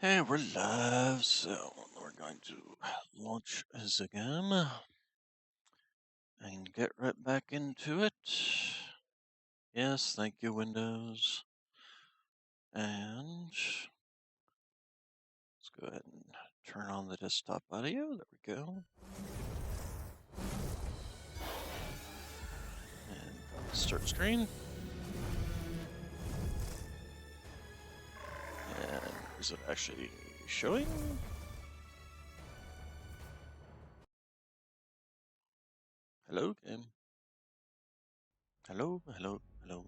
Hey, we're live, so we're going to launch as a game and get right back into it. Yes, thank you, Windows. And let's go ahead and turn on the desktop audio. There we go. And start screen. And is it actually showing? Hello, game. Hello, hello, hello.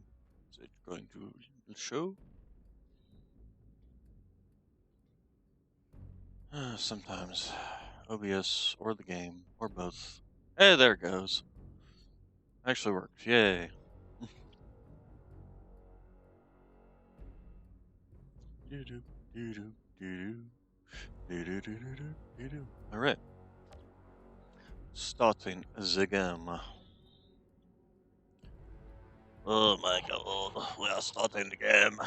Is it going to show? Sometimes. OBS or the game or both. Hey, there it goes. Actually works. Yay. All right. Starting the game. Oh my god, we are starting the game.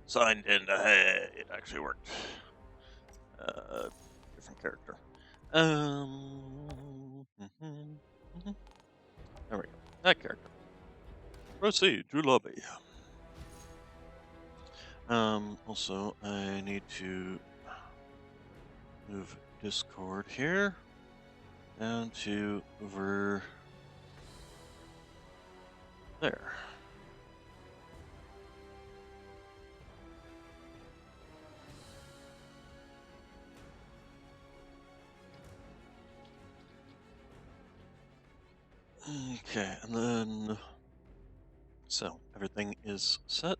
Signed in. Hey, it actually worked. Different character. There we go. That character. Proceed to lobby. Also, I need to move Discord here down to over there. Okay, and then so everything is set.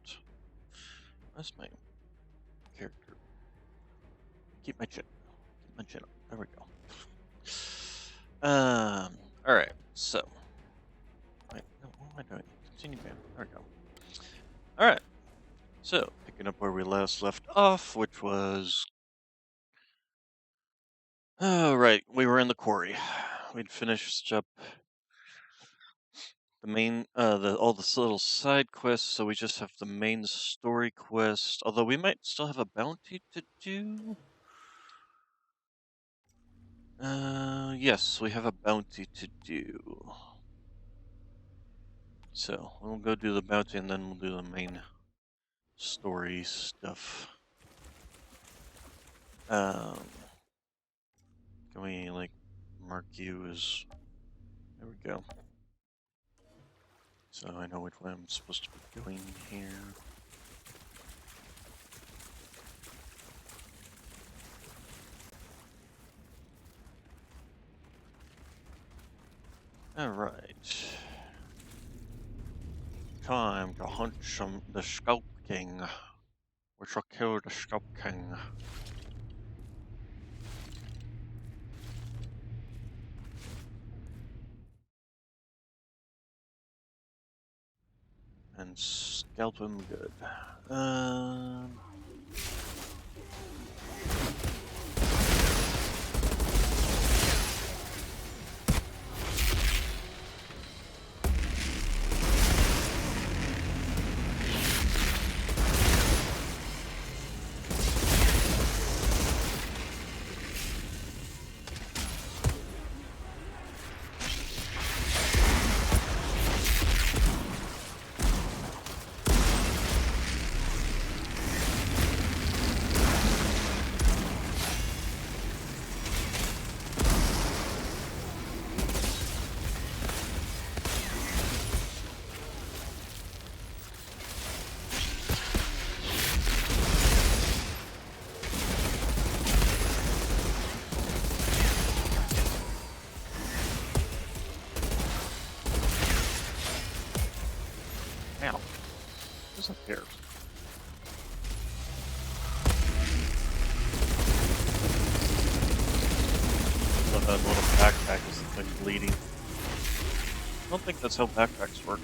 Where's my character? Keep my chin. Keep my chin up. There we go. All right. So, wait, no, what am I doing? Continue game. There we go. All right. So, picking up where we last left off, which was, oh right, we were in the quarry. We'd finished up the main, all the little side quests, so we just have the main story quest. Although we might still have a bounty to do. Yes, we have a bounty to do. So we'll go do the bounty and then we'll do the main story stuff. Can we like mark you as? There we go. So I know which way I'm supposed to be going here. All right. Time to hunt the Scout King. We shall kill the Scout King. And scalp him good. Ow. Doesn't care. That little backpack is like bleeding. I don't think that's how backpacks work.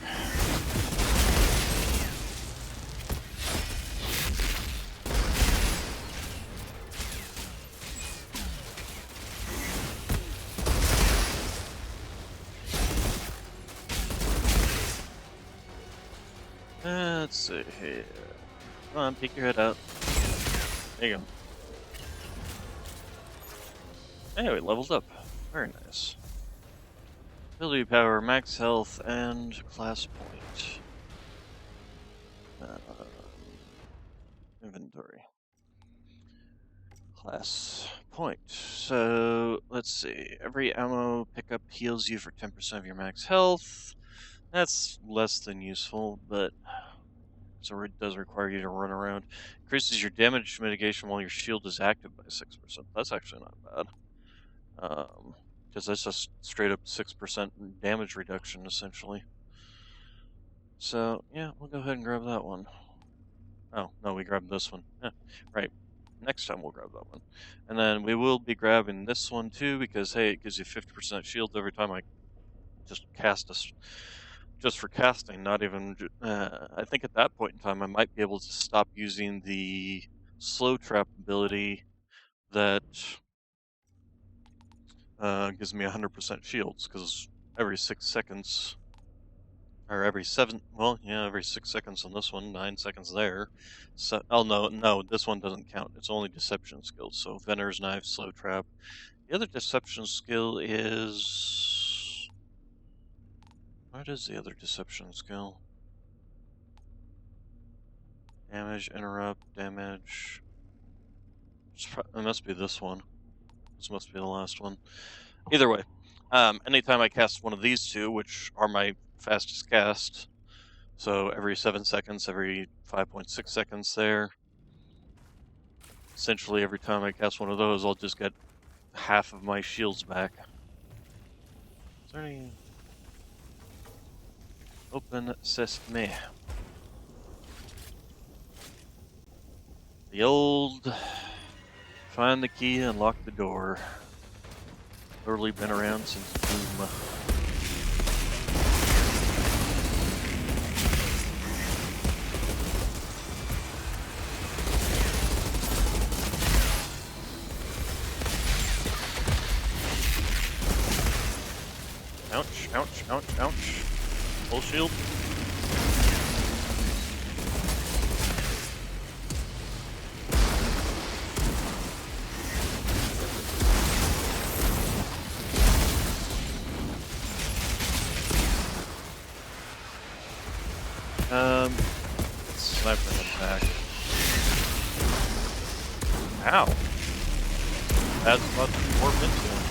Let's see here. Come on, peek your head out. There you go. Anyway, leveled up. Very nice. Ability power, max health, and class point. Inventory. Class point. So, let's see. Every ammo pickup heals you for 10% of your max health. That's less than useful, but so it does require you to run around. Increases your damage mitigation while your shield is active by 6%. That's actually not bad. Because that's just straight up 6% damage reduction, essentially. So, yeah, we'll go ahead and grab that one. Oh, no, we grabbed this one. Yeah, right. Next time we'll grab that one. And then we will be grabbing this one too, because, hey, it gives you 50% shield every time I just cast a... Just for casting, not even... I think at that point in time I might be able to stop using the slow trap ability that gives me 100% shields, because every 6 seconds... Or every 7, well, yeah, every 6 seconds on this one, 9 seconds there. So, oh no, this one doesn't count. It's only deception skills. So Venor's Knife, Slow Trap. The other deception skill is... What is the other deception skill? Damage, interrupt, damage. It must be this one. This must be the last one. Either way, anytime I cast one of these two, which are my fastest cast, so every 7 seconds, every 5.6 seconds there. Essentially, every time I cast one of those, I'll just get half of my shields back. Is there any... Open sesame. The old... Find the key and lock the door. Literally been around since Doom. Ouch, ouch, ouch, ouch. Full shield. Sniper attack. Ow. That's about to warp into him.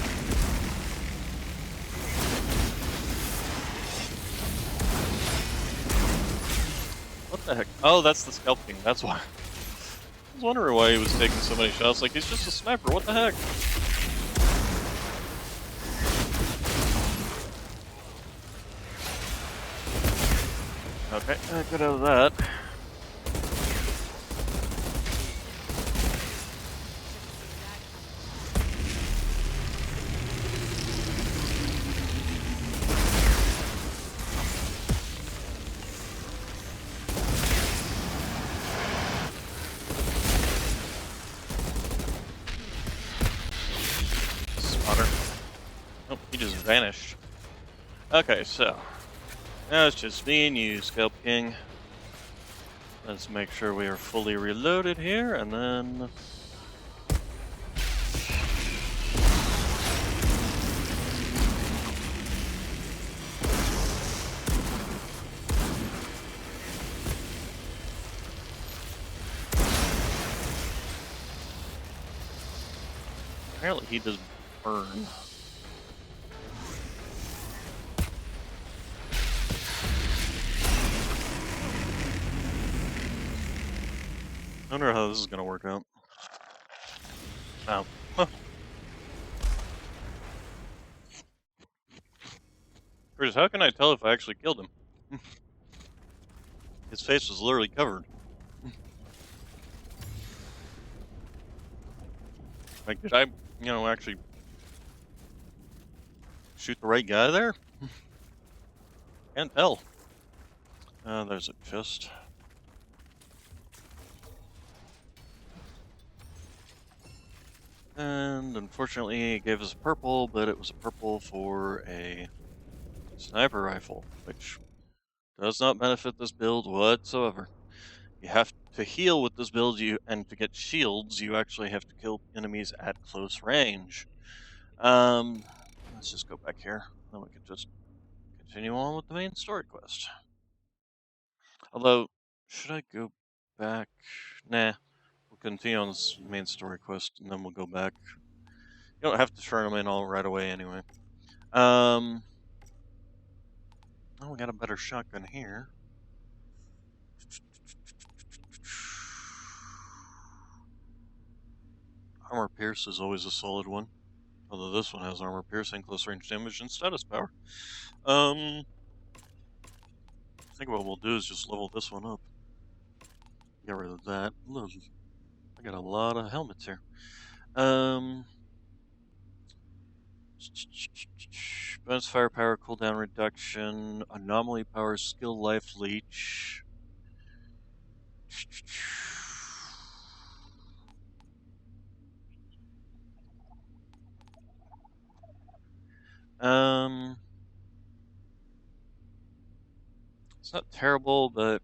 What the heck? Oh, that's the Scalp King, that's why. I was wondering why he was taking so many shots. Like, he's just a sniper, what the heck? Okay, get out of that. Spotter. Oh, he just vanished. Okay, so now it's just me and you, Scalp King. Let's make sure we are fully reloaded here, and then... Apparently he does burn. I wonder how this is gonna work out. Oh. Huh. Chris, how can I tell if I actually killed him? His face was literally covered. Like, did I, actually shoot the right guy there? Can't tell. There's a chest. And unfortunately, it gave us a purple, but it was a purple for a sniper rifle, which does not benefit this build whatsoever. You have to heal with this build, and to get shields, you actually have to kill enemies at close range. Let's just go back here. Then we can just continue on with the main story quest. Although, should I go back? Nah, we'll continue on this main story quest, and then we'll go back. You don't have to turn them in all right away anyway. Oh, we got a better shotgun here. Armor Pierce is always a solid one. Although this one has armor piercing, close range damage, and status power. I think what we'll do is just level this one up. Get rid of that. Look, I got a lot of helmets here. Bonus firepower, cooldown reduction, anomaly power, skill life leech. It's not terrible, but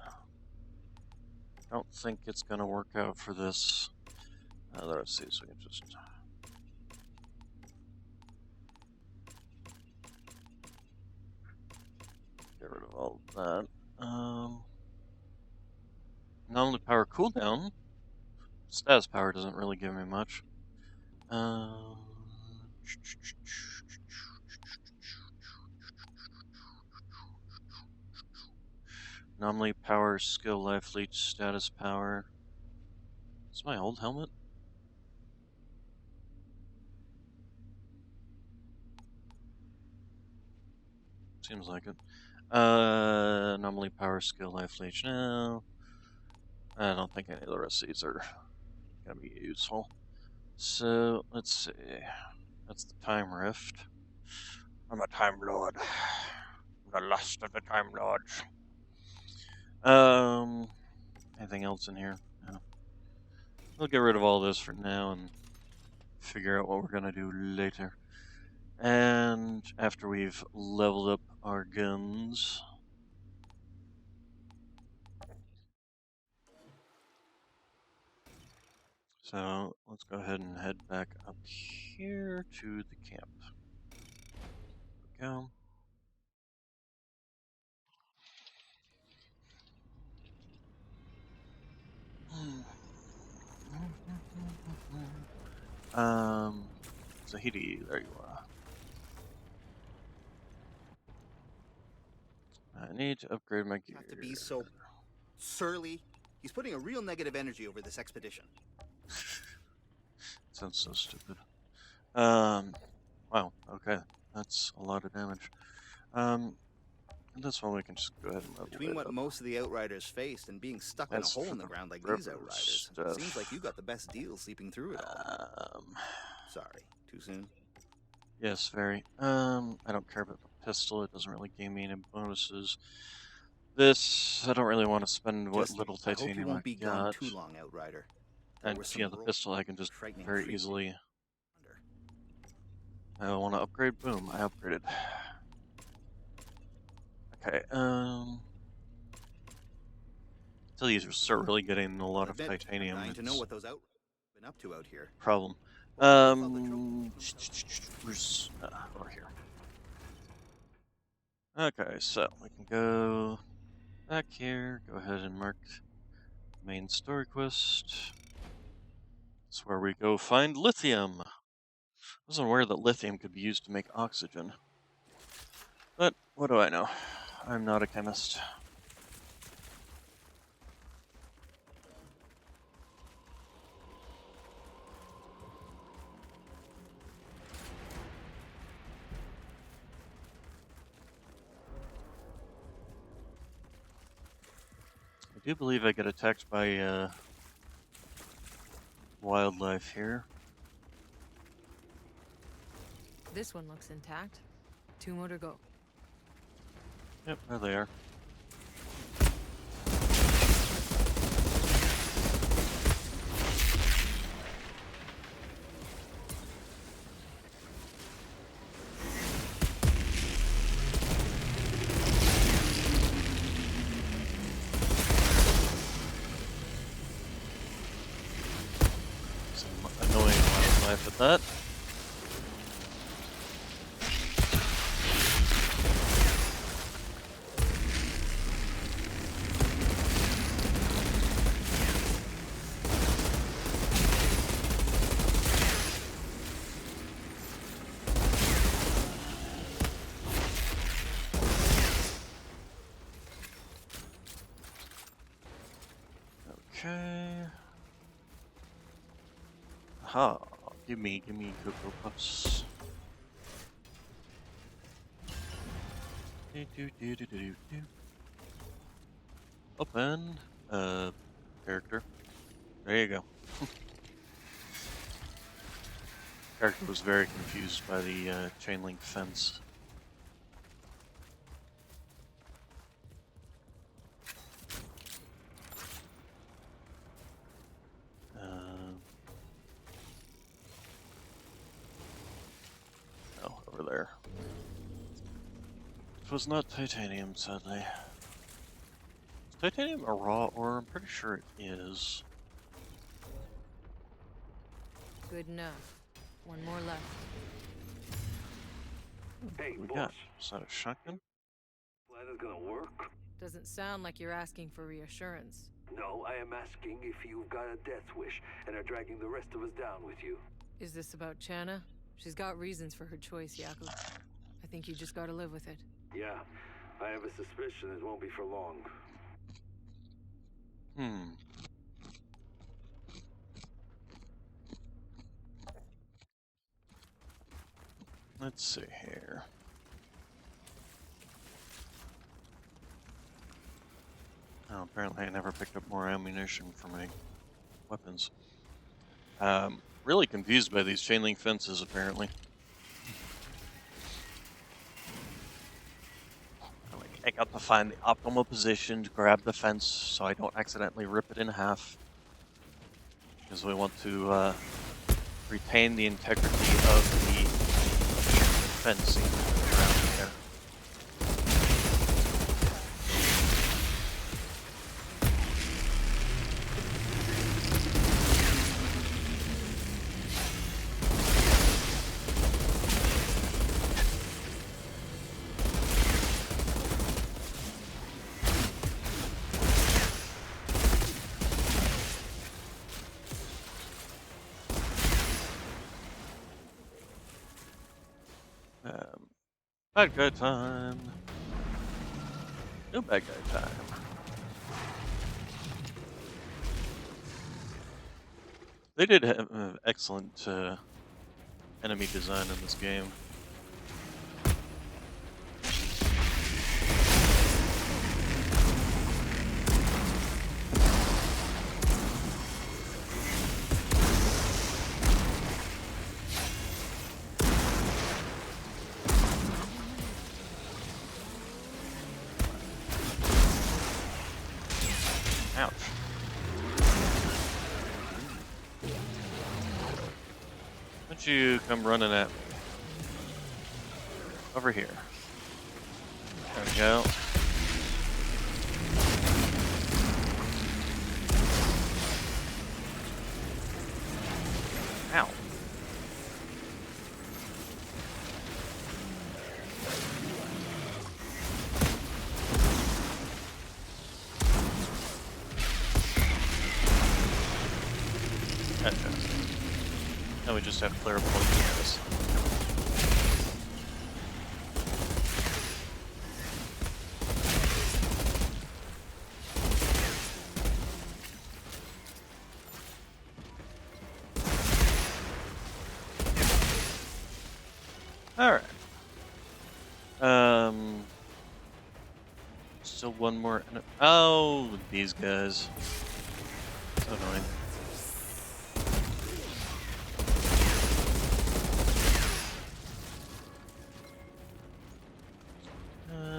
I don't think it's gonna work out for this. Let's see, so we can just get rid of all of that. Anomaly power cooldown. Status power doesn't really give me much. Anomaly power, skill life leech, status power. Is my old helmet? Seems like it. Anomaly power, skill life leech. No. I don't think any of the rest of these are gonna be useful. So, let's see. That's the time rift. I'm a time lord. I'm the last of the time lords. Anything else in here? No. We'll get rid of all this for now and figure out what we're gonna do later. And after we've leveled up our guns. So let's go ahead and head back up here to the camp. Go. Zahidi, there you are. I need to upgrade my gear. Not to be so surly. He's putting a real negative energy over this expedition. Sounds so stupid. Wow, okay. That's a lot of damage. This one we can just go ahead and level Between it what up. most of the Outriders faced and being stuck in a hole in the ground like these Outriders, seems like you got the best deal sleeping through it all. Sorry, too soon? Yes, very. I don't care about the pistol. It doesn't really give me any bonuses. This, I don't really want to spend what little titanium I hope you won't be got. gone too long, Outrider. And yeah, the pistol I can just very easily. I want to upgrade. Boom, I upgraded. Okay. Until you start really getting a lot of titanium, to know what those been up to out here. Problem. Where's over here? Okay, so we can go back here. Go ahead and mark main story quest. That's where we go find lithium. I wasn't aware that lithium could be used to make oxygen. But what do I know? I'm not a chemist. I do believe I get attacked by wildlife here. This one looks intact. 2 more to go. Yep, there they are. knife at that. Okay. Ha! Gimme Cocoa Puffs. Open. Character. There you go. Character was very confused by the chain link fence. Oh, over there. It was not titanium, sadly. Is titanium a raw ore? I'm pretty sure it is. Good enough. One more left. Hey, What we boss. got? Is that a shotgun? Plan is gonna work? Doesn't sound like you're asking for reassurance. No, I am asking if you've got a death wish and are dragging the rest of us down with you. Is this about Channa? She's got reasons for her choice, Jakub. I think you just gotta live with it. Yeah, I have a suspicion it won't be for long. Let's see here. Oh, apparently I never picked up more ammunition for my weapons. Really confused by these chain link fences, apparently. I got to find the optimal position to grab the fence so I don't accidentally rip it in half. Because we want to retain the integrity of the fencing around here. Bad guy time. No bad guy time. They did have excellent enemy design in this game. Ouch. Don't you come running at me. Over here. There we go. Ow. Gotcha. Now we just have Claire pointing at us. Alright. Still one more. Oh, these guys. So annoying.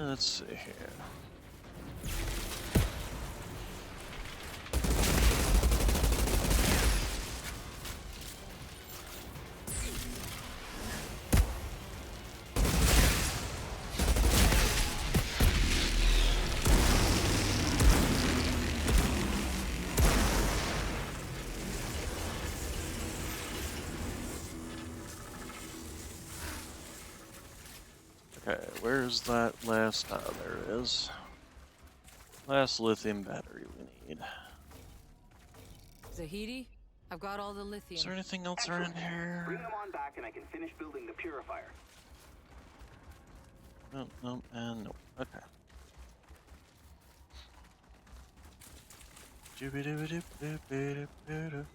Let's see here. Okay, where's that last? Oh, there it is. Last lithium battery we need. Zahidi, I've got all the lithium. Is there anything else around here? Bring them on back and I can finish building the purifier. No, no, and no. Okay. Dooby-dooby-doo-doo-doo-doo-doo.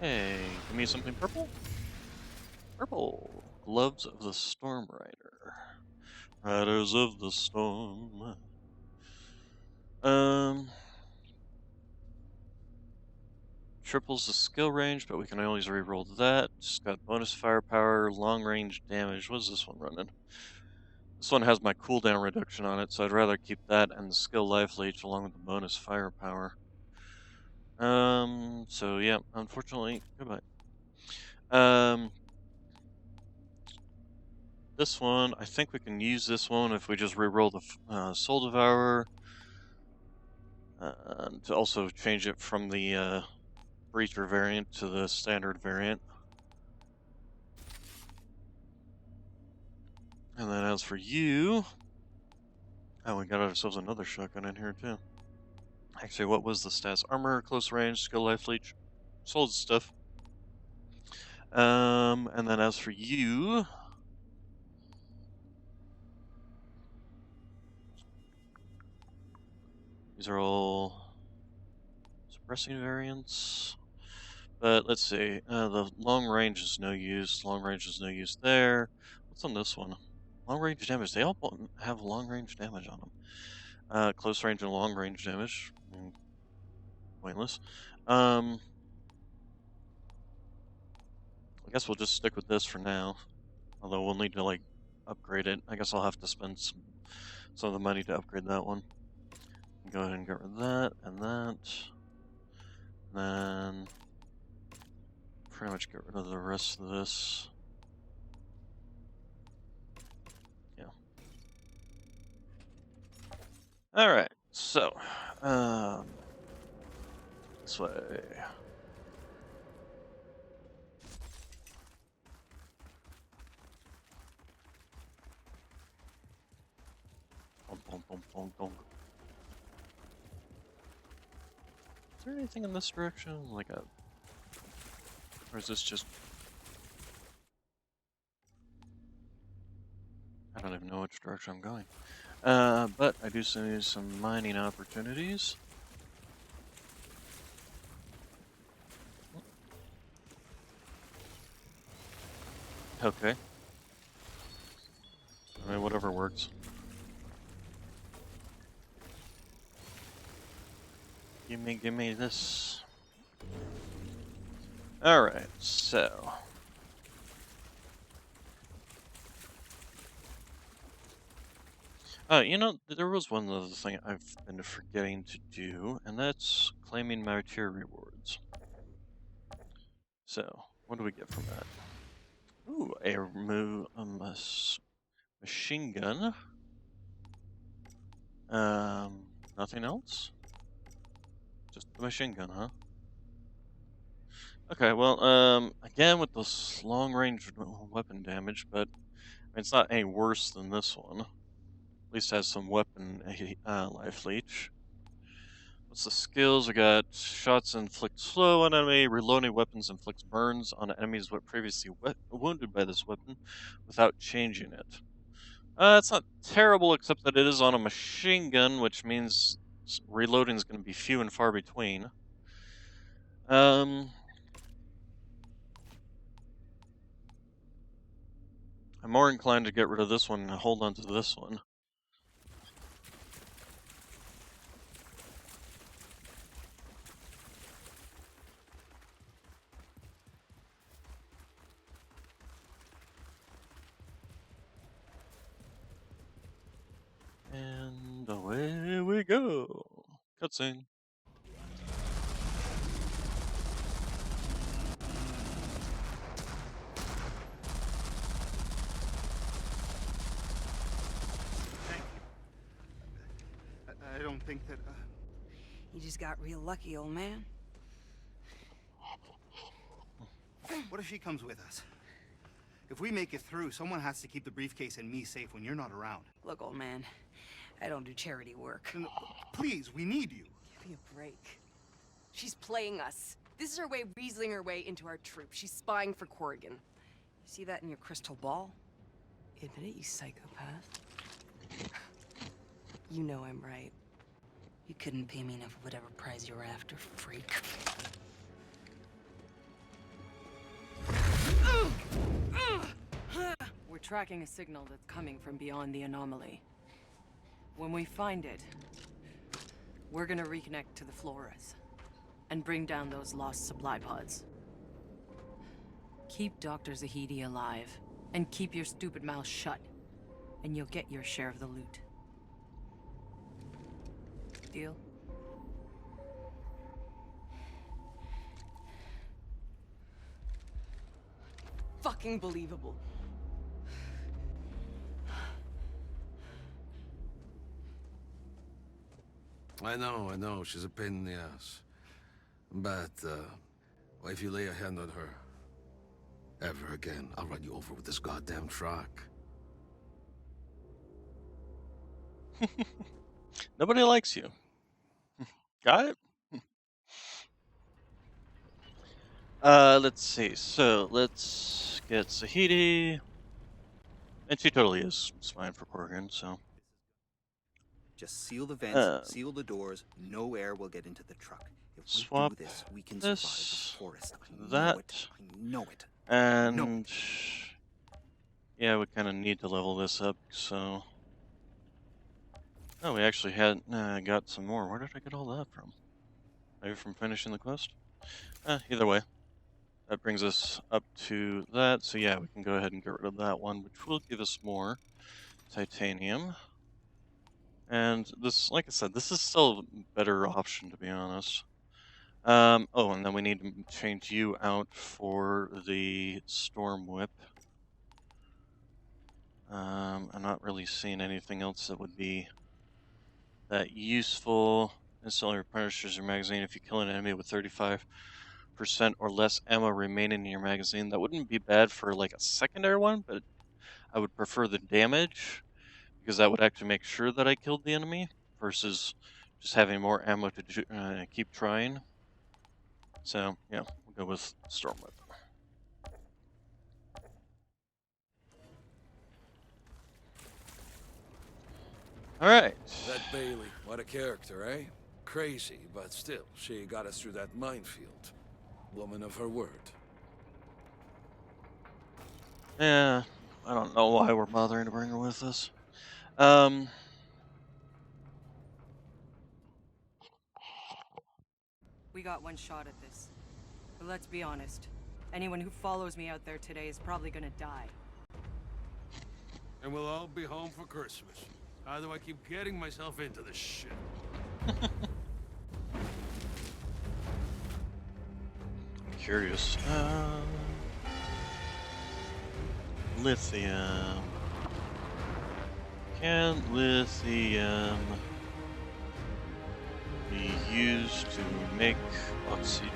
Hey, give me something purple? Purple. Gloves of the Storm Rider. Riders of the Storm. Triples the skill range, but we can always reroll that. Just got bonus firepower, long range damage. What is this one running? This one has my cooldown reduction on it, so I'd rather keep that and the skill life leech along with the bonus firepower. So yeah, unfortunately, goodbye. This one, I think we can use this one if we just reroll the Soul Devourer. To also change it from the Breacher variant to the standard variant. And then as for you... Oh, we got ourselves another shotgun in here too. Actually, what was the stats? Armor, close range, skill life leech. Sold stuff. And then as for you... These are all suppressing variants. But let's see. The long range is no use. Long range is no use there. What's on this one? Long range damage. They all have long range damage on them. Close range and long range damage. Pointless. I guess we'll just stick with this for now. Although we'll need to like upgrade it. I guess I'll have to spend some of the money to upgrade that one. Go ahead and get rid of that and that. And then pretty much get rid of the rest of this. Yeah. Alright, so this way. Is there anything in this direction? Like a... Or is this just... I don't even know which direction I'm going. But I do see some mining opportunities. Okay. I mean, whatever works. Give me this. Alright, so... you know, there was one other thing I've been forgetting to do, and that's claiming my tier rewards. So, what do we get from that? Ooh, a machine gun. Nothing else? Just the machine gun, huh? Okay, well, again with this long-range weapon damage, but it's not any worse than this one. At least has some weapon life leech. What's the skills? We got shots inflict slow on enemy, reloading weapons inflicts burns on enemies previously wounded by this weapon without changing it. It's not terrible, except that it is on a machine gun, which means reloading is going to be few and far between. I'm more inclined to get rid of this one and hold on to this one. And away we go. Cutscene. I don't think that... You just got real lucky, old man. What if she comes with us? If we make it through, someone has to keep the briefcase and me safe when you're not around. Look, old man, I don't do charity work. No, please, we need you. Give me a break. She's playing us. This is her way of weaseling her way into our troop. She's spying for Corrigan. You see that in your crystal ball? Admit it, you psychopath. You know I'm right. You couldn't pay me enough of whatever prize you're after, freak. We're tracking a signal that's coming from beyond the anomaly. When we find it, we're gonna reconnect to the Floras and bring down those lost supply pods. Keep Dr. Zahidi alive, and keep your stupid mouth shut, and you'll get your share of the loot. Deal? Fucking believable. I know, she's a pain in the ass. But, well, if you lay a hand on her, ever again, I'll run you over with this goddamn truck. Nobody likes you. Got it? Let's see. So, let's get Zahidi. And she totally is fine for Corrigan, so. Just seal the vents, seal the doors. No air will get into the truck. If Swap we do this, we can this, survive the forest. I that, know it. I know it. and yeah, we kind of need to level this up. So, oh, we actually had got some more. Where did I get all that from? Maybe from finishing the quest. Either way, that brings us up to that. So yeah, we can go ahead and get rid of that one, which will give us more titanium. And this, like I said, this is still a better option, to be honest. Oh, and then we need to change you out for the Storm Whip. I'm not really seeing anything else that would be that useful. Instantly replenishes your magazine if you kill an enemy with 35% or less ammo remaining in your magazine. That wouldn't be bad for like a secondary one, but I would prefer the damage, because that would actually make sure that I killed the enemy versus just having more ammo to keep trying. So, yeah, we'll go with Storm Whip. Alright. That Bailey, what a character, eh? Crazy, but still, she got us through that minefield. Woman of her word. Yeah, I don't know why we're bothering to bring her with us. We got one shot at this. But let's be honest. Anyone who follows me out there today is probably gonna die. And we'll all be home for Christmas. How do I keep getting myself into this shit? I'm curious. Lithium. Can lithium be used to make oxygen?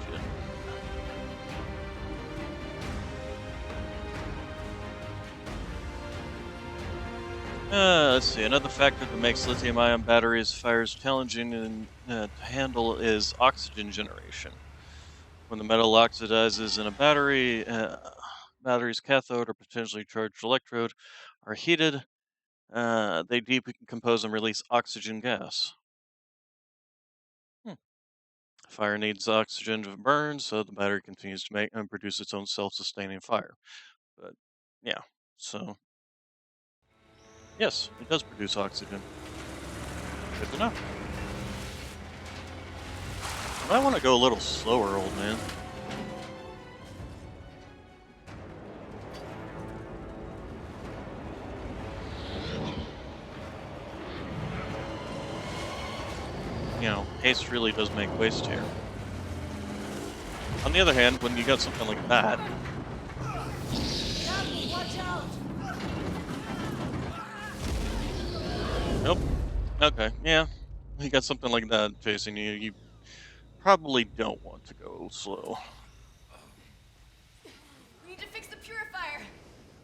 Let's see. Another factor that makes lithium-ion batteries fires challenging to handle is oxygen generation. When the metal oxidizes in a battery, battery's cathode or potentially charged electrode are heated. They decompose and release oxygen gas. Fire needs oxygen to burn, so the battery continues to make and produce its own self-sustaining fire. But yeah, so yes, it does produce oxygen. Good to know. I might want to go a little slower, old man. You know, haste really does make waste here. On the other hand, when you got something like that... Nope. Okay, yeah. You got something like that chasing you, you probably don't want to go slow. We need to fix the purifier.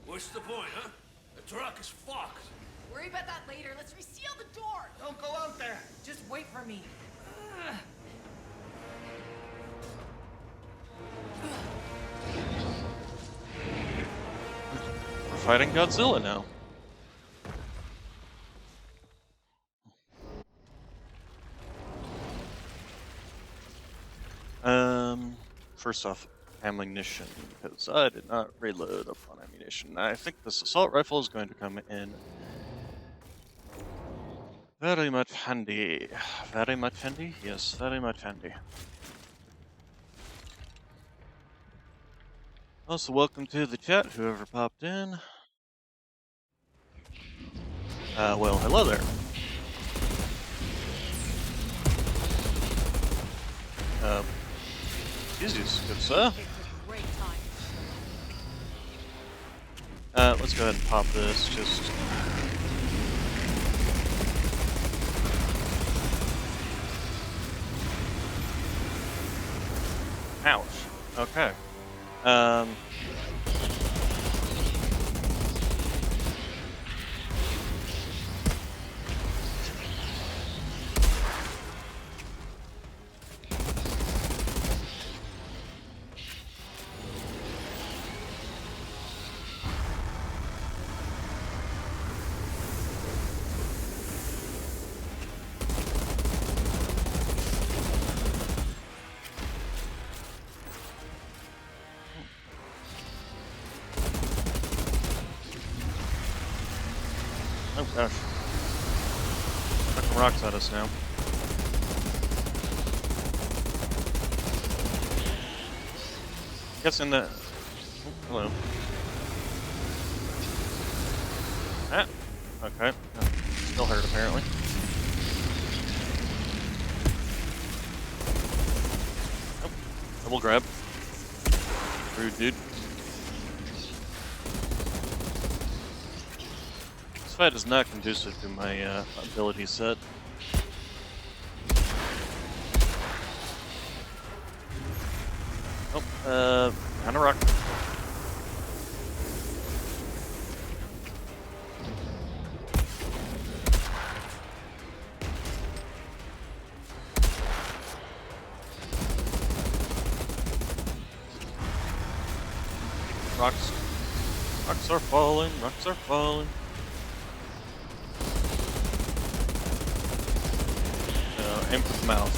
What's the point, huh? The truck is fucked. Worry about that later. Let's reseal the door. Don't go out there. Just wait for me. We're fighting Godzilla now. First off, ammunition, because I did not reload upon ammunition. I think this assault rifle is going to come in very much handy. Very much handy? Yes, very much handy. Also, welcome to the chat, whoever popped in. Well, hello there. Jesus, good sir. Great time. Let's go ahead and pop this, just... Ouch. Okay. Oh gosh. Fucking rocks at us now. Guessing that. Oh, hello. Ah. Okay. Still hurt apparently. Oh. Double grab. Rude dude. This fight is not conducive to my ability set. Oh, on a rock. Rocks. Rocks are falling, rocks are falling. Aim for the mouth.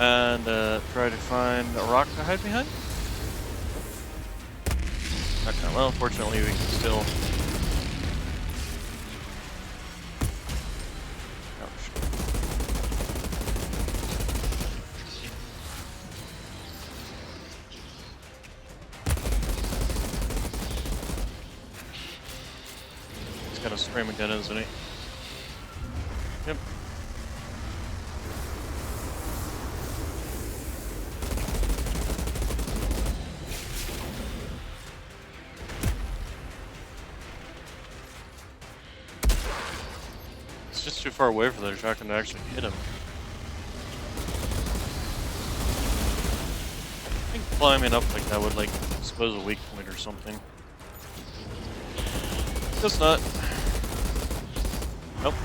And try to find a rock to hide behind. Okay, well, unfortunately we can still... Ouch. He's gonna scream again, isn't he? Yep. It's just too far away for the shotgun to actually hit him. I think climbing up like that would like expose a weak point or something. Guess not. Nope.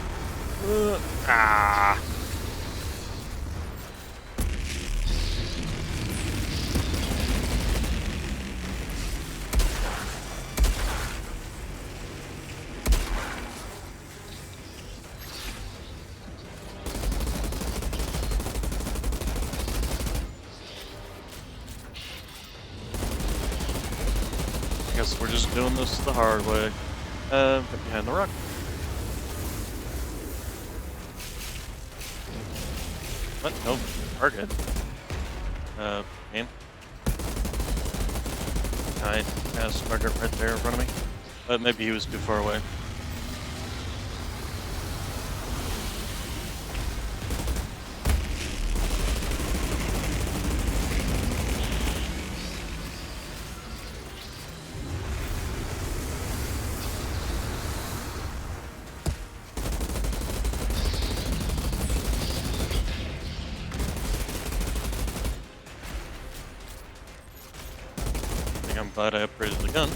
Ah. Guess we're just doing this the hard way. Get behind the rock. What? Nope. Target. Aim. I passed target right there in front of me. But maybe he was too far away. think I'm glad I upgraded the gun.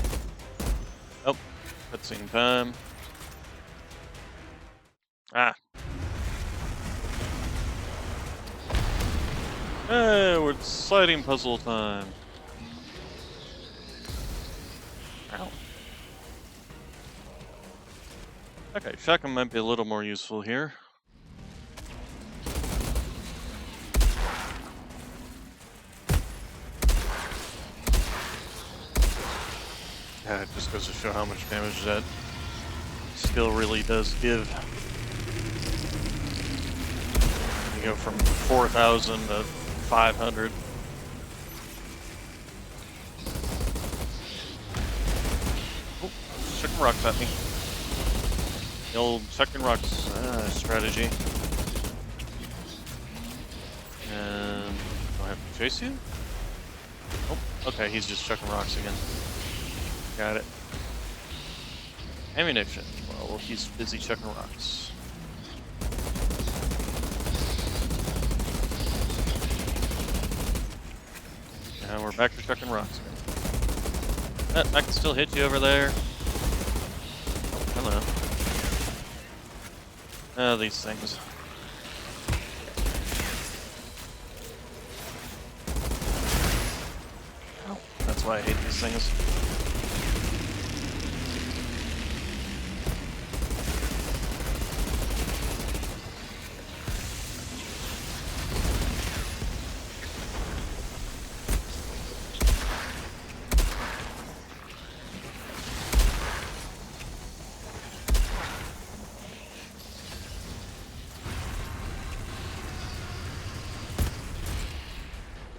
Oh, cutscene time. Ah. Hey, it's sliding puzzle time. Ow. Okay, shotgun might be a little more useful here. Yeah, it just goes to show how much damage that skill really does give. You go from 4,000 to 500. Oh, chucking rocks at me. The old chucking rocks strategy. And do I have to chase you? Oh, okay, he's just chucking rocks again. Got it. Ammunition. Well, he's busy chucking rocks. And we're back to chucking rocks again. I can still hit you over there. Oh, hello. Oh, these things. Oh, that's why I hate these things.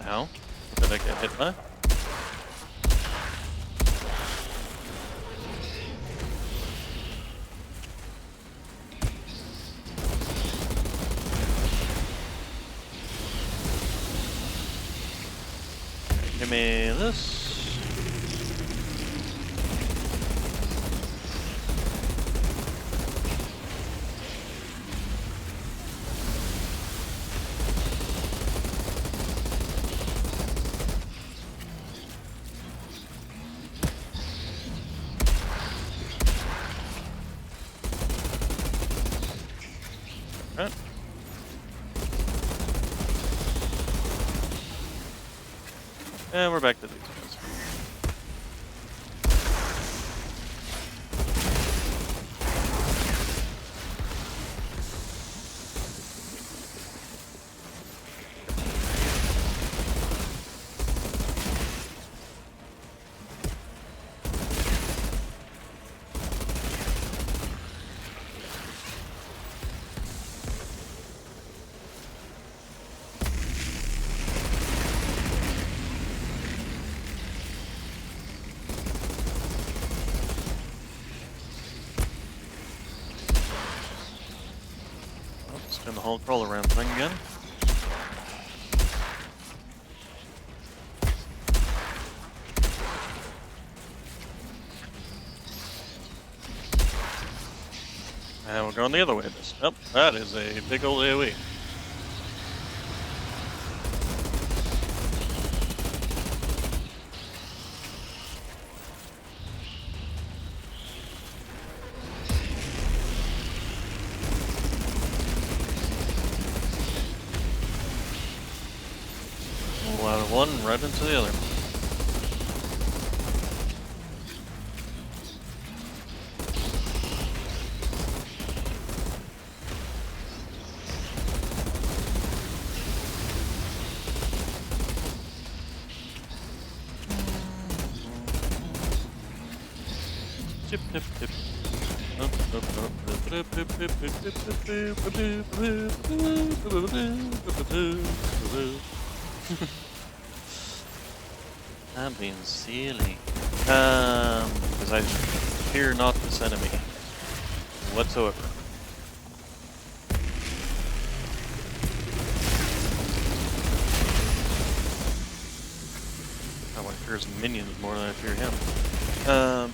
Ow. What did I get hit by? Give me this. Right. And we're back to these guys. Doing the whole crawl around thing again. And we're going the other way this. Oh, that is a big old AoE. Pull out of one, right into the other. Tip, tip, tip. I'm being silly. Because I fear not this enemy whatsoever. Oh, I fear his minions more than I fear him.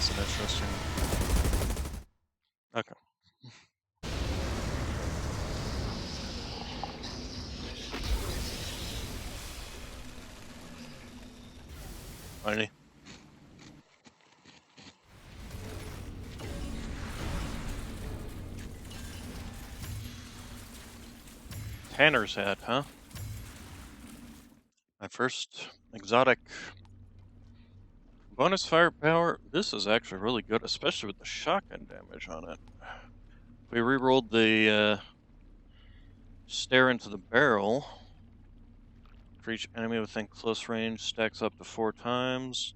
That's an interesting. Okay. Funny. Tanner's hat, huh? My first exotic. Bonus firepower. This is actually really good, especially with the shotgun damage on it. We rerolled the stare into the barrel. For each enemy within close range, stacks up to 4 times.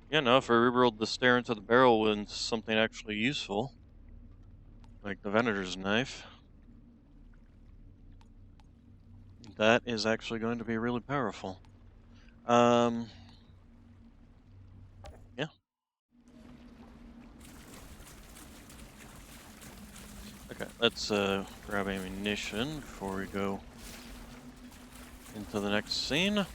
Yeah, no, if I rerolled the stare into the barrel with something actually useful, like the Venator's knife, that is actually going to be really powerful. Yeah. Okay, let's grab ammunition before we go into the next scene.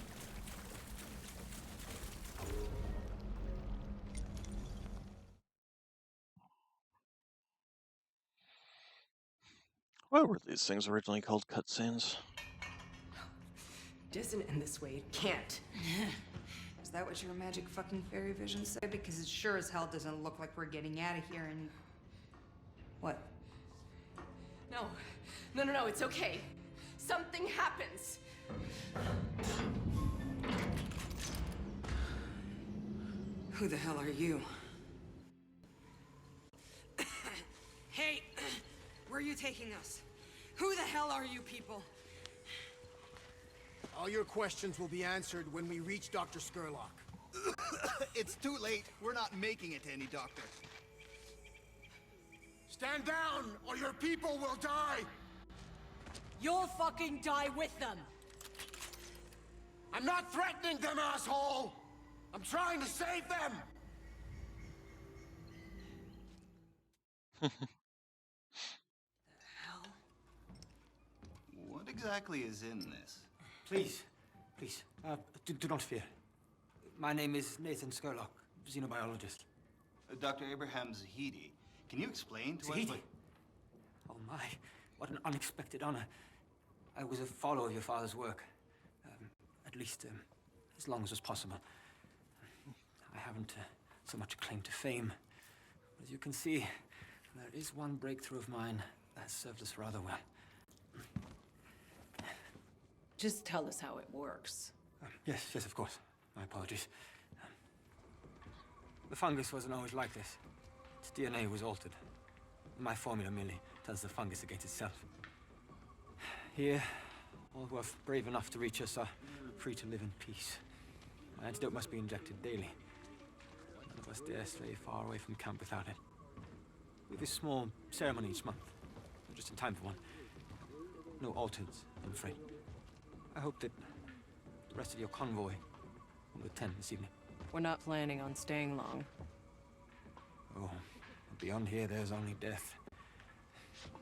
What were these things originally called? Cutscenes? Doesn't end this way. It can't. Is that what your magic fucking fairy vision said? Because it sure as hell doesn't look like we're getting out of here and... What? No. No, it's okay. Something happens. Who the hell are you? Hey! Where are you taking us? Who the hell are you people? All your questions will be answered when we reach Dr. Skurlock. It's too late. We're not making it to any doctor. Stand down, or your people will die! You'll fucking die with them! I'm not threatening them, asshole! I'm trying to save them! What exactly is in this? Please, do not fear. My name is Nathan Skurlock, xenobiologist. Dr. Abraham Zahidi. Can you explain to us Zahidi? what... Oh my, what an unexpected honor. I was a follower of your father's work. At least, as long as was possible. I haven't so much claim to fame. But as you can see, there is one breakthrough of mine that served us rather well. Just tell us how it works. Yes, of course. My apologies. The fungus wasn't always like this. Its DNA was altered. My formula merely tells the fungus against itself. Here, all who are brave enough to reach us are free to live in peace. My antidote must be injected daily. None of us dare stray far away from camp without it. We have a small ceremony each month, just in time for one. No altars, I'm afraid. I hope that the rest of your convoy will attend this evening. We're not planning on staying long. Oh, beyond here, there's only death.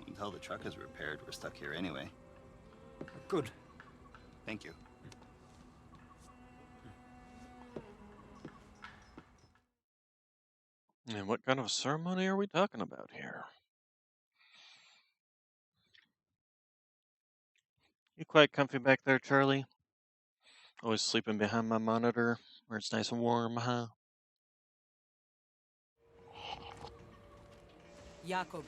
Until the truck is repaired, we're stuck here anyway. Good. Thank you. And what kind of ceremony are we talking about here? You quite comfy back there, Charlie? Always sleeping behind my monitor, where it's nice and warm, huh? Jakob.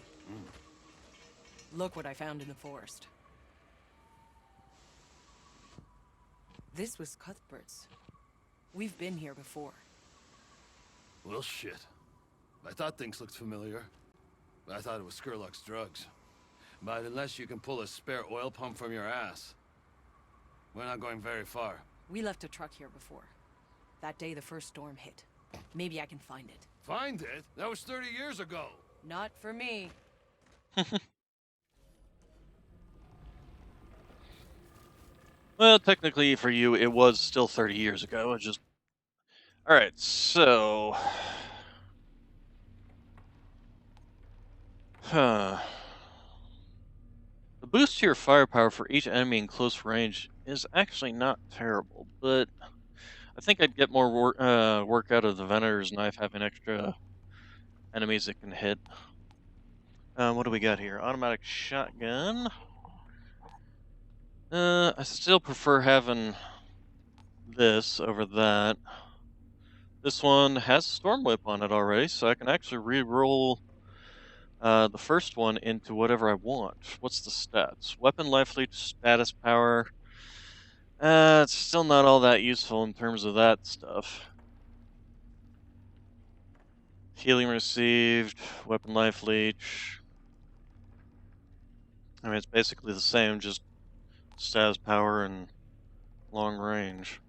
Look what I found in the forest. This was Cuthbert's. We've been here before. Well, shit. I thought things looked familiar. I thought it was Skurlock's drugs. But unless you can pull a spare oil pump from your ass, we're not going very far. We left a truck here before. That day the first storm hit. Maybe I can find it. Find it? That was 30 years ago. Not for me. Well, technically for you, it was still 30 years ago. It's just... Alright, so... The boost to your firepower for each enemy in close range is actually not terrible, but I think I'd get more work out of the Venator's knife having extra enemies it can hit. What do we got here? Automatic shotgun. I still prefer having this over that. This one has Storm Whip on it already, so I can actually re-roll the first one into whatever I want. What's the stats? Weapon life leech, status power. It's still not all that useful in terms of that stuff. Healing received, weapon life leech. I mean, it's basically the same, just status power and long range.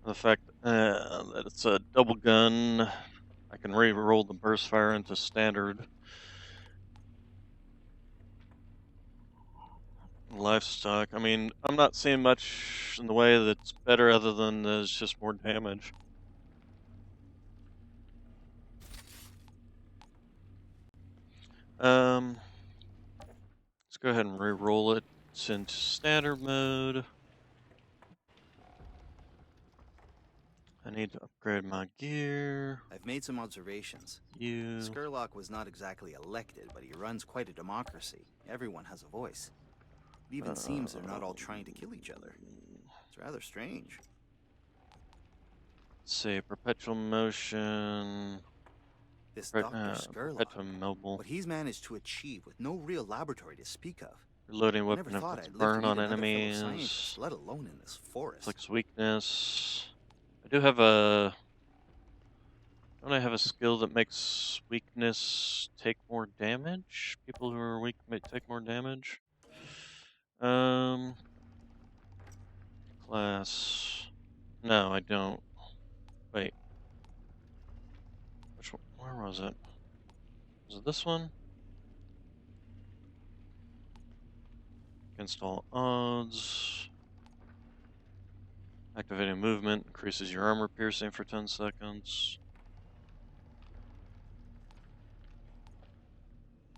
The fact that it's a double gun, I can re-roll the burst fire into standard. Livestock. I mean, I'm not seeing much in the way that's better other than it's just more damage. Let's go ahead and re-roll it into standard mode. I need to upgrade my gear. I've made some observations. You. Skurlock was not exactly elected, but he runs quite a democracy. Everyone has a voice. It even seems they're not all trying to kill each other. It's rather strange. Let's see, perpetual motion. This Dr. Perpetual Skurlock, mobile. what he's managed to achieve with no real laboratory to speak of. Reloading weapon inflicts burn on enemies. Let alone in this forest. Inflicts weakness. I do have a. Don't I have a skill that makes weakness take more damage? People who are weak may take more damage. Class. No, I don't. Wait. Which one? Where was it? Was it this one? Against all odds. Activating movement increases your armor piercing for 10 seconds.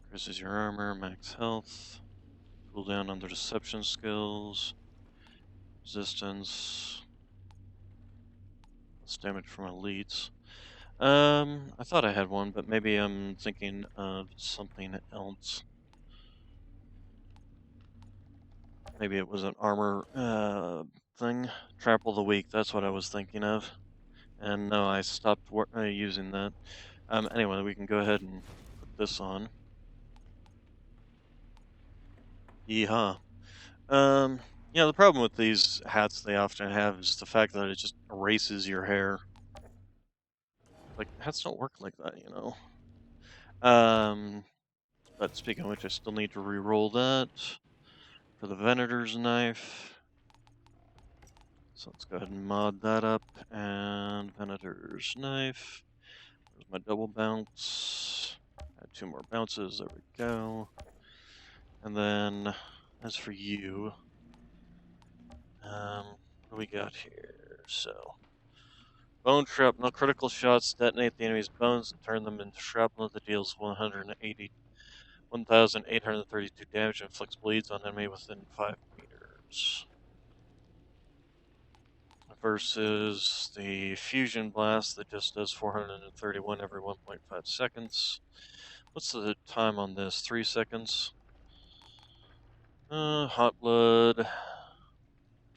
Increases your armor, max health. Cooldown under deception skills. Resistance. Less damage from elites. I thought I had one, but maybe I'm thinking of something else. Maybe it was an armor thing. Trample the weak, that's what I was thinking of. And no, I stopped using that. Anyway, we can go ahead and put this on. Yeehaw. Yeah, the problem with these hats they often have is the fact that it just erases your hair. Like, hats don't work like that, you know. But speaking of which, I still need to re-roll that for the Venator's knife. So let's go ahead and mod that up, and Venator's knife. There's my double bounce. Add 2 more bounces, there we go. And then, as for you, what do we got here? So, bone shrapnel, critical shots detonate the enemy's bones and turn them into shrapnel that deals 1,832 damage and inflicts bleeds on enemy within 5 meters. Versus the fusion blast that just does 431 every 1.5 seconds. What's the time on this? 3 seconds. Hot blood.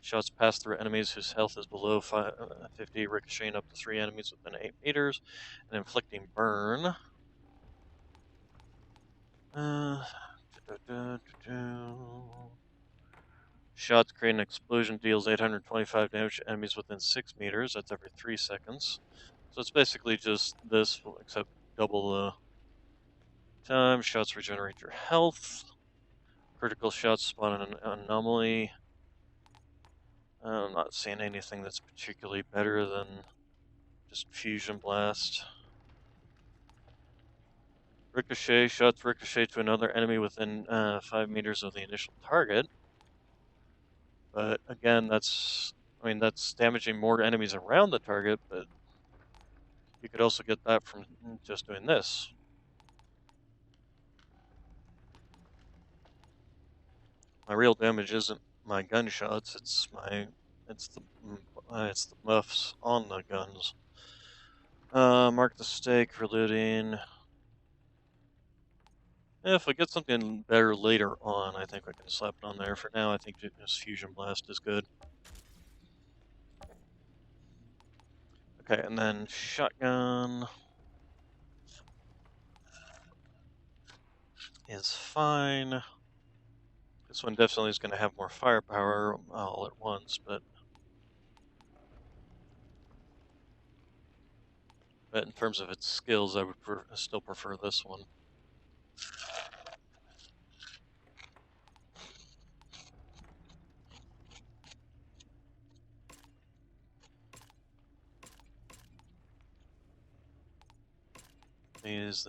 Shots pass through enemies whose health is below 50, ricocheting up to 3 enemies within 8 meters, and inflicting burn. Shots create an explosion, deals 825 damage to enemies within 6 meters. That's every 3 seconds. So it's basically just this, except double the time. Shots regenerate your health. Critical shots spawn an anomaly. I'm not seeing anything that's particularly better than just Fusion Blast. Ricochet. Shots ricochet to another enemy within 5 meters of the initial target. But again, that's damaging more enemies around the target, but you could also get that from just doing this. My real damage isn't my gunshots, it's the It's the buffs on the guns. Mark the stake for looting. If I get something better later on, I think I can slap it on there. For now, I think this Fusion Blast is good. Okay, and then shotgun is fine. This one definitely is going to have more firepower all at once, but in terms of its skills, I would still prefer this one. These.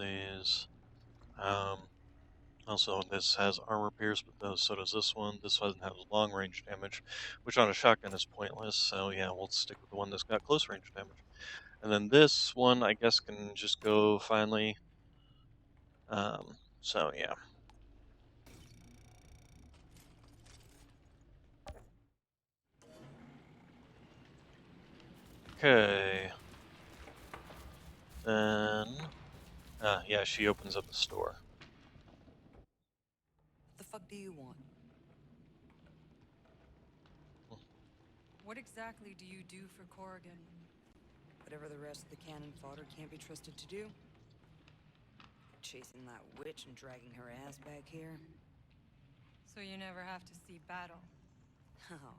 Also, this has armor pierce, but so does this one. This doesn't have long range damage, which on a shotgun is pointless. So yeah, we'll stick with the one that's got close range damage. And then this one, I guess, can just go finally. So yeah. Okay. Then, yeah, she opens up a store. What the fuck do you want? What exactly do you do for Corrigan? Whatever the rest of the cannon fodder can't be trusted to do. Chasing that witch and dragging her ass back here. So you never have to see battle. Oh,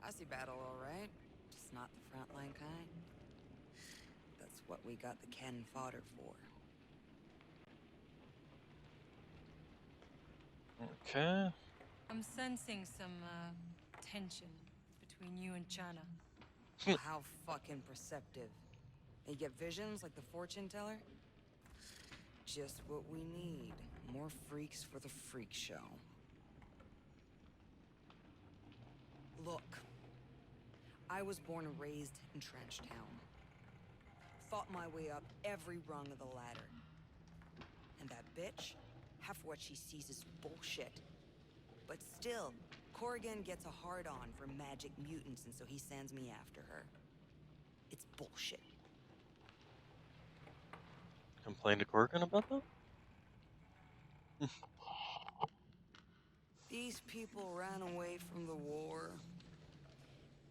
I see battle all right. Just not the frontline kind. That's what we got the cannon fodder for. Okay. I'm sensing some, tension between you and Chana. How fucking perceptive. You get visions like the fortune teller? Just what we need. More freaks for the freak show. Look. I was born and raised in Trench Town. Fought my way up every rung of the ladder. And that bitch, half what she sees is bullshit. But still, Corrigan gets a hard-on for magic mutants, and so he sends me after her. It's bullshit. Complain to Corrigan about that? These people ran away from the war.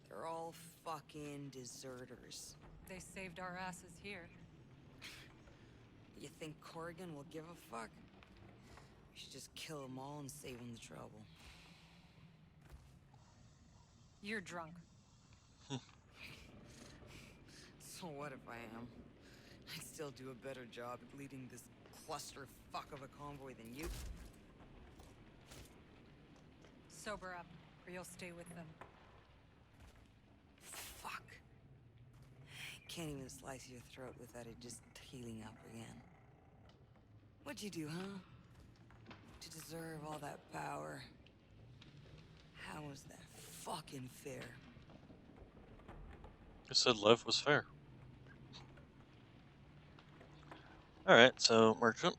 They're all fucking deserters. They saved our asses here. You think Corrigan will give a fuck? We should just kill them all and save him the trouble. You're drunk. So what if I am? I'd still do a better job at leading this clusterfuck of a convoy than you. Sober up, or you'll stay with them. Fuck. Can't even slice your throat without it just healing up again. What'd you do, huh? To deserve all that power? How was that fucking fair? I said life was fair. Alright, so merchant.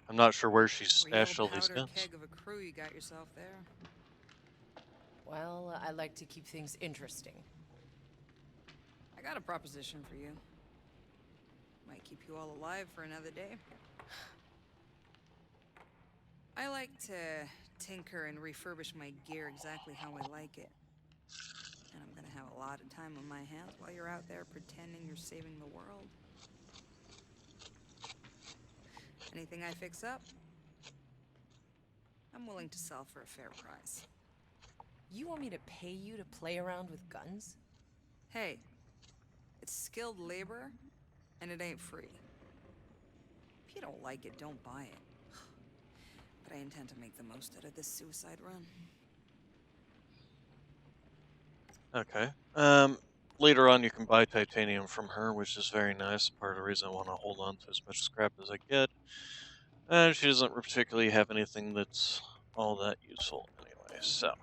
I'm not sure where she stashed all these Real powder guns. keg of a crew you got yourself there. Well, I like to keep things interesting. I got a proposition for you. Might keep you all alive for another day. I like to tinker and refurbish my gear exactly how I like it. And I'm gonna have a lot of time on my hands while you're out there pretending you're saving the world. Anything I fix up, I'm willing to sell for a fair price. You want me to pay you to play around with guns? Hey, it's skilled labor, and it ain't free. If you don't like it, don't buy it. But I intend to make the most out of this suicide run. Okay. Later on, you can buy titanium from her, which is very nice. Part of the reason I want to hold on to as much scrap as I get. And she doesn't particularly have anything that's all that useful anyway, so.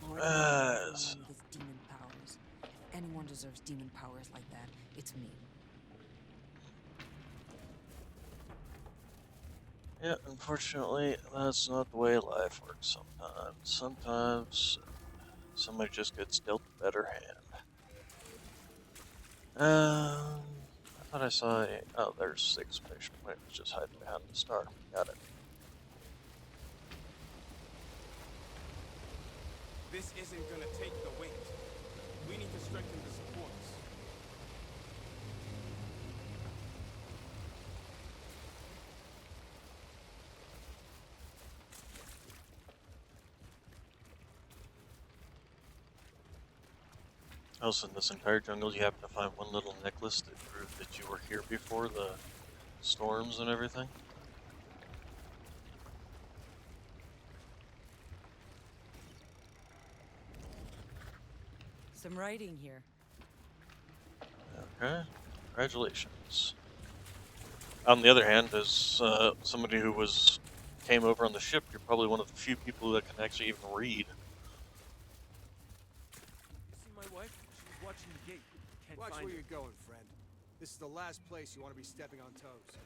With his demon powers. If anyone deserves demon powers like that, it's me. Yeah, unfortunately, that's not the way life works sometimes. Sometimes somebody just gets dealt a better hand. I thought I saw a. Oh, there's 6 mission points just hiding behind the star. Got it. This isn't gonna take the weight. We need to strengthen the supports. Also, in this entire jungle, you happen to find one little necklace that proved that you were here before the storms and everything. Some writing here. Okay, congratulations. On the other hand, as somebody who came over on the ship, you're probably one of the few people that can actually even read. You see my wife? She was watching the gate. Can't Watch find where her. you're going, friend. This is the last place you want to be stepping on toes.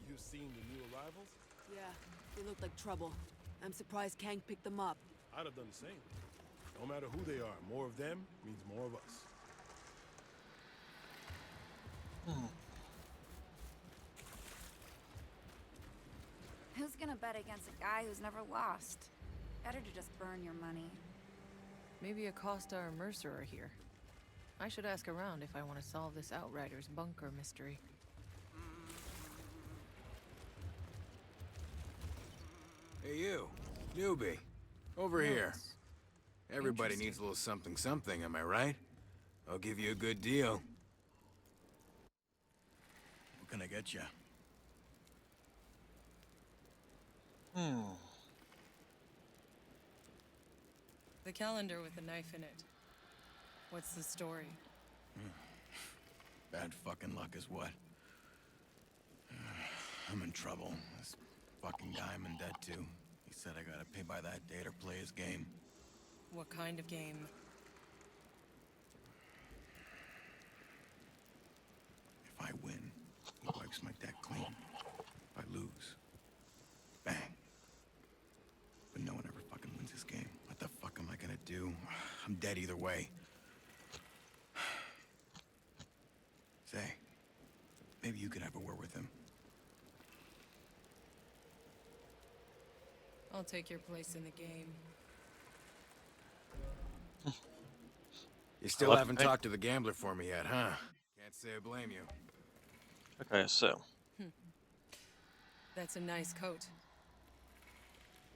You seen the new arrivals? Yeah, they look like trouble. I'm surprised Kang picked them up. I'd have done the same. No matter who they are, more of them means more of us. Who's gonna bet against a guy who's never lost? Better to just burn your money. Maybe Acosta or Mercer are here. I should ask around if I want to solve this Outriders bunker mystery. Hey, you. Newbie. Over here. Notes. Everybody Interesting. needs a little something something, am I right? I'll give you a good deal. What can I get you? The calendar with the knife in it. What's the story? Bad fucking luck is what? I'm in trouble. This fucking guy I'm in debt to. He said I gotta pay by that date or play his game. What kind of game? If I win, he wipes my debt clean. If I lose, bang. But no one ever fucking wins this game. What the fuck am I gonna do? I'm dead either way. Say, maybe you could have a word with him. I'll take your place in the game. You still Left haven't pick. talked to the gambler for me yet, huh? Can't say I blame you. Okay, so That's a nice coat.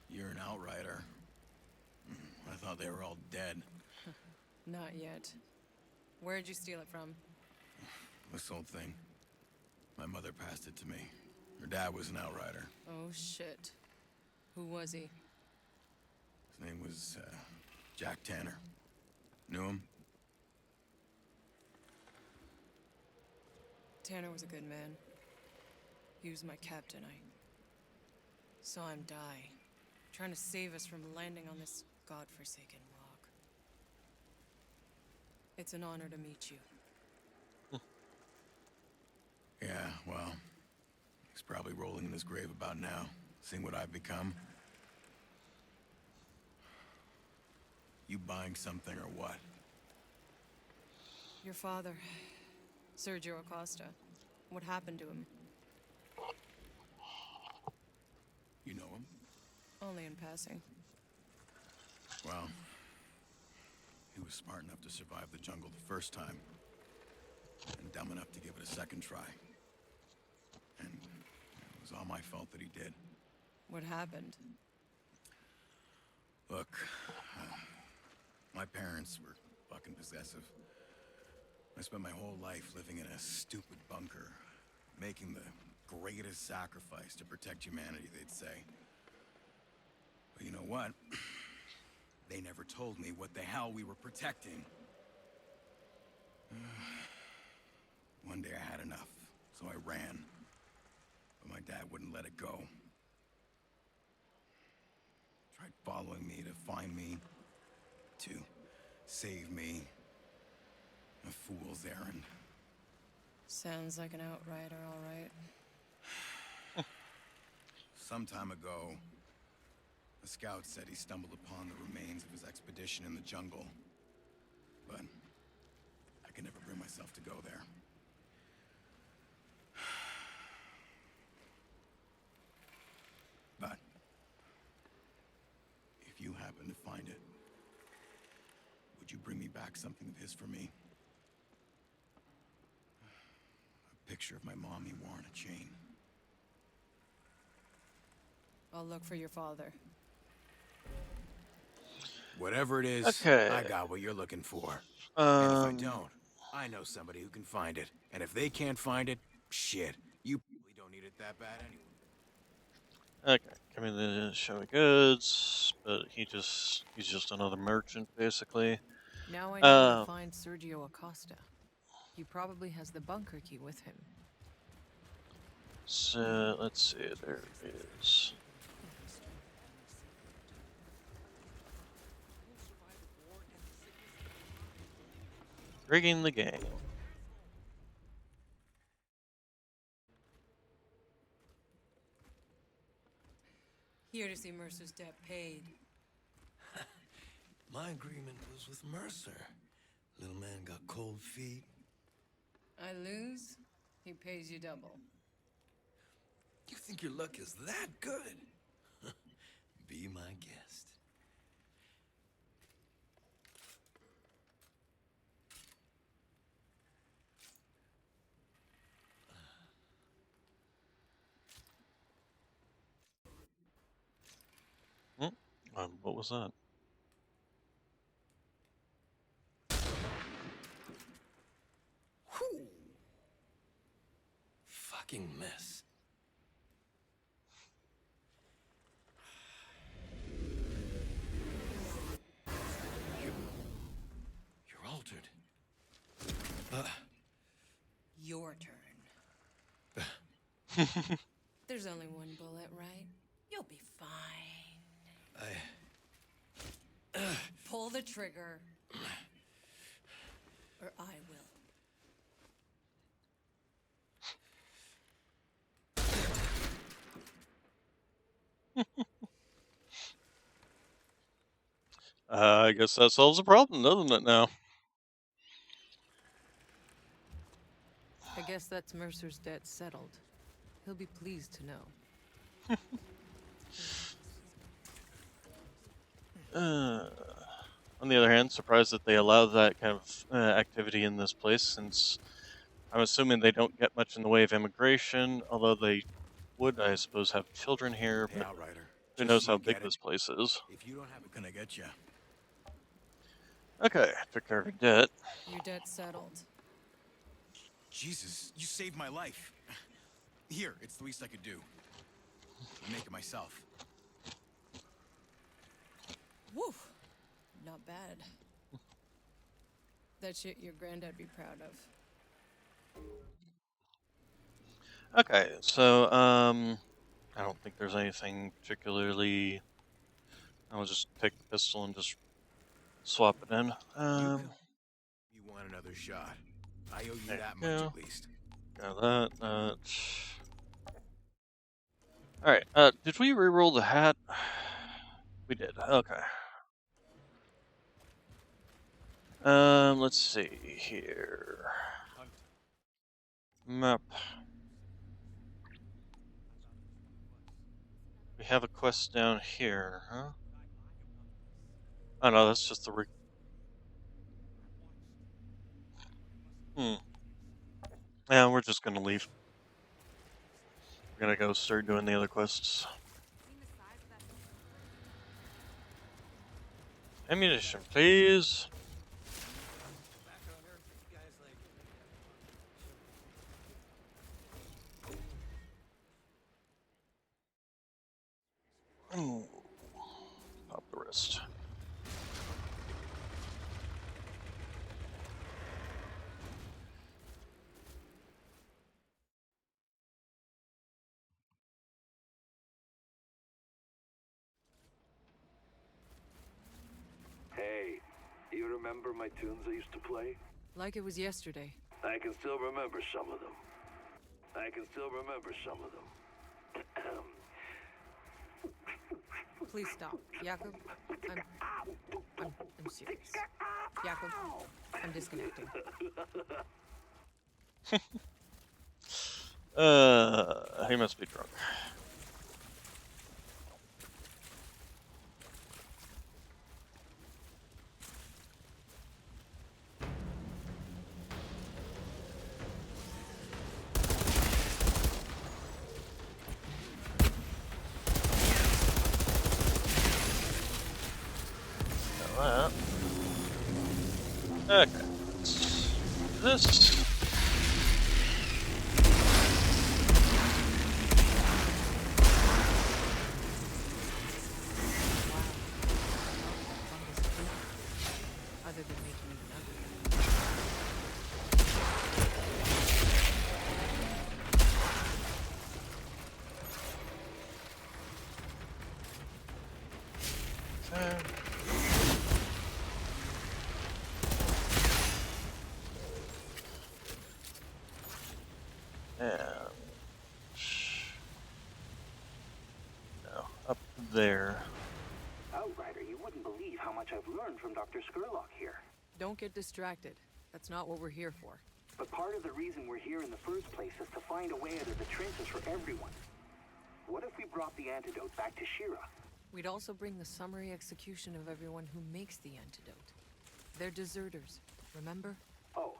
You're an outrider. I thought they were all dead. Not yet. Where'd you steal it from? This whole thing. My mother passed it to me. Her dad was an outrider. Oh, shit. Who was he? His name was, Jack Tanner. Knew him? Tanner was a good man. He was my captain. I saw him die, trying to save us from landing on this godforsaken rock. It's an honor to meet you. Yeah, well, he's probably rolling in his grave about now, seeing what I've become. You buying something or what? Your father, Sergio Acosta. What happened to him? You know him? Only in passing. Well, he was smart enough to survive the jungle the first time, and dumb enough to give it a second try. And it was all my fault that he did. What happened? Look, my parents were fucking possessive. I spent my whole life living in a stupid bunker, making the greatest sacrifice to protect humanity, they'd say. But you know what? They never told me what the hell we were protecting. One day I had enough, so I ran. But my dad wouldn't let it go. Tried following me to find me, to save me. A fool's errand. Sounds like an Outrider, all right. Some time ago, a scout said he stumbled upon the remains of his expedition in the jungle. But I can never bring myself to go there. But if you happen to find it, would you bring me back something of his for me? A picture of my mom he wore on a chain. I'll look for your father. Whatever it is, Okay. I got what you're looking for. And if I don't, I know somebody who can find it. And if they can't find it, shit, you probably don't need it that bad anyway. Okay, give me the show me goods, but he's just another merchant basically. Now I know where to find Sergio Acosta. He probably has the bunker key with him. So let's see, there it is. Rigging the game. Here to see Mercer's debt paid. My agreement was with Mercer. Little man got cold feet. I lose, he pays you double. You think your luck is that good? Be my guest. What was that? Whew. Fucking mess. You're altered. Your turn. There's only one bullet, right? You'll be fine. Pull the trigger, or I will. I guess that solves the problem, doesn't it now? I guess that's Mercer's debt settled. He'll be pleased to know. On the other hand, surprised that they allow that kind of activity in this place, since I'm assuming they don't get much in the way of immigration, although they would, I suppose, have children here, Hey, but Outrider, who just knows so how you big get it, this place is. if you don't have it, can I get you? Okay, took care of your debt. Your debt's settled. Jesus, you saved my life. Here, it's the least I could do. I'll make it myself. Woo! Not bad. That shit your granddad'd be proud of. Okay, so, I don't think there's anything particularly... I'll just take the pistol and just swap it in. You want another shot. I owe you that much at least. Got that. Alright, did we re-roll the hat? We did, okay. Let's see here. Map. We have a quest down here, huh? Oh no, that's just the Yeah, we're just gonna leave. We're gonna go start doing the other quests. Ammunition, please. Ooh. Pop the wrist. Hey, you remember my tunes I used to play? Like it was yesterday. I can still remember some of them. Please stop. Jakub, I'm serious. Jakub, I'm disconnecting. He must be drunk. Okay. This. Other than making it ugly. No, up there. Outrider, you wouldn't believe how much I've learned from Dr. Skurlock here. Don't get distracted. That's not what we're here for. But part of the reason we're here in the first place is to find a way out of the trenches for everyone. What if we brought the antidote back to Shira? We'd also bring the summary execution of everyone who makes the antidote. They're deserters, remember? Oh.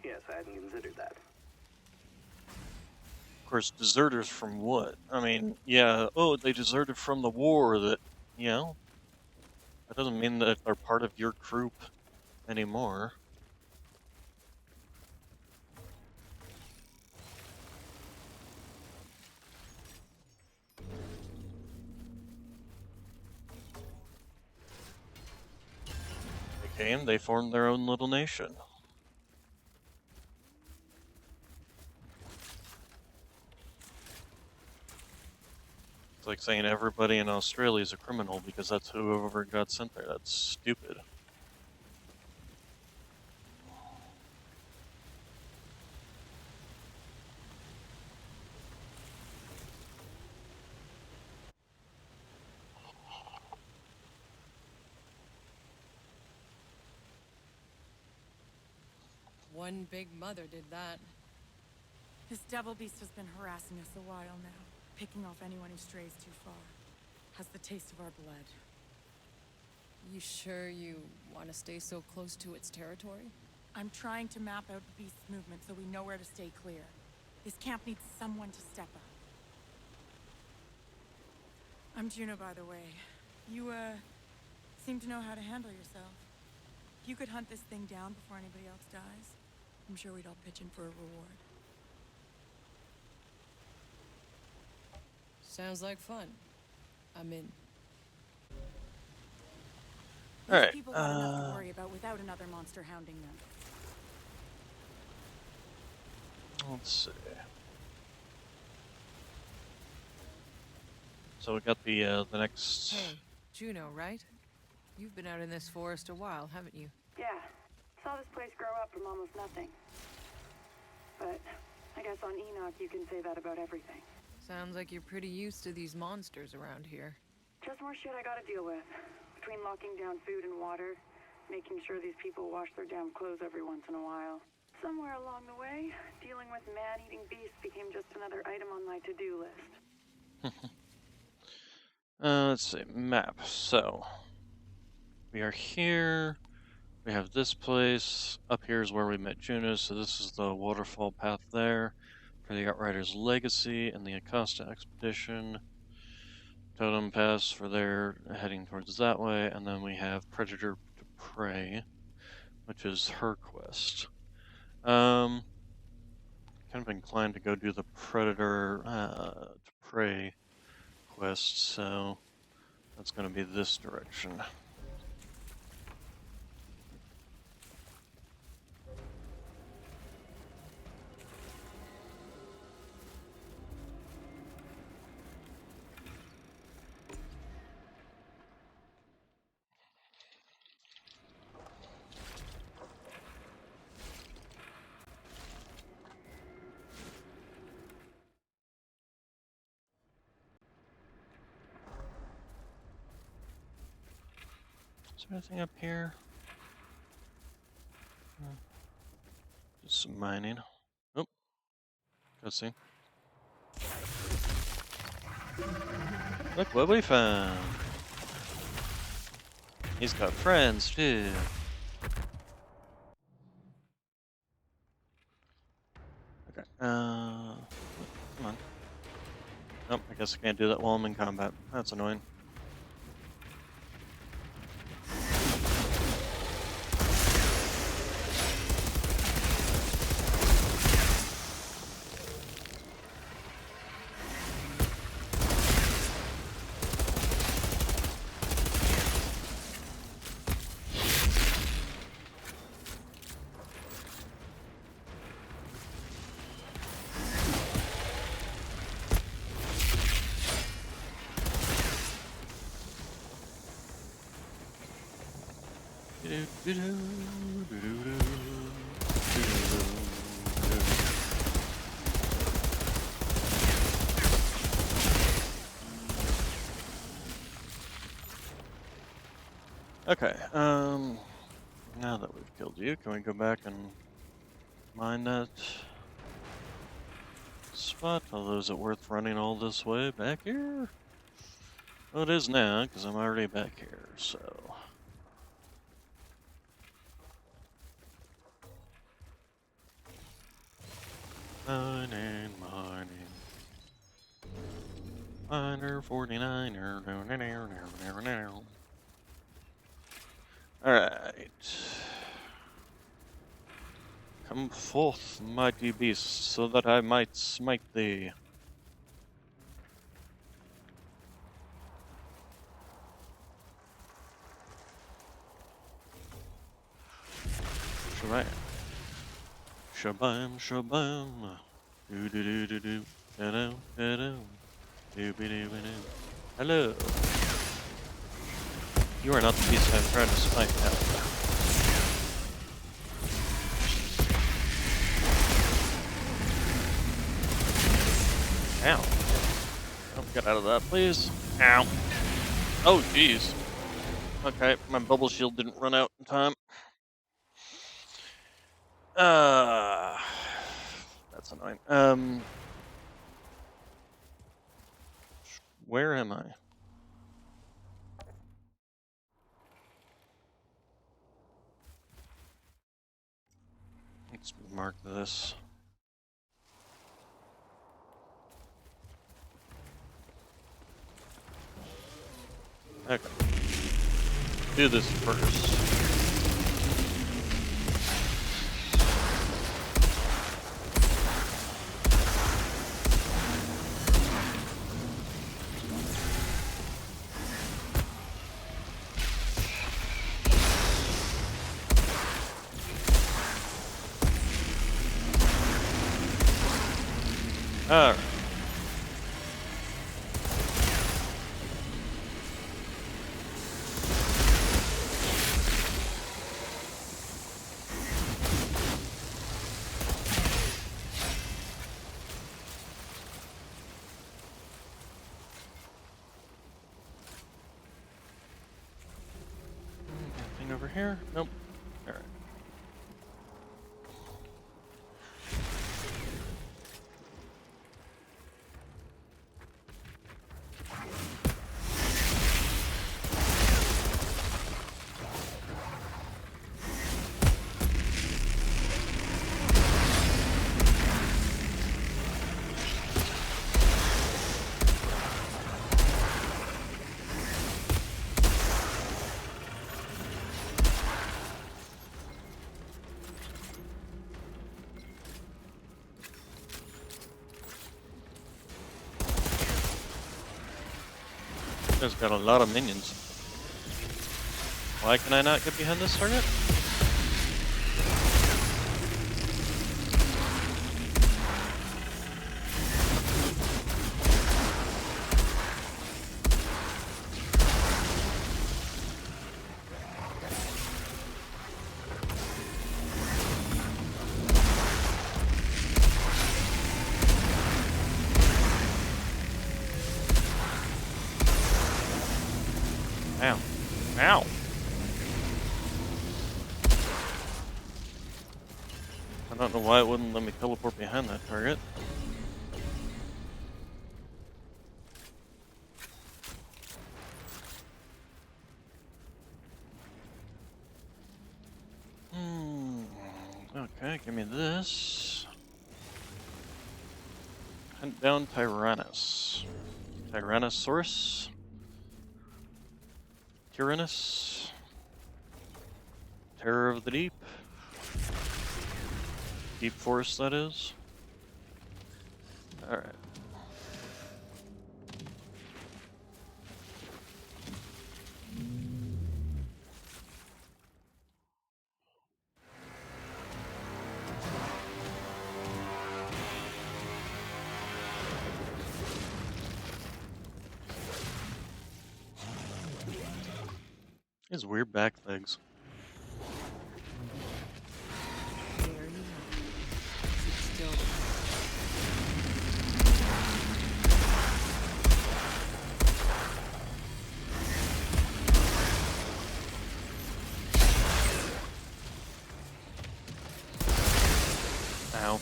Yes, I hadn't considered that. Of course, deserters from what? I mean, yeah, oh, they deserted from the war that, you know, that doesn't mean that they're part of your group anymore. They came, they formed their own little nation. It's like saying everybody in Australia is a criminal because that's whoever got sent there. That's stupid. One big mother did that. This devil beast has been harassing us a while now, picking off anyone who strays too far. Has the taste of our blood. You sure you want to stay so close to its territory? I'm trying to map out the beast's movement so we know where to stay clear. This camp needs someone to step up. I'm Juno, by the way. You, seem to know how to handle yourself. If you could hunt this thing down before anybody else dies, I'm sure we'd all pitch in for a reward. Sounds like fun. I'm in. These people got enough to worry about without another monster hounding them. Let's see. So we got the next. Hey, Juno, right? You've been out in this forest a while, haven't you? Yeah. Saw this place grow up from almost nothing. But I guess on Enoch you can say that about everything. Sounds like you're pretty used to these monsters around here. Just more shit I gotta deal with. Between locking down food and water, making sure these people wash their damn clothes every once in a while. Somewhere along the way, dealing with man-eating beasts became just another item on my to-do list. Let's see, map. So, we are here. We have this place. Up here is where we met Juno, so this is the waterfall path there for the Outriders Legacy and the Acosta Expedition. Totem Pass for their heading towards that way, and then we have Predator to Prey, which is her quest. Kind of inclined to go do the Predator to Prey quest, so that's going to be this direction. there anything up here? Just some mining. Oh, go see. Look what we found. He's got friends too. Okay. Come on. Nope, I guess I can't do that while I'm in combat. That's annoying. Okay, now that we've killed you, can we go back and mine that spot? Although, is it worth running all this way back here? Well, it is now, because I'm already back here, so... Mining. Miner 49er. Alright. Come forth, mighty beast, so that I might smite thee. Shabam. Shabam, shabam. Do do do do do. Da-do, da-do. Do-be-do-be-do. Hello. You are not the beast I'm trying to smite now. Ow. Oh, get out of that, please. Ow. Oh, jeez. Okay, my bubble shield didn't run out in time. That's annoying. Where am I? Let's mark this. Okay. Do this first. All right. Anything over here? Nope. All right. There's got a lot of minions. Why can I not get behind this target? Ow. Ow. don't know why it wouldn't let me teleport behind that target. Okay, give me this. Hunt down Tyrannus. Tyrannosaurus? Tyrannus? Terror of the Deep? Deep Forest, that is. Alright. His weird back legs. There you go. Sit still. Ow.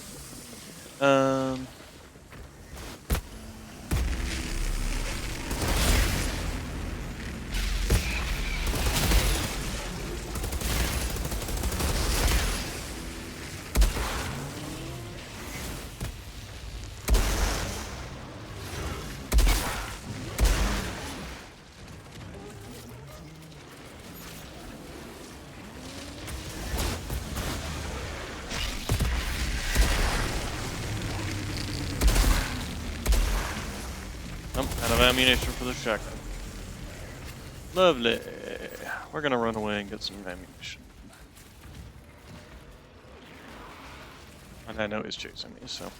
Out of ammunition for the shotgun. Lovely. We're gonna run away and get some ammunition. And I know he's chasing me, so.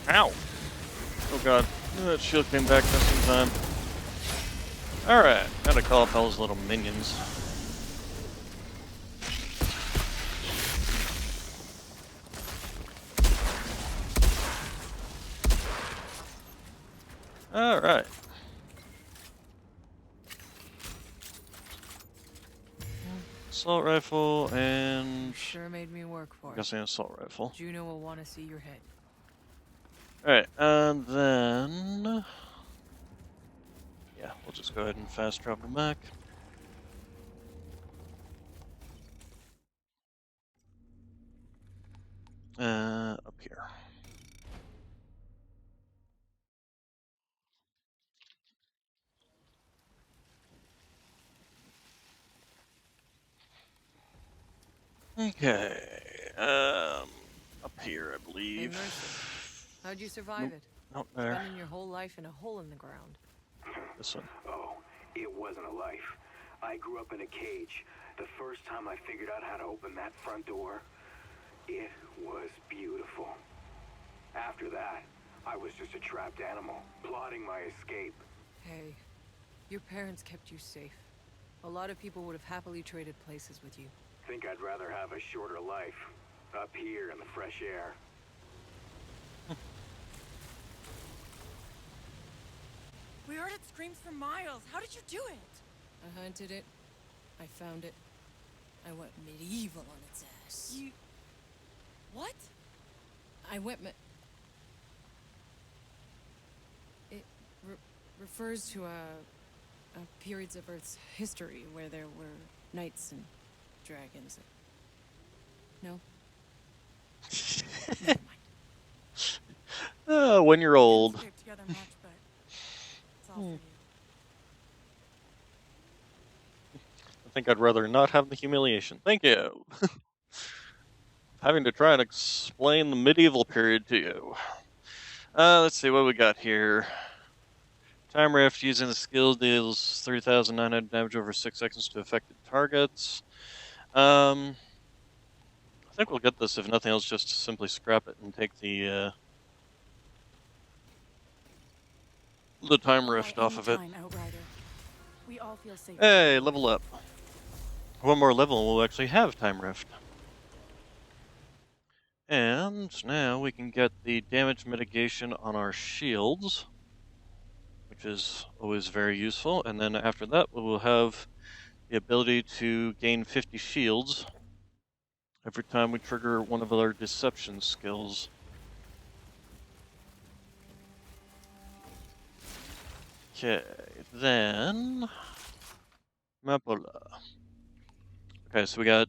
Ow! Oh god, that shield came back just in time. Alright, gotta call up all those little minions. Alright. Assault rifle and... Sure made me work for I'm it. guessing assault rifle. Juno will want to see your head. Alright, and then... yeah, we'll just go ahead and fast travel back. Up here. Okay, up here, I believe. Hey, Mercy. How'd you survive Nope, it? not there. Spending your whole life in a hole in the ground. This one. Oh, it wasn't a life. I grew up in a cage. The first time I figured out how to open that front door, it was beautiful. After that, I was just a trapped animal, plotting my escape. Hey, your parents kept you safe. A lot of people would have happily traded places with you. Think I'd rather have a shorter life, up here in the fresh air. We heard it screams for miles. How did you do it? I hunted it. I found it. I went medieval on its ass. You... what? I went It refers to periods of Earth's history where there were knights and dragons. No? When you're old. Together much, but it's all for you. I think I'd rather not have the humiliation. Thank you. Having to try and explain the medieval period to you. Let's see what we got here. Time Rift using the skill deals 3,900 damage over 6 seconds to affected targets. I think we'll get this if nothing else, just to simply scrap it and take the time rift off of it. Outrider. We all feel safe. Hey, level up. One more level and we'll actually have time rift. And now we can get the damage mitigation on our shields, which is always very useful. And then after that, we will have the ability to gain 50 shields every time we trigger one of our deception skills. Okay, then Mapola. Okay, so we got.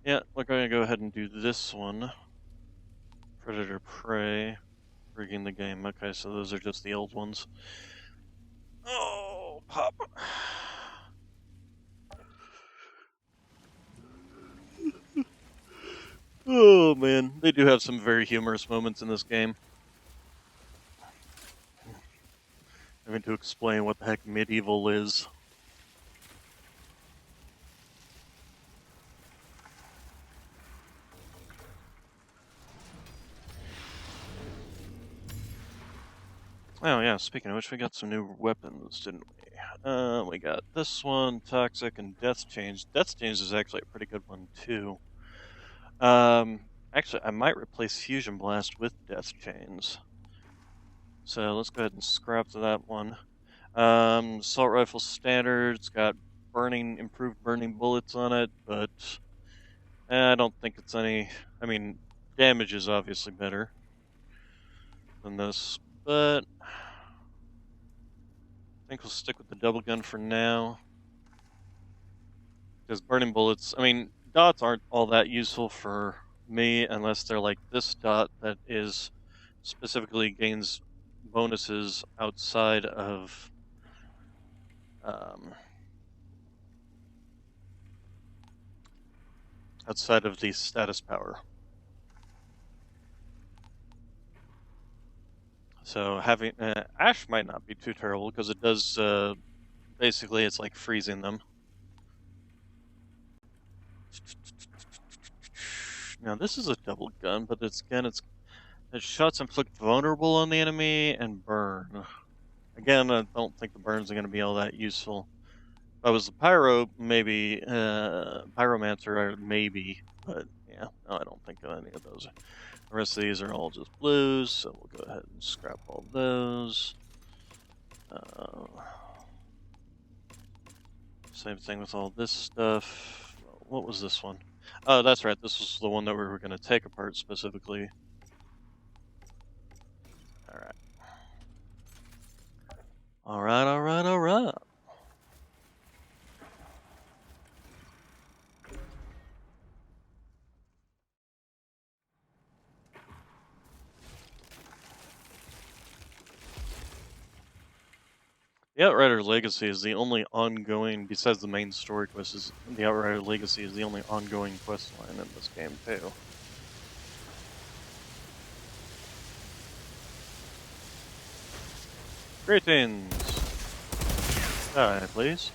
Yeah, we're going to go ahead and do this one. Predator Prey. Rigging the game. Okay, so those are just the old ones. Oh, pop. Oh man, they do have some very humorous moments in this game. Having to explain what the heck medieval is. Oh yeah, speaking of which, we got some new weapons, didn't we? We got this one, Toxic, and Death Change. Death Change is actually a pretty good one too. Actually, I might replace Fusion Blast with Death Chains. So let's go ahead and scrap that one. Assault Rifle Standard's got improved burning bullets on it, but I don't think it's any. I mean, damage is obviously better than this, but I think we'll stick with the double gun for now. Because burning bullets, I mean, dots aren't all that useful for me unless they're like this dot that is specifically gains bonuses outside of the status power. So having Ash might not be too terrible because it does basically it's like freezing them. Now this is a double gun, but its shots inflict vulnerable on the enemy and burn. Again, I don't think the burns are going to be all that useful. If I was the Pyro, maybe Pyromancer, maybe, but yeah, no, I don't think any of those. The rest of these are all just blues, so we'll go ahead and scrap all those. Same thing with all this stuff. What was this one? Oh, that's right. This was the one that we were going to take apart specifically. Alright. Alright. The Outriders Legacy is the only ongoing, besides the main story quest, the Outriders Legacy is the only ongoing quest line in this game too. Greetings! Die, please.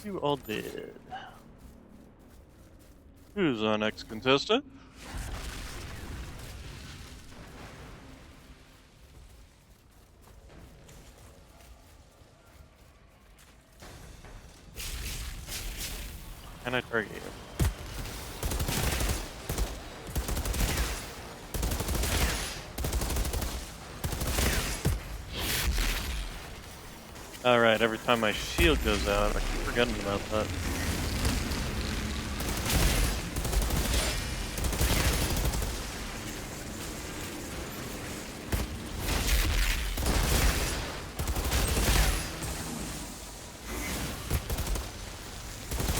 You all did. Who's our next contestant? Can I target you? Alright, every time my shield goes out, I keep forgetting about that.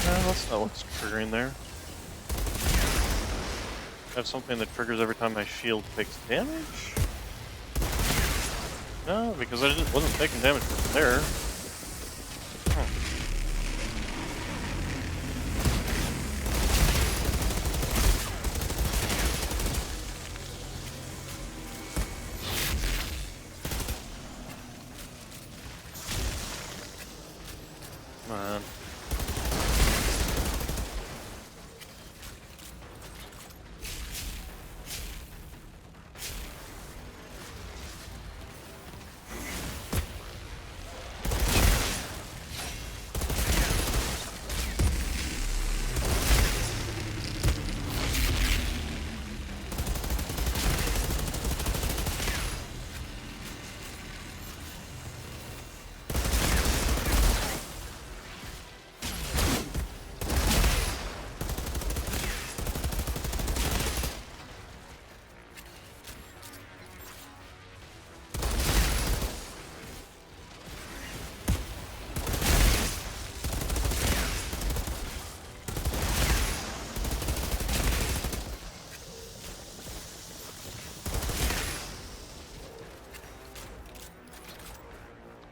No, that's not what's triggering there. I have something that triggers every time my shield takes damage? No, because I just wasn't taking damage from there. Huh. Come on.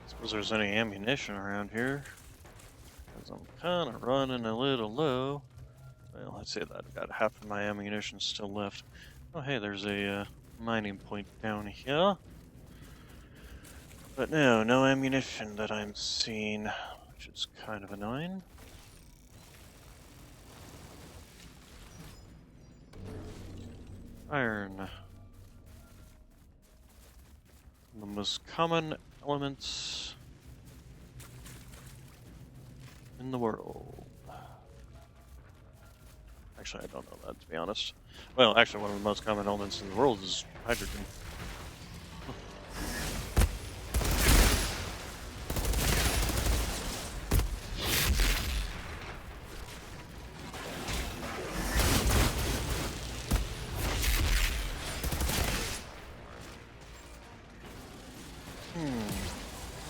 Suppose there's any ammunition around here. Because I'm kind of running a little low. Well, let's say that I've got half of my ammunition still left. Oh, hey, there's a mining point down here. But no ammunition that I'm seeing, which is kind of annoying. Iron. The most common elements in the world. Actually, I don't know that, to be honest. Well, actually, one of the most common elements in the world is hydrogen.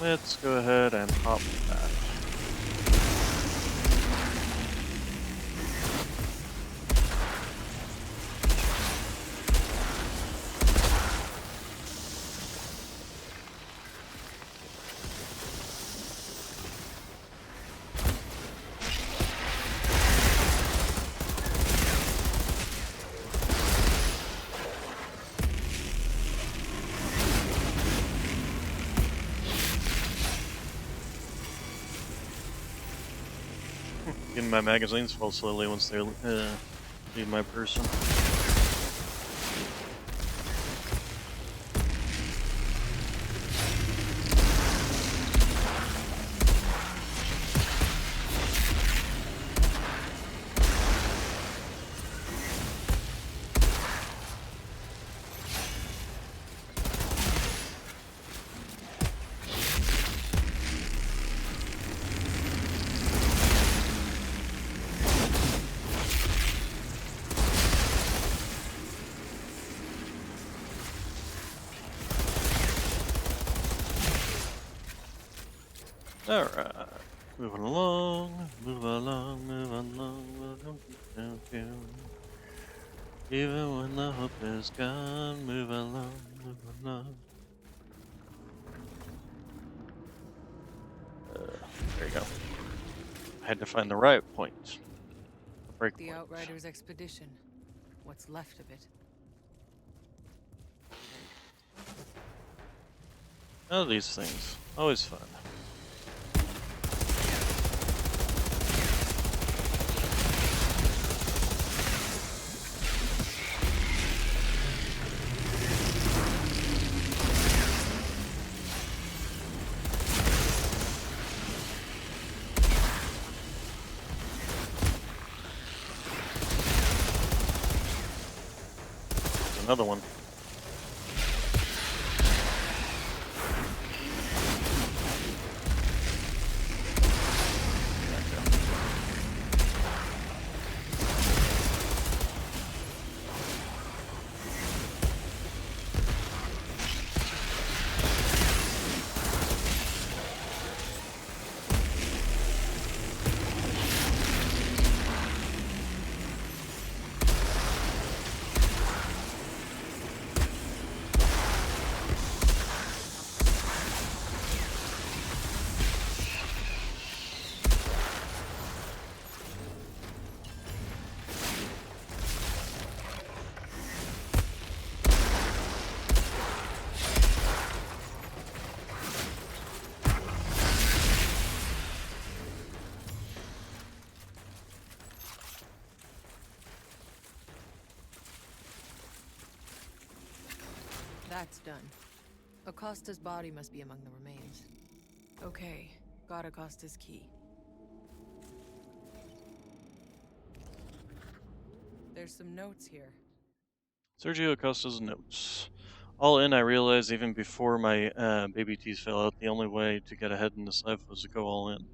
Let's go ahead and pop that. Getting my magazines full slowly once they leave my person. Alright, moving along, move along, move along, move along, even when the hope is gone, move along, move along. There you go. I had to find the right point. The break The point. Outriders expedition. What's left of it? Oh, these things. Always fun. another one. That's done. Acosta's body must be among the remains. Okay, got Acosta's key. There's some notes here. Sergio Acosta's notes. All in, I realized even before my baby teeth fell out, the only way to get ahead in this life was to go all in.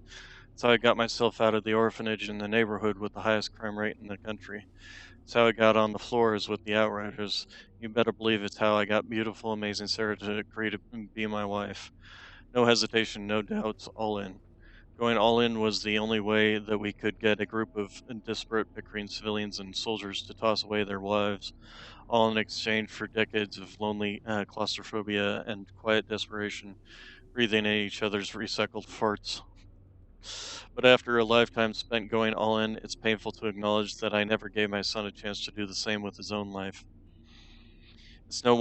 That's how I got myself out of the orphanage in the neighborhood with the highest crime rate in the country. It's how I got on the floors with the Outriders. You better believe it's how I got beautiful, amazing Sarah to agree to be my wife. No hesitation, no doubts, all in. Going all in was the only way that we could get a group of disparate, bickering civilians and soldiers to toss away their wives, all in exchange for decades of lonely claustrophobia and quiet desperation, breathing in each other's recycled farts. But after a lifetime spent going all in, it's painful to acknowledge that I never gave my son a chance to do the same with his own life. It's no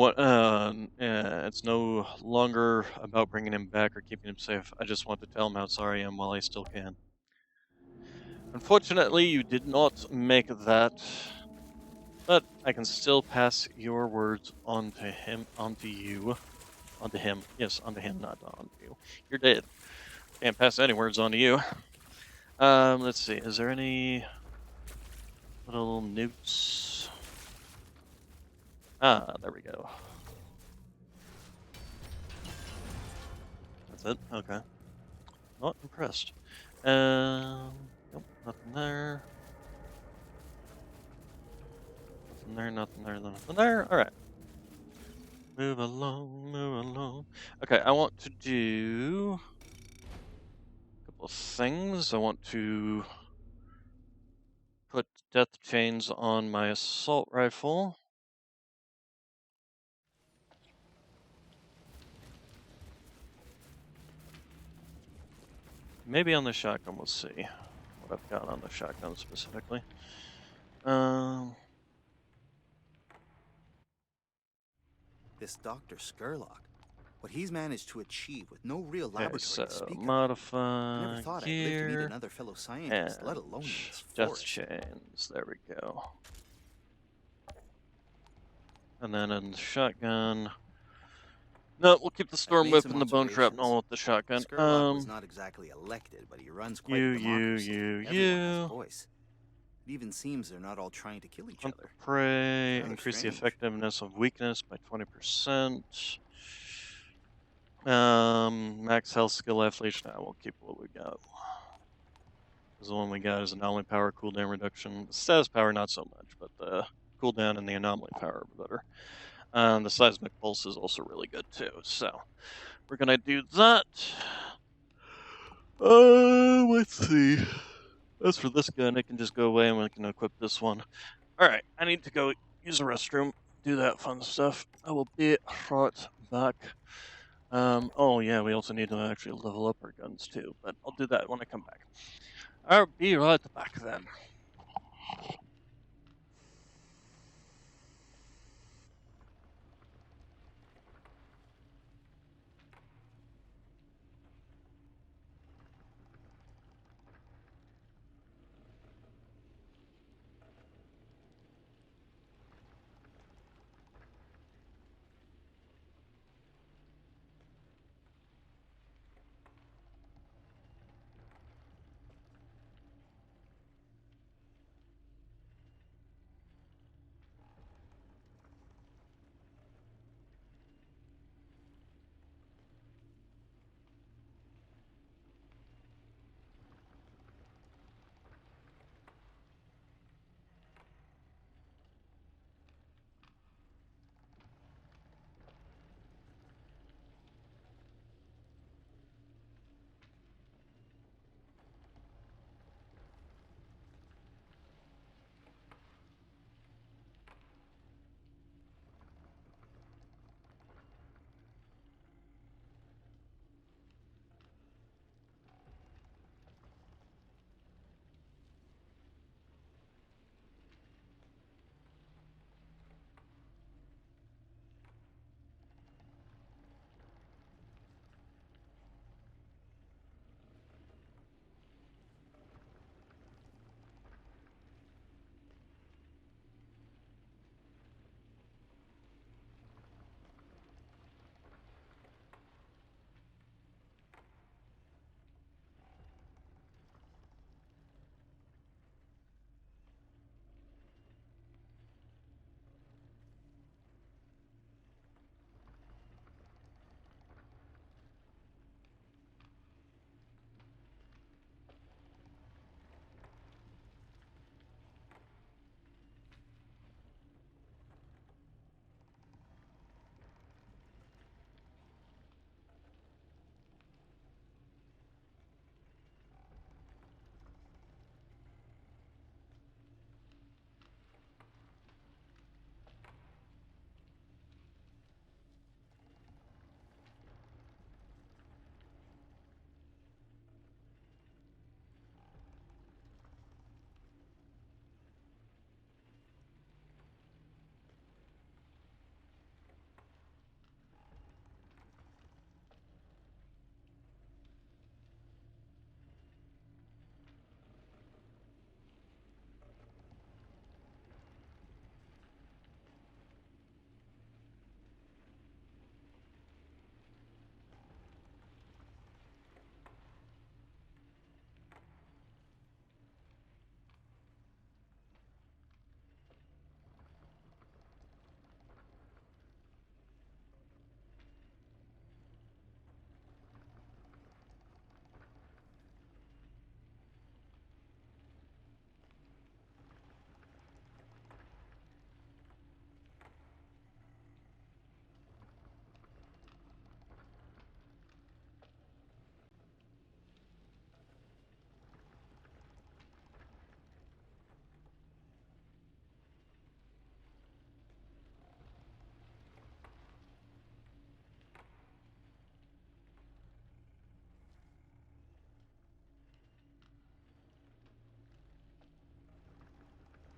longer about bringing him back or keeping him safe. I just want to tell him how sorry I am while I still can. Unfortunately, you did not make that, but I can still pass your words on to him, onto you, onto him. Yes, onto him, not onto you. You're dead. Can't pass any words on to you. Let's see. Is there any little notes? Ah, there we go. That's it. Okay. Not impressed. Nope, nothing there. Nothing there, nothing there, nothing there. Alright. Move along, move along. Okay, I want to do a couple of things. I want to put death chains on my assault rifle. Maybe on the shotgun, we'll see what I've got on the shotgun specifically. This Dr. Skurlock, what he's managed to achieve with no real Okay, laboratory so to speak of. I modify never thought I'd live to meet gear another fellow scientist, and let alone in this death forest. chains. There we go. And then in the shotgun. No, we'll keep the storm whip and the bone shrapnel with the shotgun. Skurlock was not exactly elected, but he runs quite a democracy. Everyone has a voice. It even seems they're not all trying to kill each Hunt other. for prey, Rather increase the strange. effectiveness of weakness by 20%. Max health, skill, affiliation. We'll keep what we got. Because the one we got is anomaly power, cooldown reduction. The status power, not so much, but the cooldown and the anomaly power are better. The seismic pulse is also really good too. So we're gonna do that. Let's see. As for this gun, it can just go away and we can equip this one. Alright, I need to go use the restroom, do that fun stuff. I will be right back. Oh yeah, we also need to actually level up our guns too, but I'll do that when I come back. I'll be right back then.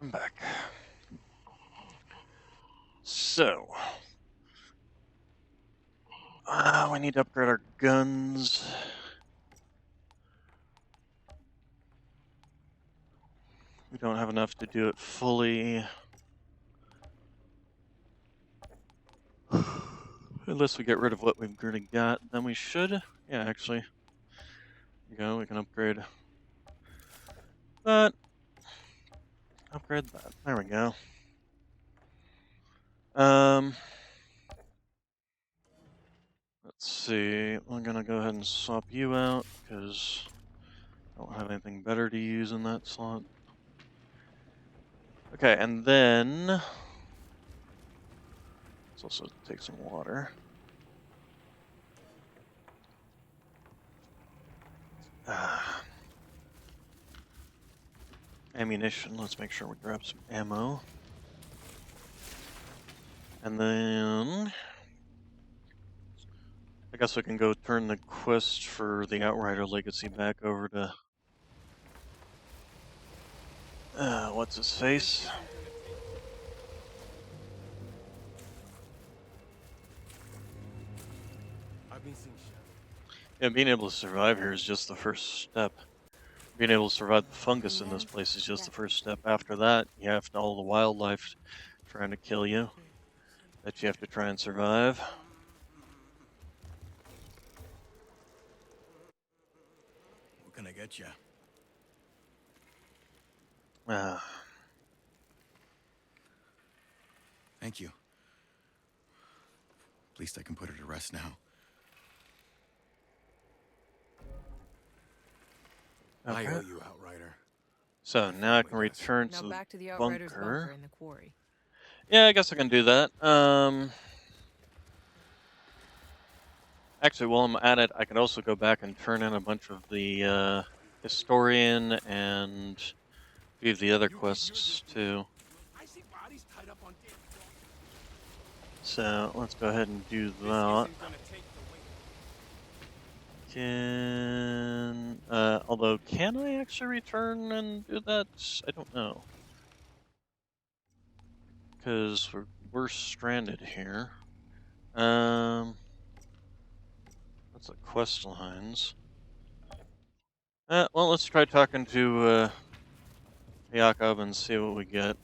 I'm back. So, we need to upgrade our guns. We don't have enough to do it fully. Unless we get rid of what we've already got, then we should. Yeah, actually. You know, we can upgrade that. Upgrade that. There we go. Let's see. I'm gonna go ahead and swap you out because I don't have anything better to use in that slot. Okay, and then let's also take some water. Ammunition. Let's make sure we grab some ammo. And then I guess we can go turn the quest for the Outrider Legacy back over to what's his face? I've been seeing shadows. Yeah, being able to survive here is just the first step. Being able to survive the fungus in this place is just the first step. After that, you have all the wildlife trying to kill you that you have to try and survive. What can I get you? Thank you. At least I can put her to rest now. Okay. I owe you, Outrider. So now I can return Now to back to the the Outriders bunker. bunker in the quarry. Yeah, I guess I can do that. Actually, while I'm at it, I can also go back and turn in a bunch of the historian and a few of the other quests too. So let's go ahead and do that. Although, can I actually return and do that? I don't know. Because we're stranded here. That's the quest lines. Well, let's try talking to Jakob and see what we get.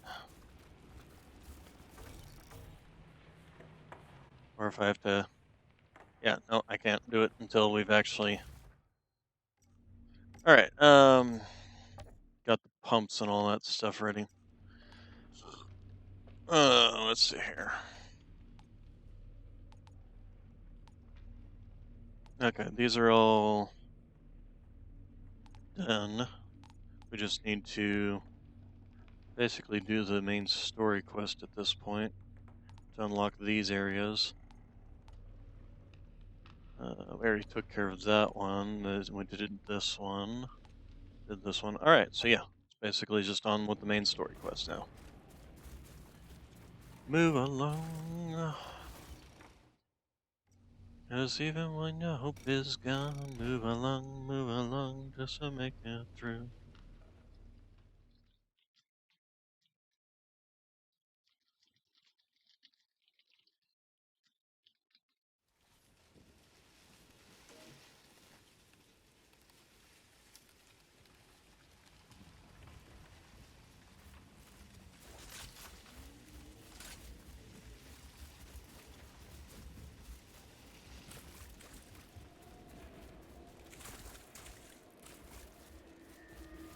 Or if I have to... Yeah, no, I can't do it until we've actually... Alright, got the pumps and all that stuff ready. Let's see here. Okay, these are all done. We just need to basically do the main story quest at this point to unlock these areas. We already took care of that one. We did this one. Did this one. Alright, so yeah. It's basically just on with the main story quest now. Move along. Cause even when your hope is gone, move along, just to make it through.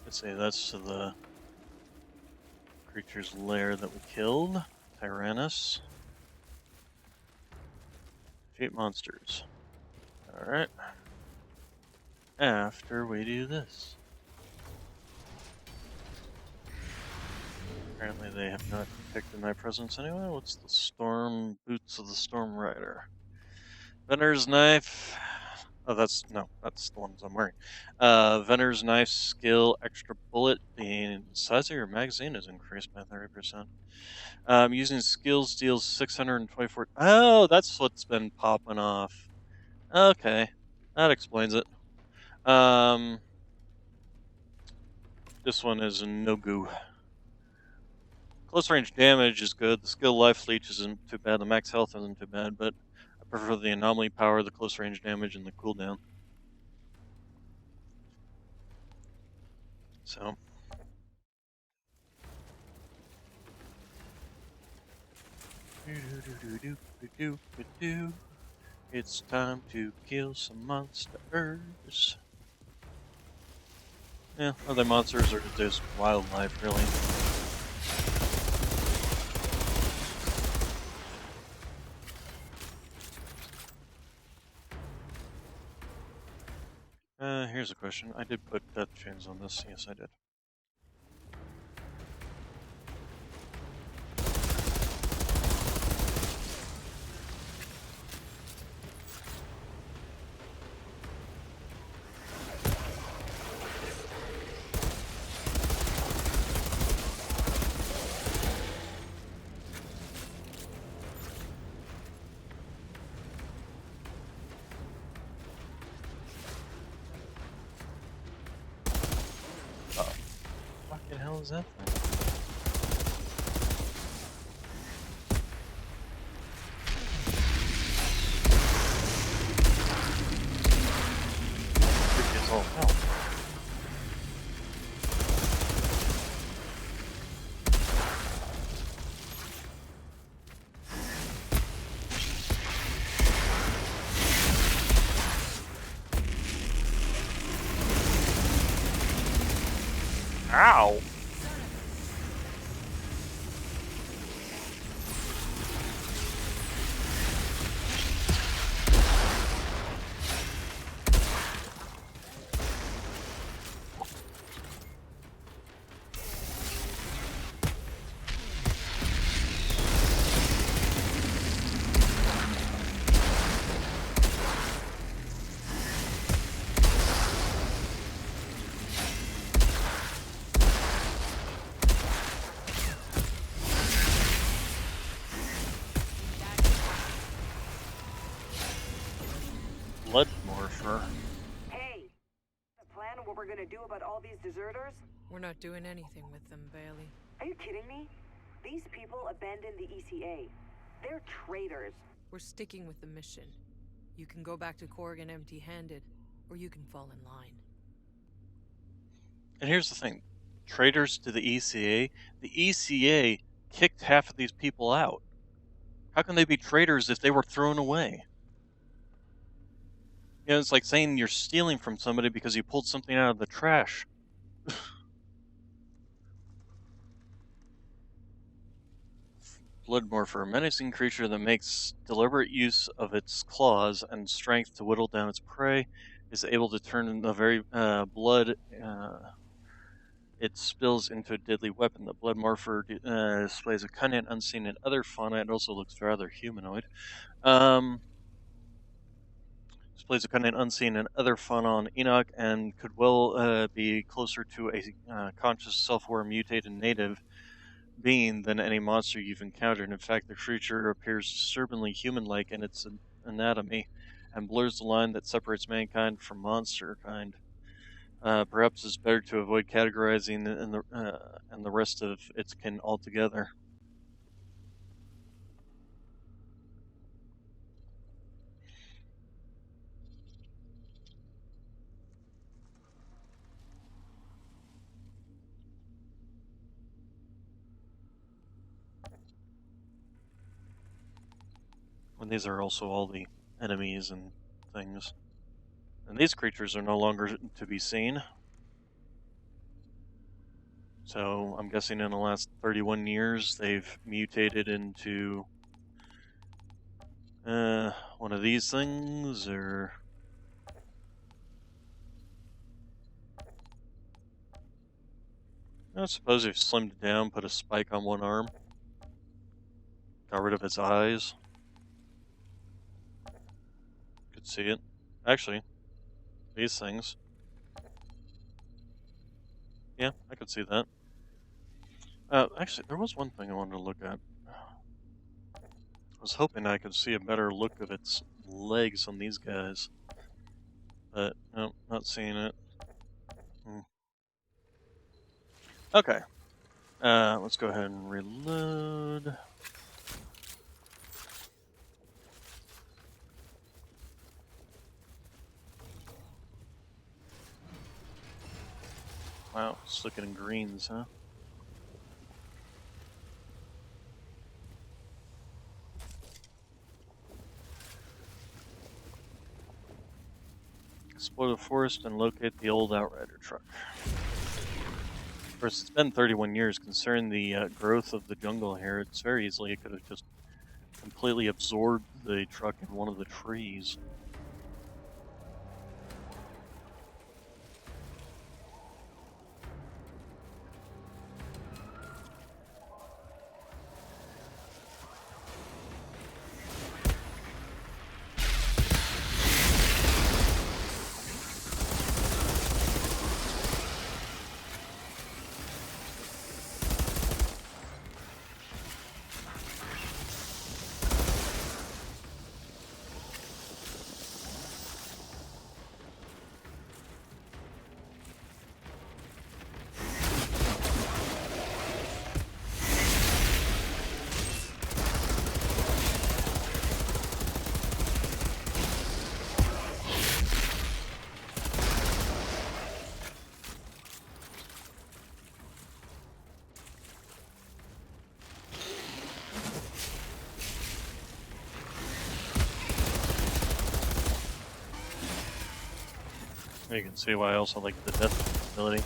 Let's see, that's to the creature's lair that we killed. Tyrannus. Sheep monsters. Alright. After we do this. Apparently they have not detected my presence anyway. What's the storm boots of the Storm Rider? Venor's knife. Oh, that's the ones I'm wearing. Venor's knife skill, extra bullet. The size of your magazine is increased by 30%. Using skills deals 624. Oh, that's what's been popping off. Okay, that explains it. This one is no goo. Close range damage is good. The skill life leech isn't too bad. The max health isn't too bad, but I prefer the anomaly power, the close range damage, and the cooldown. So. It's time to kill some monsters. Yeah, other monsters are just wildlife, really. Here's a question. I did put death chains on this. Yes, I did. What the hell is that thing? Oh, hell. Ow! Blood morpher. Hey, a plan of what we're gonna do about all these deserters? We're not doing anything with them, Bailey. Are you kidding me? These people abandoned the ECA. They're traitors. We're sticking with the mission. You can go back to Corrigan empty-handed, or you can fall in line. And here's the thing. Traitors to the ECA? The ECA kicked half of these people out. How can they be traitors if they were thrown away? You know, it's like saying you're stealing from somebody because you pulled something out of the trash. Blood morpher, a menacing creature that makes deliberate use of its claws and strength to whittle down its prey, is able to turn the very blood it spills into a deadly weapon. The blood morpher displays a cunning unseen in other fauna. It also looks rather humanoid. Displays a cunning unseen in other fauna on Enoch and could well be closer to a conscious, self-aware, mutated native being than any monster you've encountered. In fact, the creature appears disturbingly human-like in its anatomy and blurs the line that separates mankind from monster kind. Perhaps it's better to avoid categorizing and the rest of its kin altogether. And these are also all the enemies and things. And these creatures are no longer to be seen. So I'm guessing in the last 31 years they've mutated into one of these things, or I suppose they've slimmed it down, put a spike on one arm, got rid of its eyes. Could see it. Actually, these things. Yeah, I could see that. Actually, there was one thing I wanted to look at. I was hoping I could see a better look of its legs on these guys. But, no, not seeing it. Okay. Let's go ahead and reload. Wow, just looking in greens, huh? Explore the forest and locate the old Outrider truck. Of course, it's been 31 years. Concerning the growth of the jungle here, it's very easily it could have just completely absorbed the truck in one of the trees. You can see why I also like the death ability.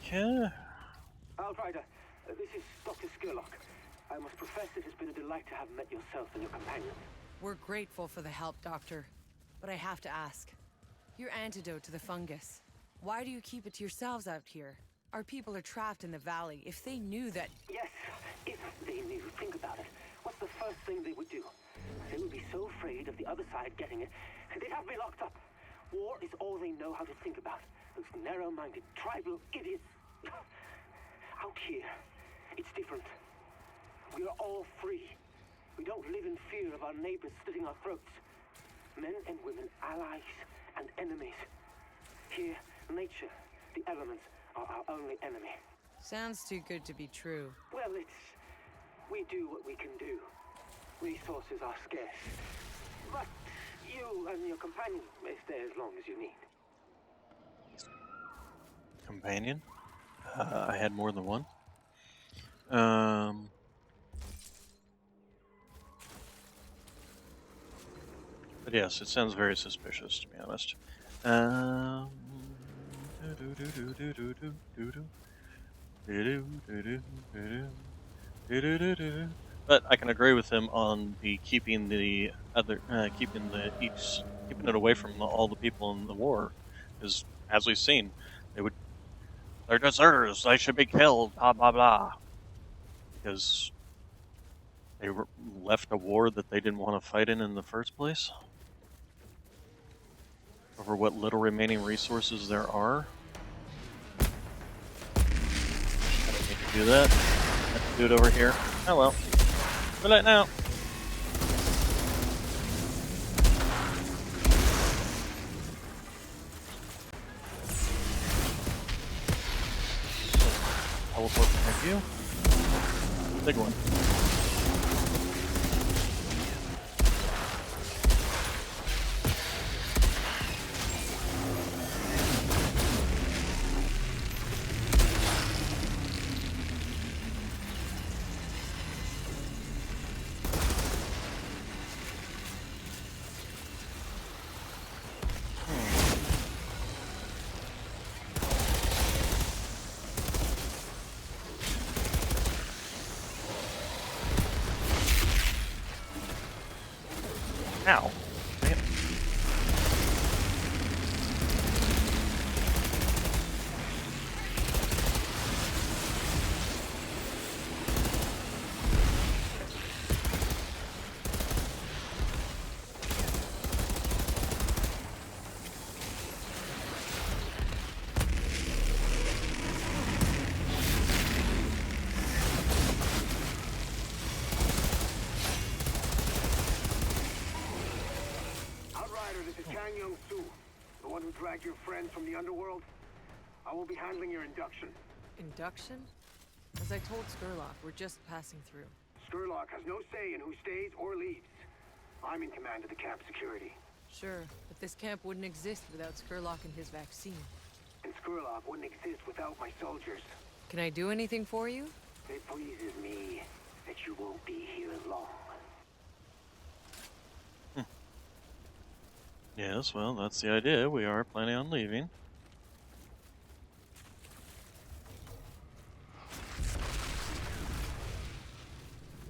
Okay. Outrider, this is Dr. Skurlock. I must profess it has been a delight to have met yourself and your companions. We're grateful for the help, Doctor. But I have to ask, your antidote to the fungus, why do you keep it to yourselves out here? Our people are trapped in the valley. If they knew that... Yes, if they knew. Think about it. What's the first thing they would do? They would be so afraid of the other side getting it, they'd have me locked up. War is all they know how to think about. Those narrow-minded, tribal idiots. Out here, it's different. We are all free. We don't live in fear of our neighbors slitting our throats. Men and women, allies and enemies. Here, nature, the elements, are our only enemy. Sounds too good to be true. Well, we do what we can do. Resources are scarce. But you and your companion may stay as long as you need. Companion? I had more than one. But yes, it sounds very suspicious, to be honest. But I can agree with him on the keeping it away from all the people in the war, because as we've seen, they're deserters. They should be killed. Blah blah blah. Because they left a war that they didn't want to fight in the first place. Over what little remaining resources there are. I don't need to do that. I have to do it over here. Oh well. Too late now. Teleport behind you. Big one. Ow. Dang it. with your friends from the underworld, I will be handling your induction. Induction? As I told Skurlock, we're just passing through. Skurlock has no say in who stays or leaves. I'm in command of the camp security. Sure, but this camp wouldn't exist without Skurlock and his vaccine. And Skurlock wouldn't exist without my soldiers. Can I do anything for you? It pleases me that you won't be here long. Yes, well, that's the idea. We are planning on leaving.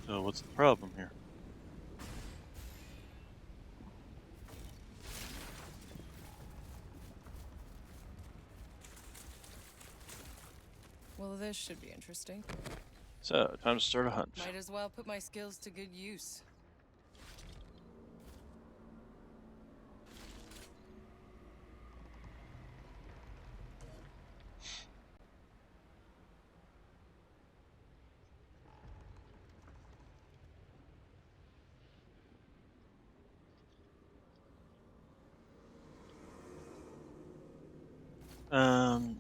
So what's the problem here? Well, this should be interesting. So, time to start a hunt. Might as well put my skills to good use.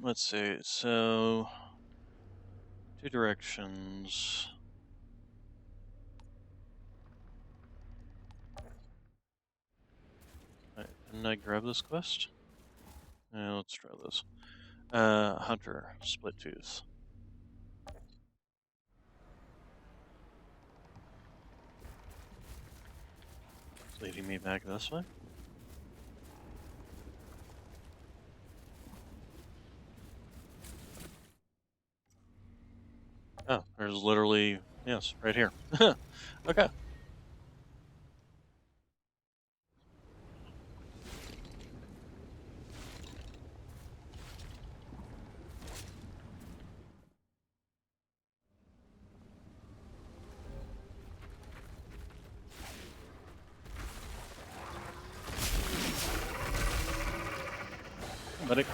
Let's see. So, 2 directions. Right, didn't I grab this quest? Yeah, let's try this. Hunter, split tooth. It's leading me back this way. Oh, there's literally, yes, right here. Okay. Buddy.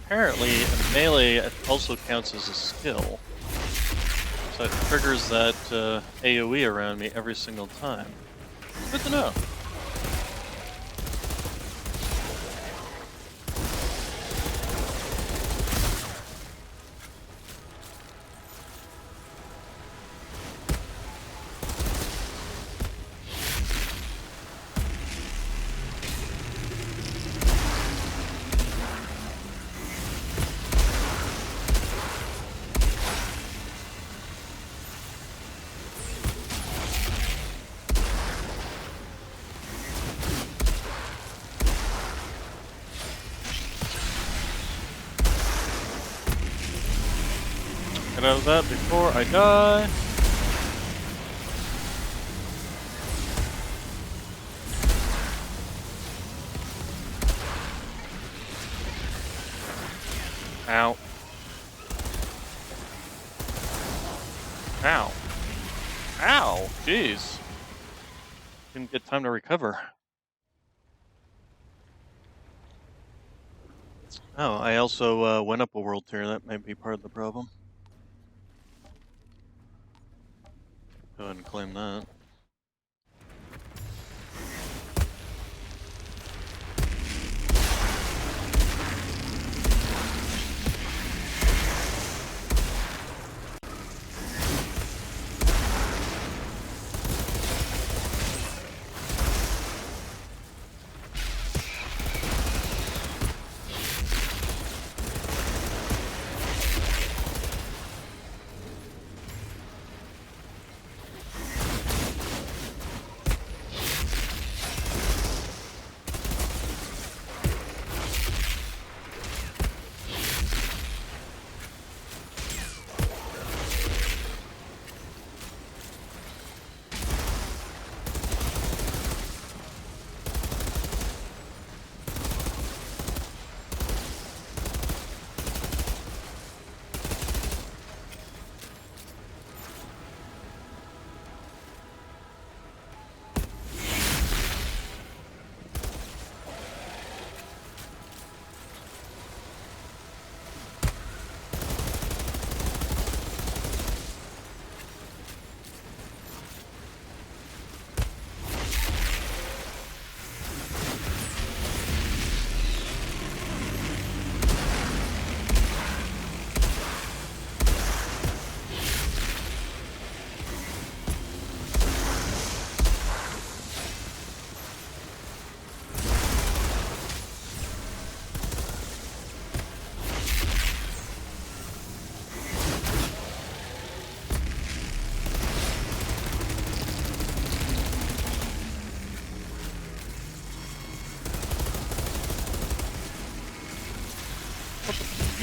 Apparently, melee also counts as a skill. So it triggers that AoE around me every single time. Good to know. Get out of that before I die. Ow. Ow. Ow! Jeez. Didn't get time to recover. Oh, I also went up a world tier. That might be part of the problem. Go ahead and claim that.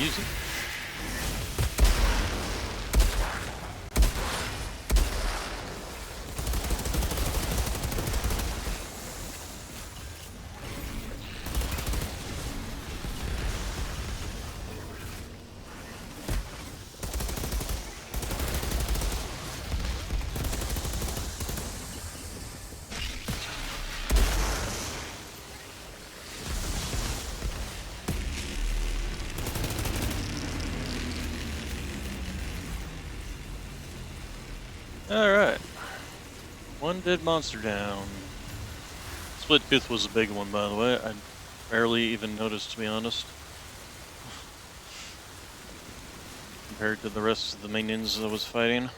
Easy. Alright. One dead monster down. Split tooth was a big one, by the way. I barely even noticed, to be honest. Compared to the rest of the minions I was fighting.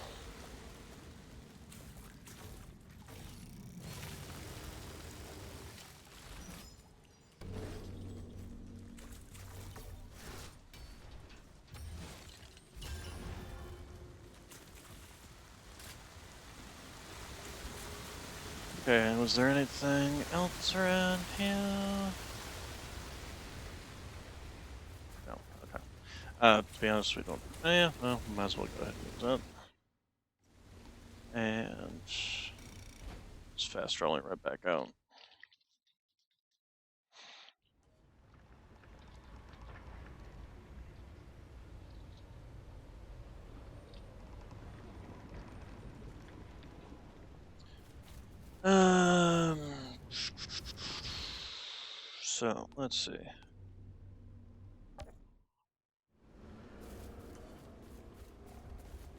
Okay, was there anything else around here? No, okay. To be honest, we don't. Yeah, well, might as well go ahead and use that. And just fast rolling right back out. So let's see.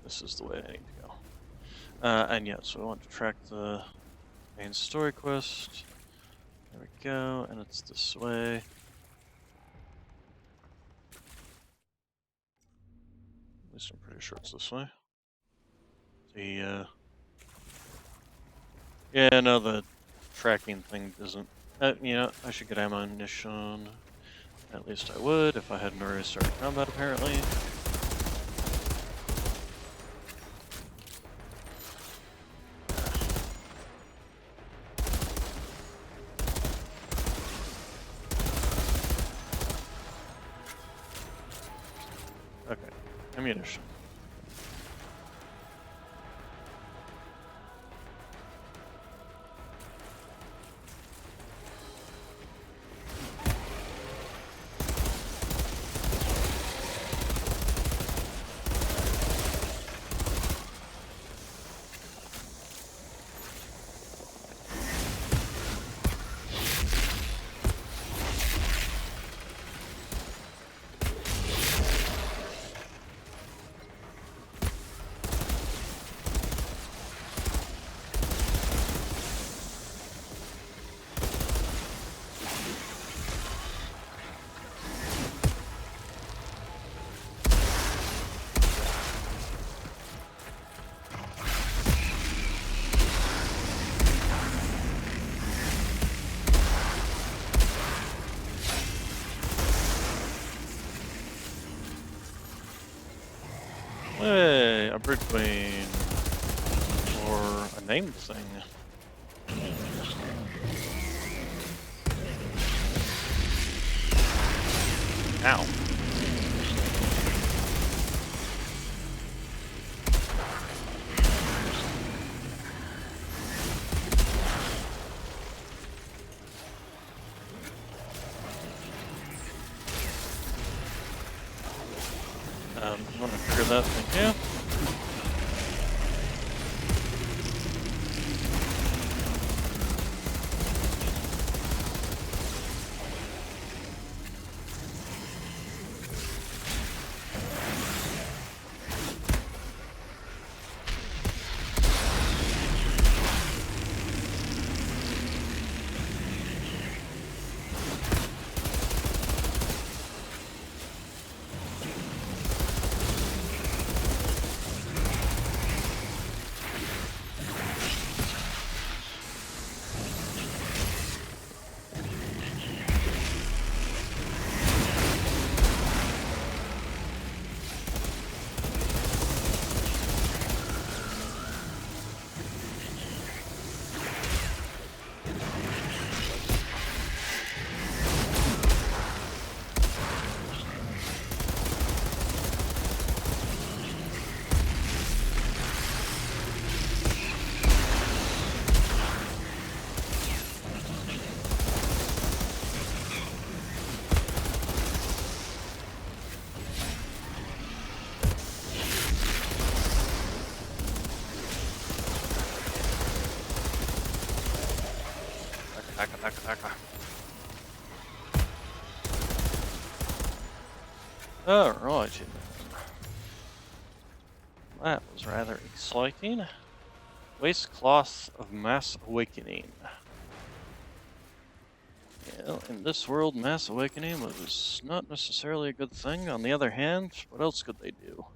This is the way I need to go. And yeah, so I want to track the main story quest. There we go, and it's this way. At least I'm pretty sure it's this way. Yeah, no, the tracking thing doesn't. You know, I should get ammunition. At least I would if I hadn't already started combat, apparently. Okay, ammunition. Hey, a bird queen. Or a named thing. Ow. You want to trigger that thing, yeah? Attack, attack, attack. Alrighty then. That was rather exciting. Waste cloth of mass awakening. Well, in this world, mass awakening was not necessarily a good thing. On the other hand, what else could they do?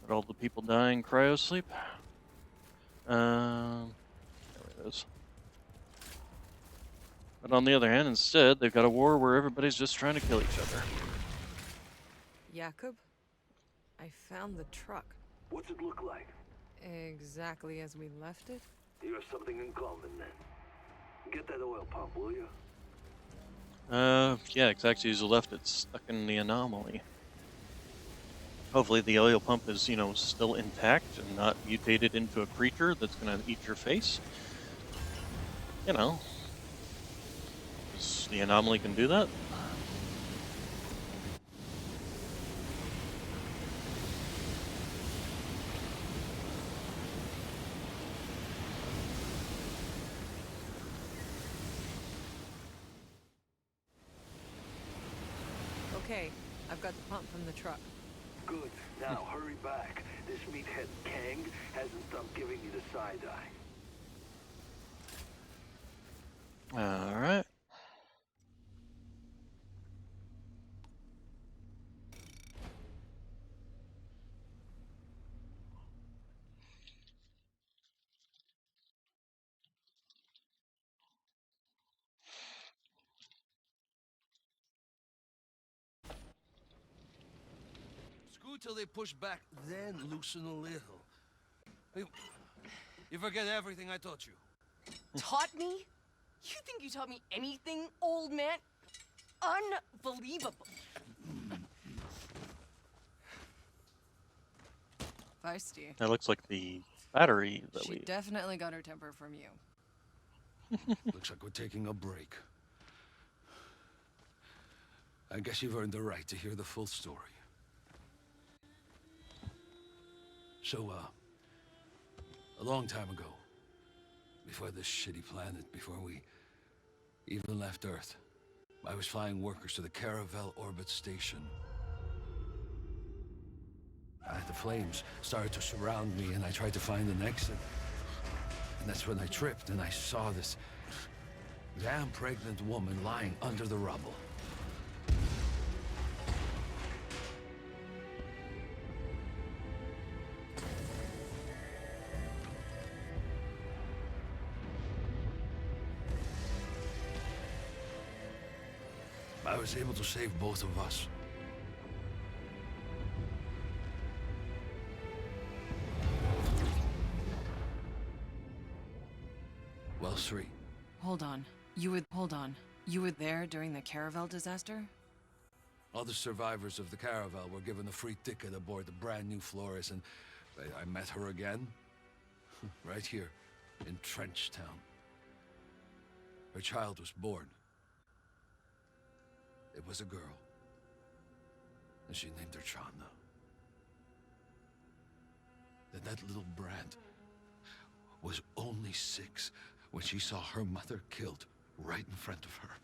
Let all the people die in cryosleep? There it is. But on the other hand, instead, they've got a war where everybody's just trying to kill each other. Jakub, I found the truck. What's it look like? Exactly as we left it? You have something in common then. Get that oil pump, will you? Yeah, exactly as you left it, stuck in the anomaly. Hopefully the oil pump is, still intact and not mutated into a creature that's gonna eat your face. 'Cause the anomaly can do that. Okay, I've got the pump from the truck. Good. Now hurry back. This meathead Kang hasn't stopped giving you the side eye. Alright. Screw till they push back, then loosen a little. You forget everything I taught you. Taught me? You think you taught me anything, old man? Unbelievable. Feisty. That looks like the battery that She definitely got her temper from you. Looks like we're taking a break. I guess you've earned the right to hear the full story. So, a long time ago, before this shitty planet, before we even left Earth, I was flying workers to the Caravel orbit station. The flames started to surround me, and I tried to find an exit. And that's when I tripped, and I saw this damn pregnant woman lying under the rubble. I was able to save both of us. Well, Sri. Hold on. You were there during the Caravel disaster? All the survivors of the Caravel were given a free ticket aboard the brand new Flores, and I met her again. Right here, in Trenchtown. Her child was born. It was a girl. And she named her Chana. Then that little brat was only 6 when she saw her mother killed right in front of her.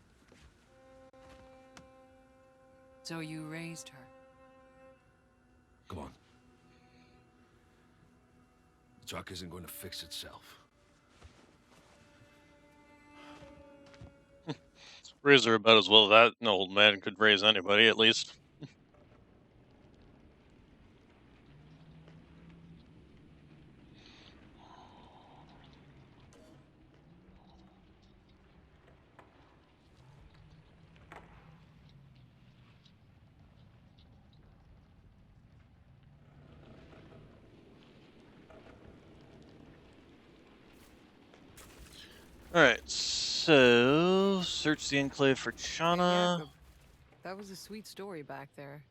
So you raised her? Come on. The truck isn't going to fix itself. raise her about as well as that an old man could raise anybody, at least. Alright, so search the enclave for Chana. Jakub, that was a sweet story back there,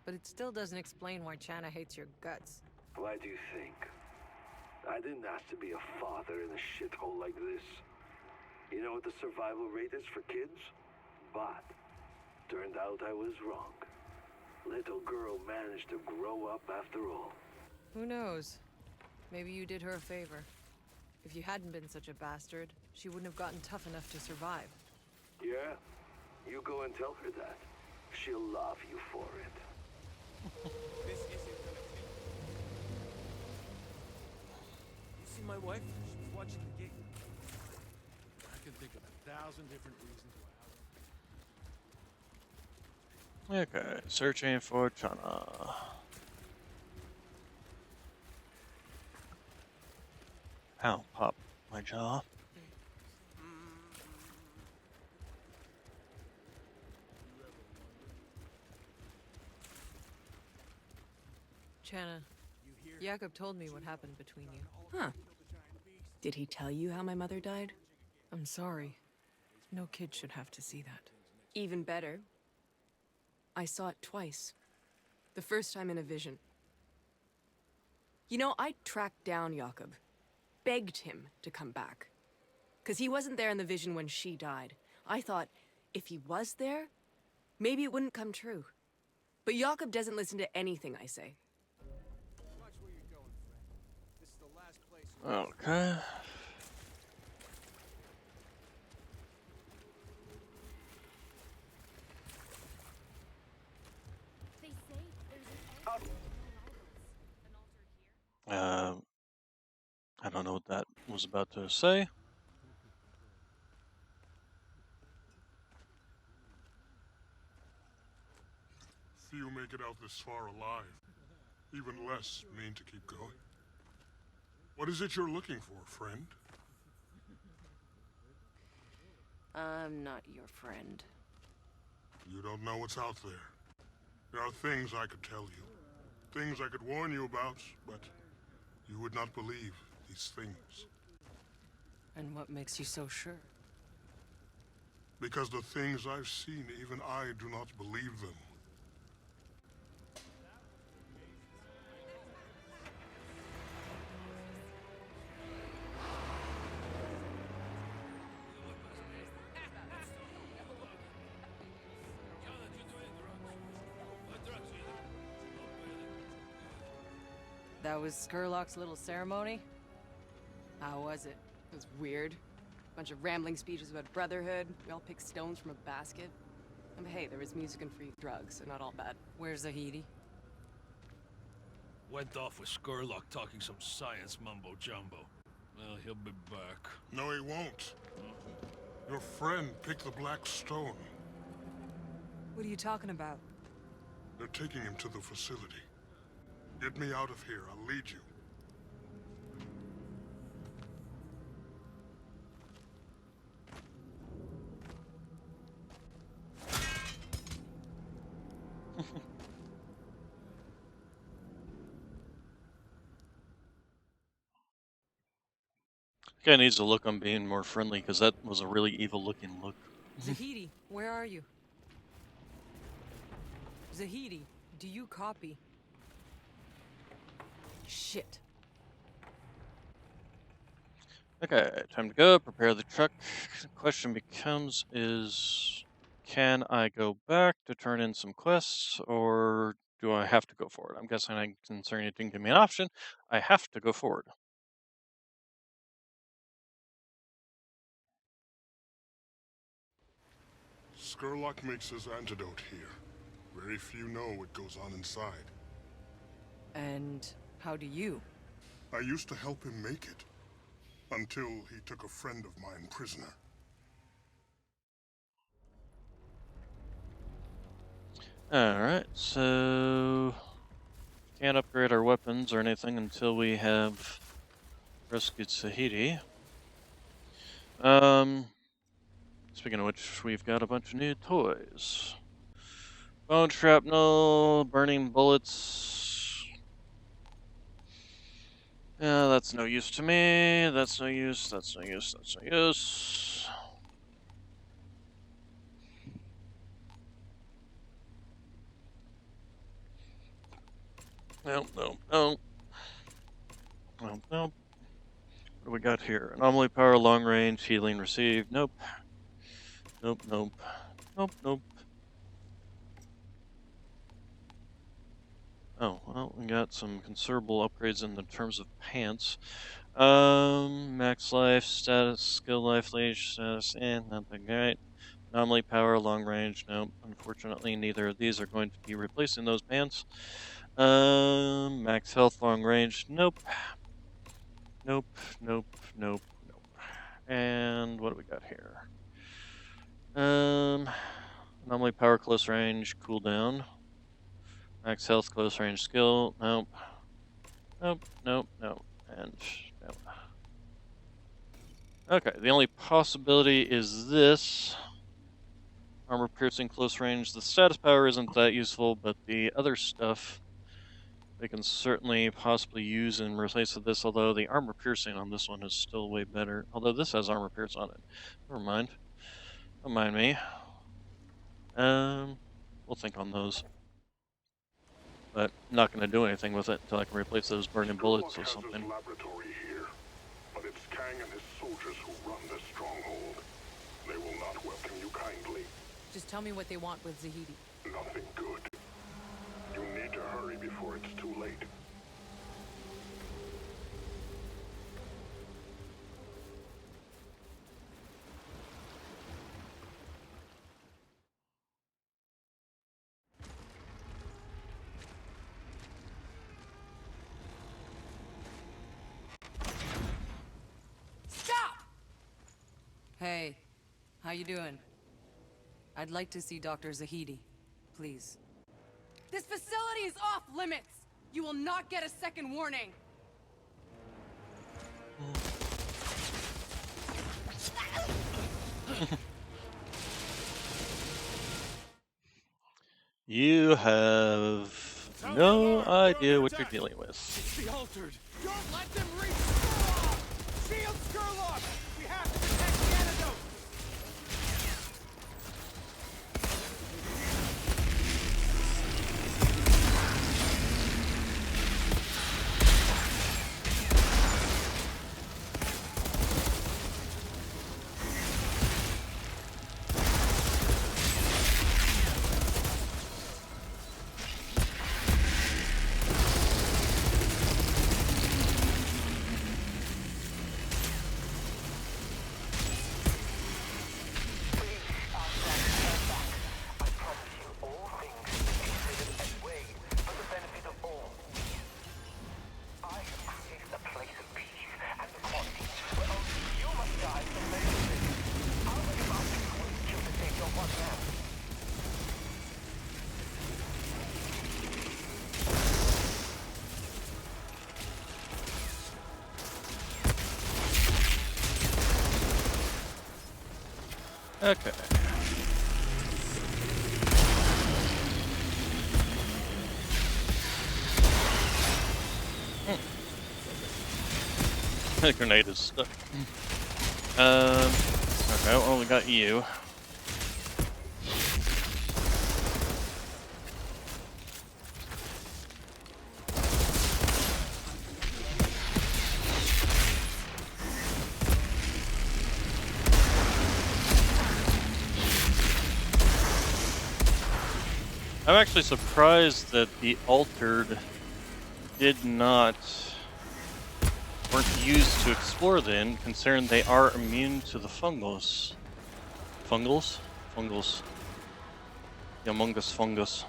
but it still doesn't explain why Chana hates your guts. Why do you think? I didn't ask to be a father in a shithole like this. You know what the survival rate is for kids? But turned out I was wrong. Little girl managed to grow up after all. Who knows? Maybe you did her a favor. If you hadn't been such a bastard, she wouldn't have gotten tough enough to survive. Yeah? You go and tell her that. She'll love you for it. This isn't gonna take. You see my wife? She was watching the gate. I can think of 1,000 different reasons why I won't. Okay, searching for Chana. Ow, pop my jaw. Chana, Jakob told me what happened between you. Huh. Did he tell you how my mother died? I'm sorry. No kid should have to see that. Even better. I saw it twice. The first time in a vision. You know, I tracked down Jakob. Begged him to come back. 'Cause he wasn't there in the vision when she died. I thought, if he was there, maybe it wouldn't come true. But Jakob doesn't listen to anything I say. Watch where you're going, friend. This is the last place you Okay. They say there's an altar Um, I don't know what that was about to say. Few make it out this far alive. Even less mean to keep going. What is it you're looking for, friend? I'm not your friend. You don't know what's out there. There are things I could tell you. Things I could warn you about, but you would not believe these things. And what makes you so sure? Because the things I've seen, even I do not believe them. That was Skurlock's little ceremony? How was it? It was weird. Bunch of rambling speeches about brotherhood. We all picked stones from a basket. And hey, there was music and free drugs, so not all bad. Where's Zahidi? Went off with Skurlock talking some science mumbo-jumbo. Well, he'll be back. No, he won't. Your friend picked the black stone. What are you talking about? They're taking him to the facility. Get me out of here. I'll lead you. Guy needs to look on being more friendly, because that was a really evil-looking look. Zahidi, where are you? Zahidi, do you copy? Shit. Okay, time to go. Prepare the truck. The question becomes can I go back to turn in some quests, or do I have to go forward? I'm guessing considering it didn't give me an option, I have to go forward. Skurlock makes his antidote here. Very few know what goes on inside. And how do you? I used to help him make it. Until he took a friend of mine prisoner. Alright, so can't upgrade our weapons or anything until we have rescued Zahidi. Speaking of which, we've got a bunch of new toys. Bone shrapnel, burning bullets. Yeah, that's no use to me. That's no use, that's no use, that's no use. Nope, nope, nope. Nope, nope. What do we got here? Anomaly power, long range, healing received. Nope. Nope, nope. Nope, nope. Oh, well, we got some considerable upgrades in the terms of pants. Max life, status, skill life, leash, status, and nothing great. Anomaly power, long range, nope. Unfortunately, neither of these are going to be replacing those pants. Max health, long range, nope. Nope, nope, nope, nope. And what do we got here? Anomaly power, close range, cooldown. Max health, close range skill, nope. Nope, nope, nope, and nope. Okay, the only possibility is this. Armor piercing, close range. The status power isn't that useful, but the other stuff they can certainly possibly use in replace of this, although the armor piercing on this one is still way better. Although this has armor pierce on it. Never mind. Don't mind me. We'll think on those. But I'm not going to do anything with it until I can replace those burning bullets with something. His laboratory here, but it's Kang and his soldiers who run this stronghold. They will not welcome you kindly. Just tell me what they want with Zahidi. Nothing good. You need to hurry before it's too late. Stop! Hey, how you doing? I'd like to see Dr. Zahidi, please. This facility is off limits! You will not get a second warning! You have no idea what you're dealing with. It's the Altered. Don't let them reach Skurlock! Shield Skurlock! We have to protect the antidote! Okay. The grenade is stuck. Okay, well, we got you. I'm actually surprised that the Altered weren't used to explore then, considering they are immune to the fungals. Fungals? Fungals. The Among Us fungus.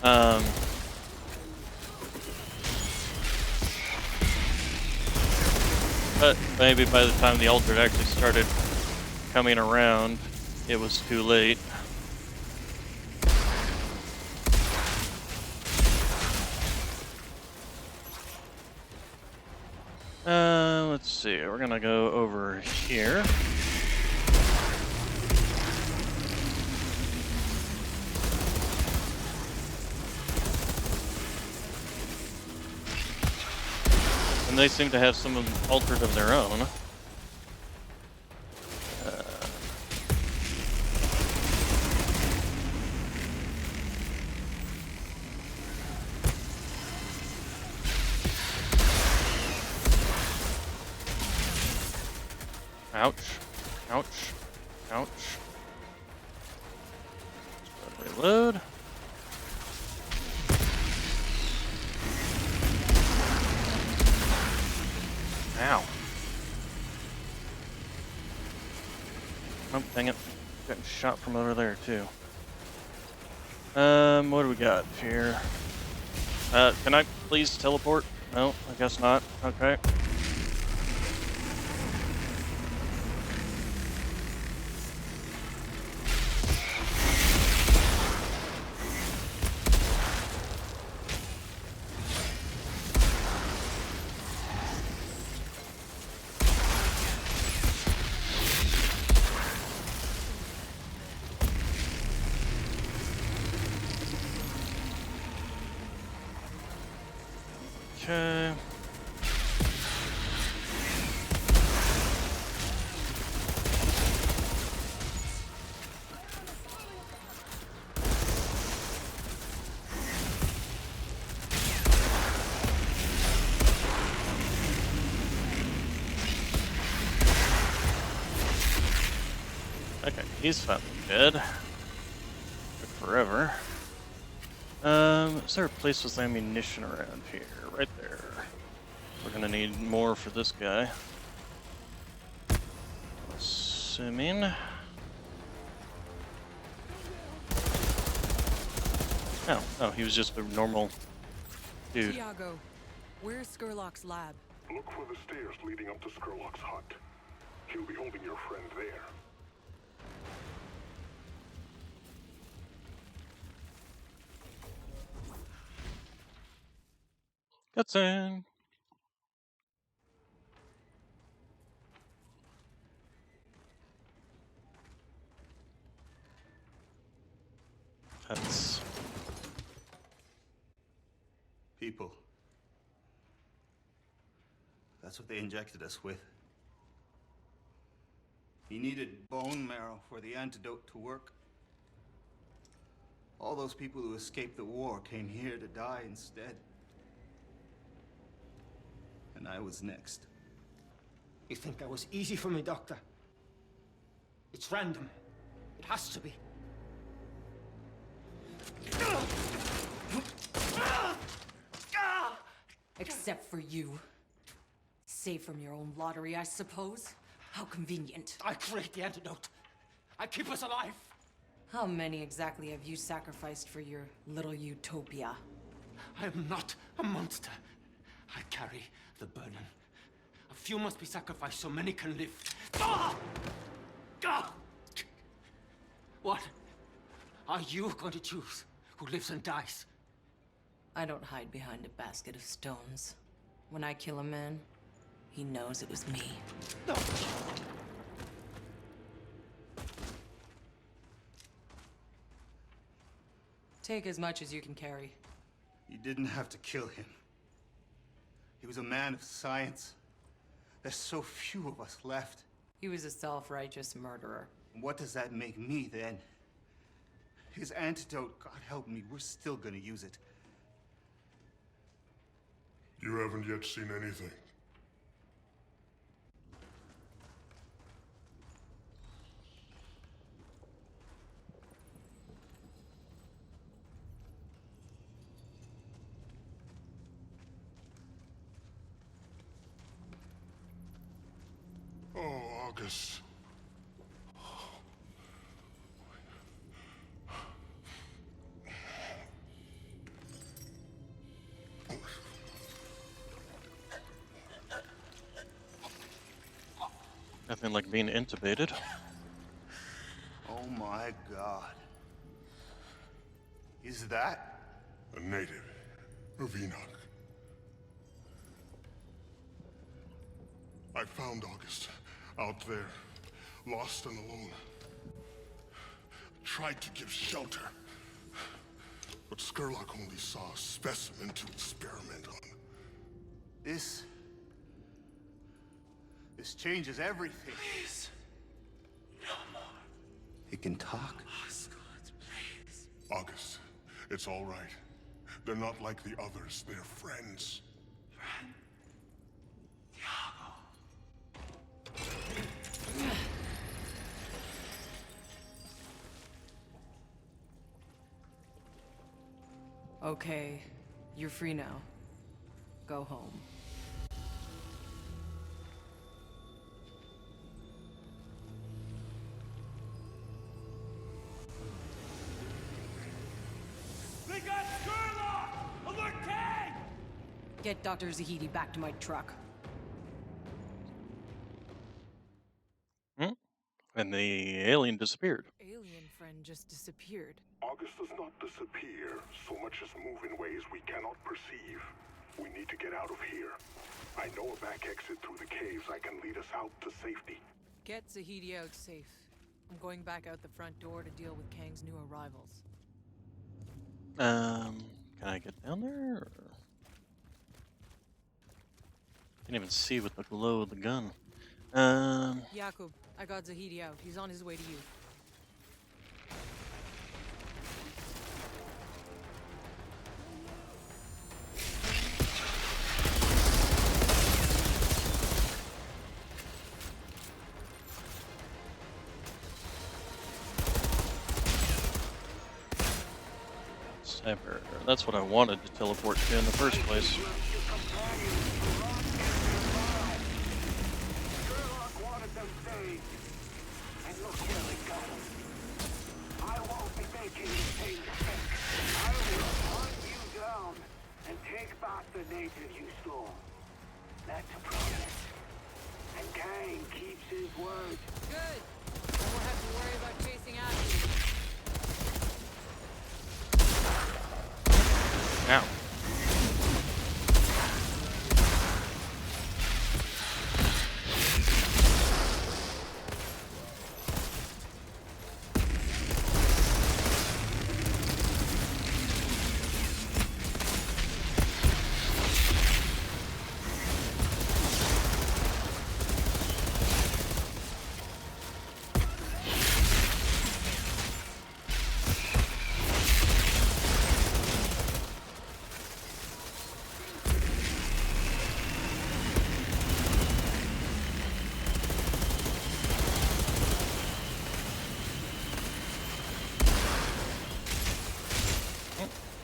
But maybe by the time the Altered actually started coming around, it was too late. Let's see, we're gonna go over here. And they seem to have some Altered of their own. Ouch. Ouch. Ouch. Let's reload. Ow. Oh, dang it. Getting shot from over there, too. What do we got here? Can I please teleport? No, I guess not. Okay. Okay. Okay, he's finally dead. Took forever. Is there a place with ammunition around here? Right there. We're gonna need more for this guy. Assuming. Oh, he was just a normal dude. Tiago, where's Skurlock's lab? Look for the stairs leading up to Skurlock's hut. He'll be holding your friend there. Cutscene. That's People. That's what they injected us with. He needed bone marrow for the antidote to work. All those people who escaped the war came here to die instead. And I was next. You think that was easy for me, Doctor? It's random. It has to be. Except for you. Saved from your own lottery, I suppose. How convenient. I create the antidote. I keep us alive. How many exactly have you sacrificed for your little utopia? I am not a monster. I carry the burden. A few must be sacrificed so many can live. What are you going to choose? Who lives and dies? I don't hide behind a basket of stones. When I kill a man, he knows it was me. Take as much as you can carry. You didn't have to kill him. He was a man of science. There's so few of us left. He was a self-righteous murderer. What does that make me, then? His antidote, God help me, we're still gonna use it. You haven't yet seen anything. Oh, August. nothing like being intubated. Oh my God. Is that? A native of Enoch. I found August out there, lost and alone. Tried to give shelter. But Skurlock only saw a specimen to experiment on. This changes everything. Please. No more. It can talk. Osgood, please. August, it's all right. They're not like the others. They're friends. Friend. Tiago. Okay, you're free now. Go home. Get Dr. Zahidi back to my truck. And the alien disappeared. Alien friend just disappeared. August does not disappear, so much as move in ways we cannot perceive. We need to get out of here. I know a back exit through the caves that can lead us out to safety. Get Zahidi out safe. I'm going back out the front door to deal with Kang's new arrivals. Can I get down there? Or... Can't even see with the glow of the gun. Jakub, I got Zahidi out. He's on his way to you. Sniper. That's what I wanted to teleport to in the first place. Native you stole. That's a promise. And Kang keeps his word. Good. I won't have to worry about chasing after you. Ow.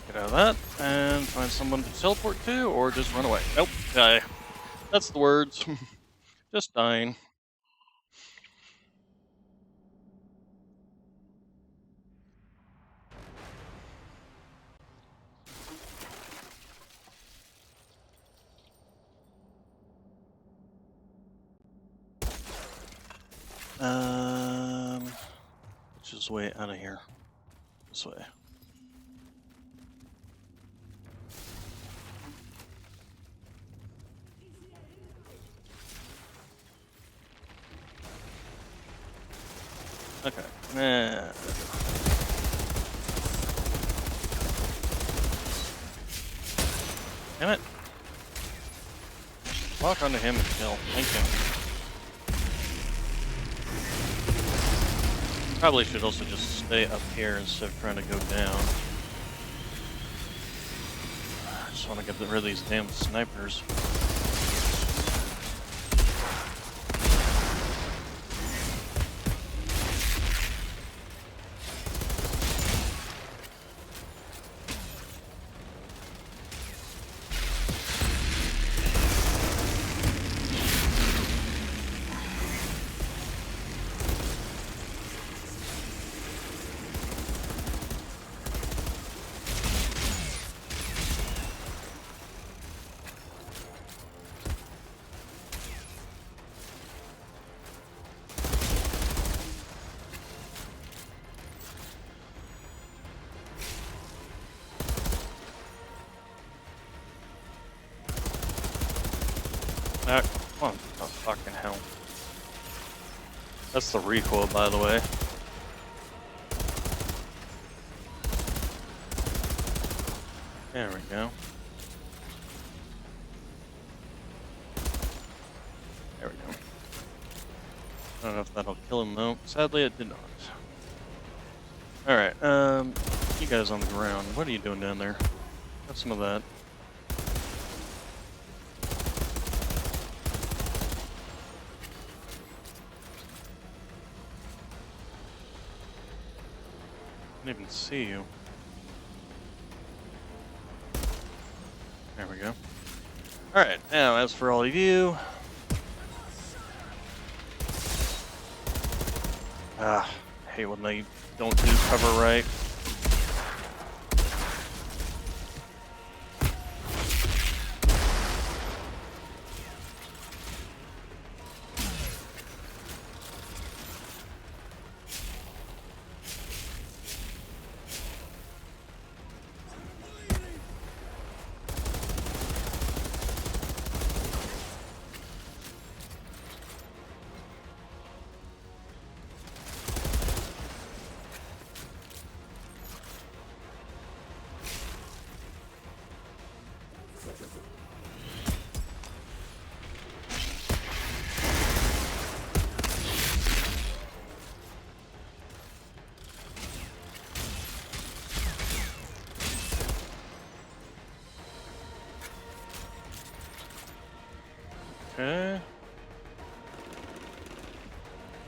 Get out of that and find someone to teleport to, or just run away. Nope, die. That's the words. Just dying. Which is way out of here? This way. Okay. Damn it. Walk onto him and kill. Thank you. Probably should also just stay up here instead of trying to go down. I just want to get rid of these damn snipers. What the fucking hell? That's the recoil, by the way. There we go. There we go. I don't know if that'll kill him though. Sadly, it did not. Alright, you guys on the ground, what are you doing down there? Have some of that. I didn't even see you. There we go. Alright, now as for all of you... I hate when they don't do cover right.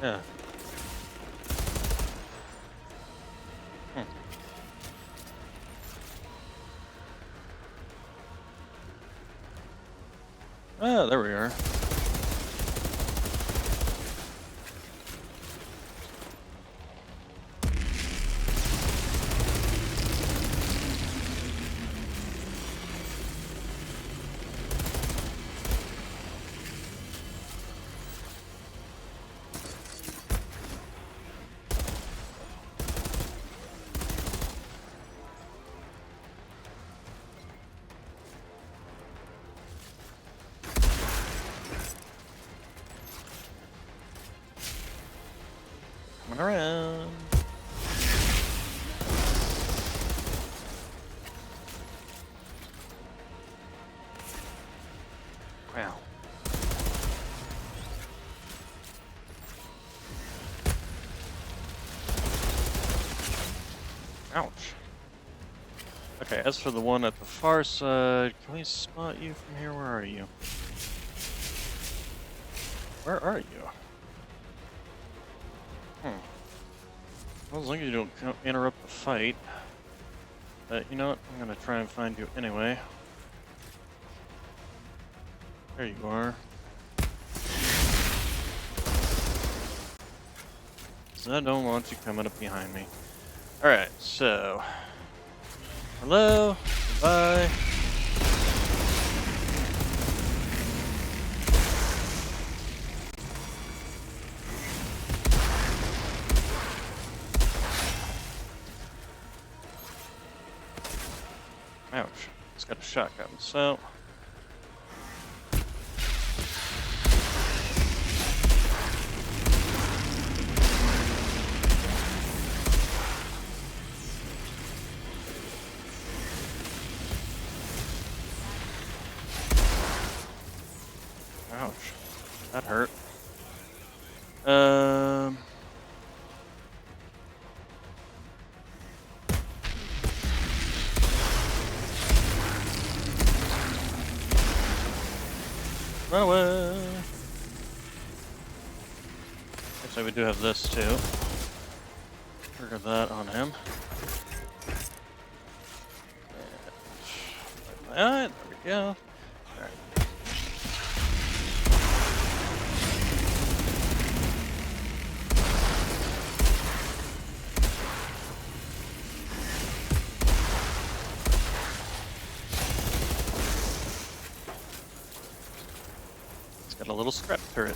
Yeah. Ah, there we are. Coming around. Wow. Ouch. Okay, as for the one at the far side, can we spot you from here? Where are you? Where are you? Well, as long as you don't interrupt the fight. But you know what? I'm gonna try and find you anyway. There you are. So I don't want you coming up behind me. Alright, so. Hello. Goodbye. Ouch. It's got a shotgun, so. Ouch. That hurt. Run away. Actually, we do have this too. Trigger that on him. Alright, there we go. Alright. It's got a little scrap turret.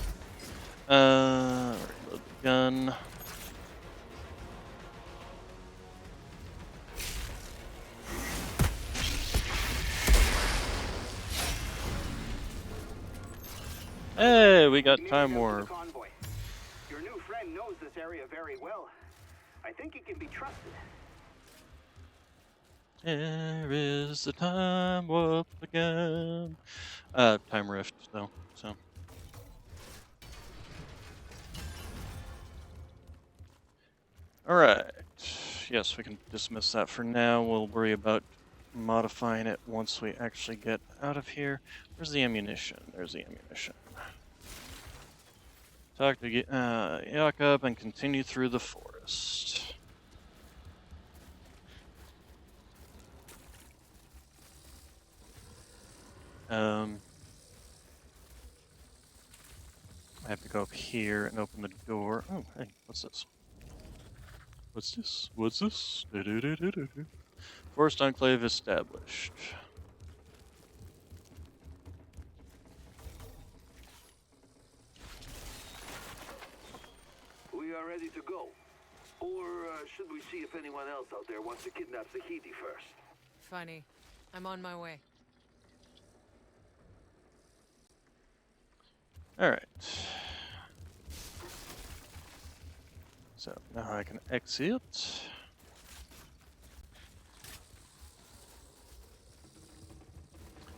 Reload the gun. Hey, we got time warp. Your new friend knows this area very well. I think he can be trusted. Here is the time warp again. Time rift, though, so. Alright. Yes, we can dismiss that for now. We'll worry about modifying it once we actually get out of here. Where's the ammunition? There's the ammunition. Talk to Jakob and continue through the forest. I have to go up here and open the door. Oh, hey, what's this? What's this? What's this? Forest enclave established. We are ready to go. Or should we see if anyone else out there wants to kidnap Zahidi first? Funny. I'm on my way. Alright. So now I can exit.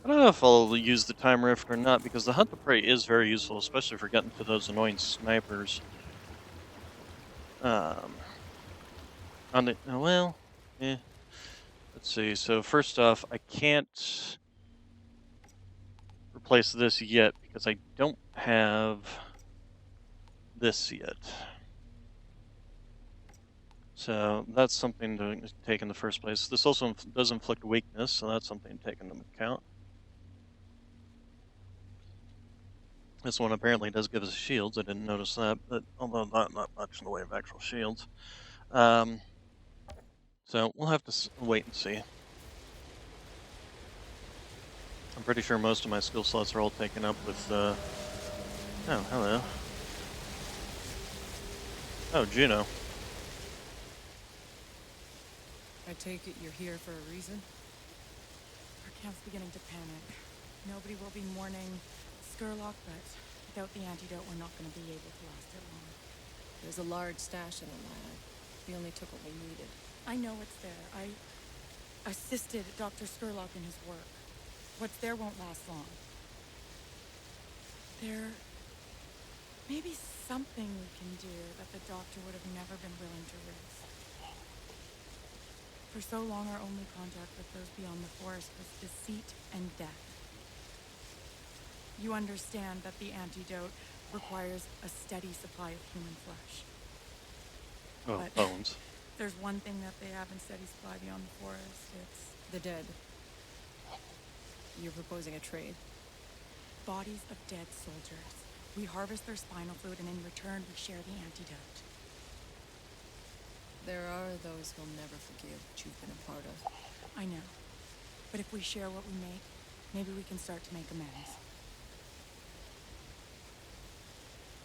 I don't know if I'll use the time rift or not, because the hunt the prey is very useful, especially for getting to those annoying snipers. On the well, let's see. So first off, I can't replace this yet because I don't have this yet. So that's something to take in the first place. This also does inflict weakness, so that's something to take into account. This one apparently does give us shields. I didn't notice that, but although not much in the way of actual shields. So we'll have to wait and see. I'm pretty sure most of my skill slots are all taken up with, oh, hello. Oh, Juno. I take it you're here for a reason? Our camp's beginning to panic. Nobody will be mourning Skurlock, but without the antidote, we're not going to be able to last it long. There's a large stash in the lab. We only took what we needed. I know it's there. I assisted Dr. Skurlock in his work. What's there won't last long. There may be something we can do that the doctor would have never been willing to risk. For so long, our only contact with those beyond the forest was deceit and death. You understand that the antidote requires a steady supply of human flesh. Oh, but bones. There's one thing that they have in steady supply beyond the forest. It's the dead. You're proposing a trade? Bodies of dead soldiers. We harvest their spinal fluid, and in return, we share the antidote. There are those who'll never forgive what you've been a part of. I know. But if we share what we make, maybe we can start to make amends.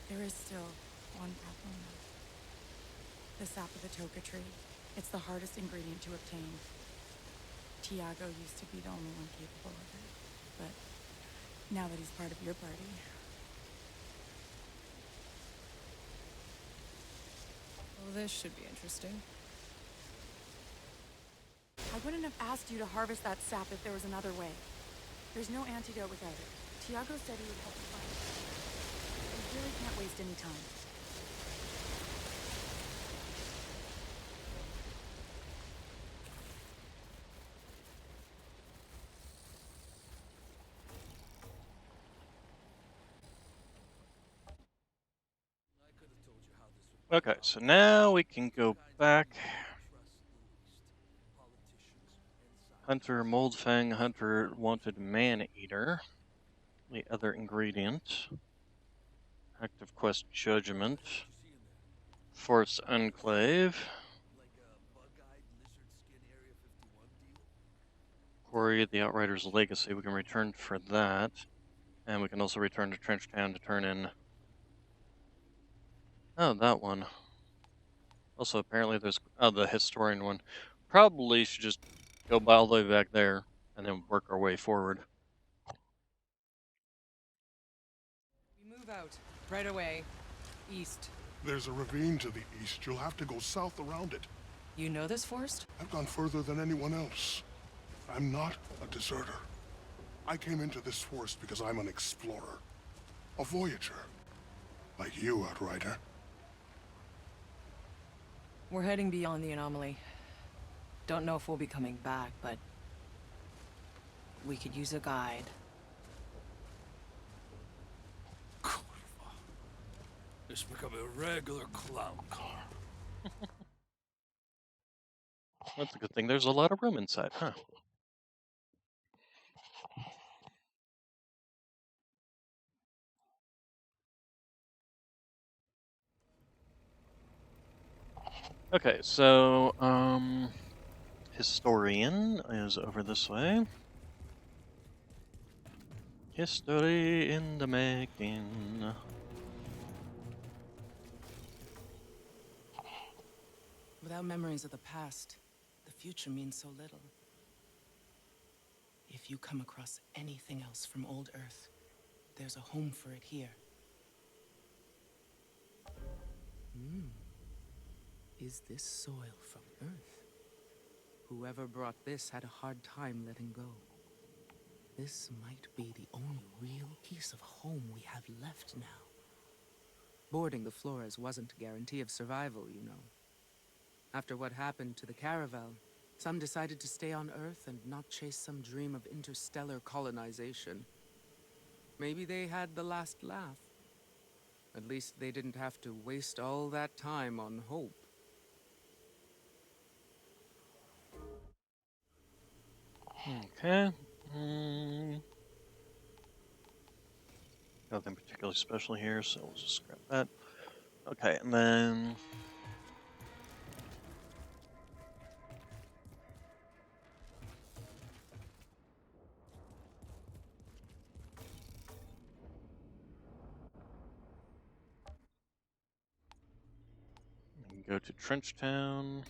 There is still one problem, though. The sap of the toka tree. It's the hardest ingredient to obtain. Tiago used to be the only one capable of it. But now that he's part of your party... Well, this should be interesting. I wouldn't have asked you to harvest that sap if there was another way. There's no antidote without it. Tiago said he would help you find it. We really can't waste any time. Okay, so now we can go back. Hunter Moldfang, Hunter Wanted Man-Eater. The other ingredient. Active Quest Judgment. Force Enclave. Quarry the Outriders Legacy. We can return for that. And we can also return to Trench Town to turn in... Oh, that one. Also, apparently there's... Oh, the Historian one. Probably should just go all the way back there and then work our way forward. We move out. Right away. East. There's a ravine to the east. You'll have to go south around it. You know this forest? I've gone further than anyone else. I'm not a deserter. I came into this forest because I'm an explorer. A voyager. Like you, Outrider. We're heading beyond the anomaly. Don't know if we'll be coming back, but... we could use a guide. It's become a regular clown car. That's a good thing. There's a lot of room inside, huh? Okay, so, Historian is over this way. History in the making. Without memories of the past, the future means so little. If you come across anything else from old Earth, there's a home for it here. Is this soil from Earth? Whoever brought this had a hard time letting go. This might be the only real piece of home we have left now. Boarding the Flores wasn't a guarantee of survival, you know. After what happened to the Caravel, some decided to stay on Earth and not chase some dream of interstellar colonization. Maybe they had the last laugh. At least they didn't have to waste all that time on hope. Okay. Nothing particularly special here, so we'll just scrap that. Okay, and then we can go to Trenchtown.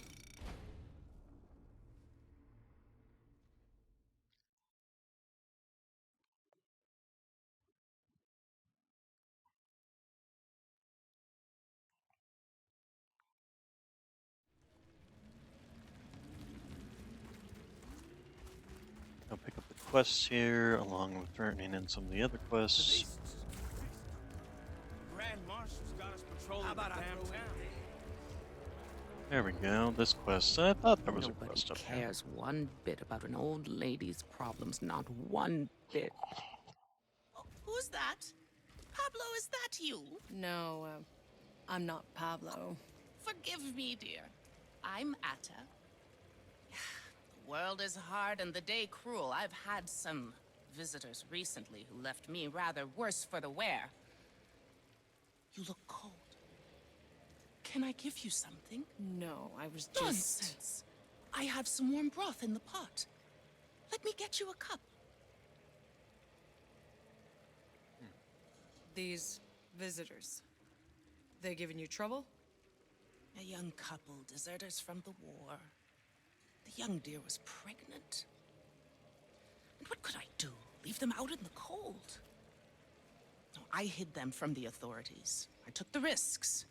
I'll pick up the quests here, along with turning in some of the other quests. Grand Marshal's got us patrolling the damn town. There we go. This quest. I thought there was a Nobody quest up here. cares one bit about an old lady's problems, not one bit. Who's that? Pablo, is that you? No, I'm not Pablo. Forgive me, dear. I'm Atta. The world is hard and the day cruel. I've had some visitors recently who left me rather worse for the wear. You look cold. Can I give you something? No, I was just... Nonsense. I have some warm broth in the pot. Let me get you a cup. These visitors, they giving you trouble? A young couple, deserters from the war. The young dear was pregnant. And what could I do? Leave them out in the cold? No, I hid them from the authorities. I took the risks.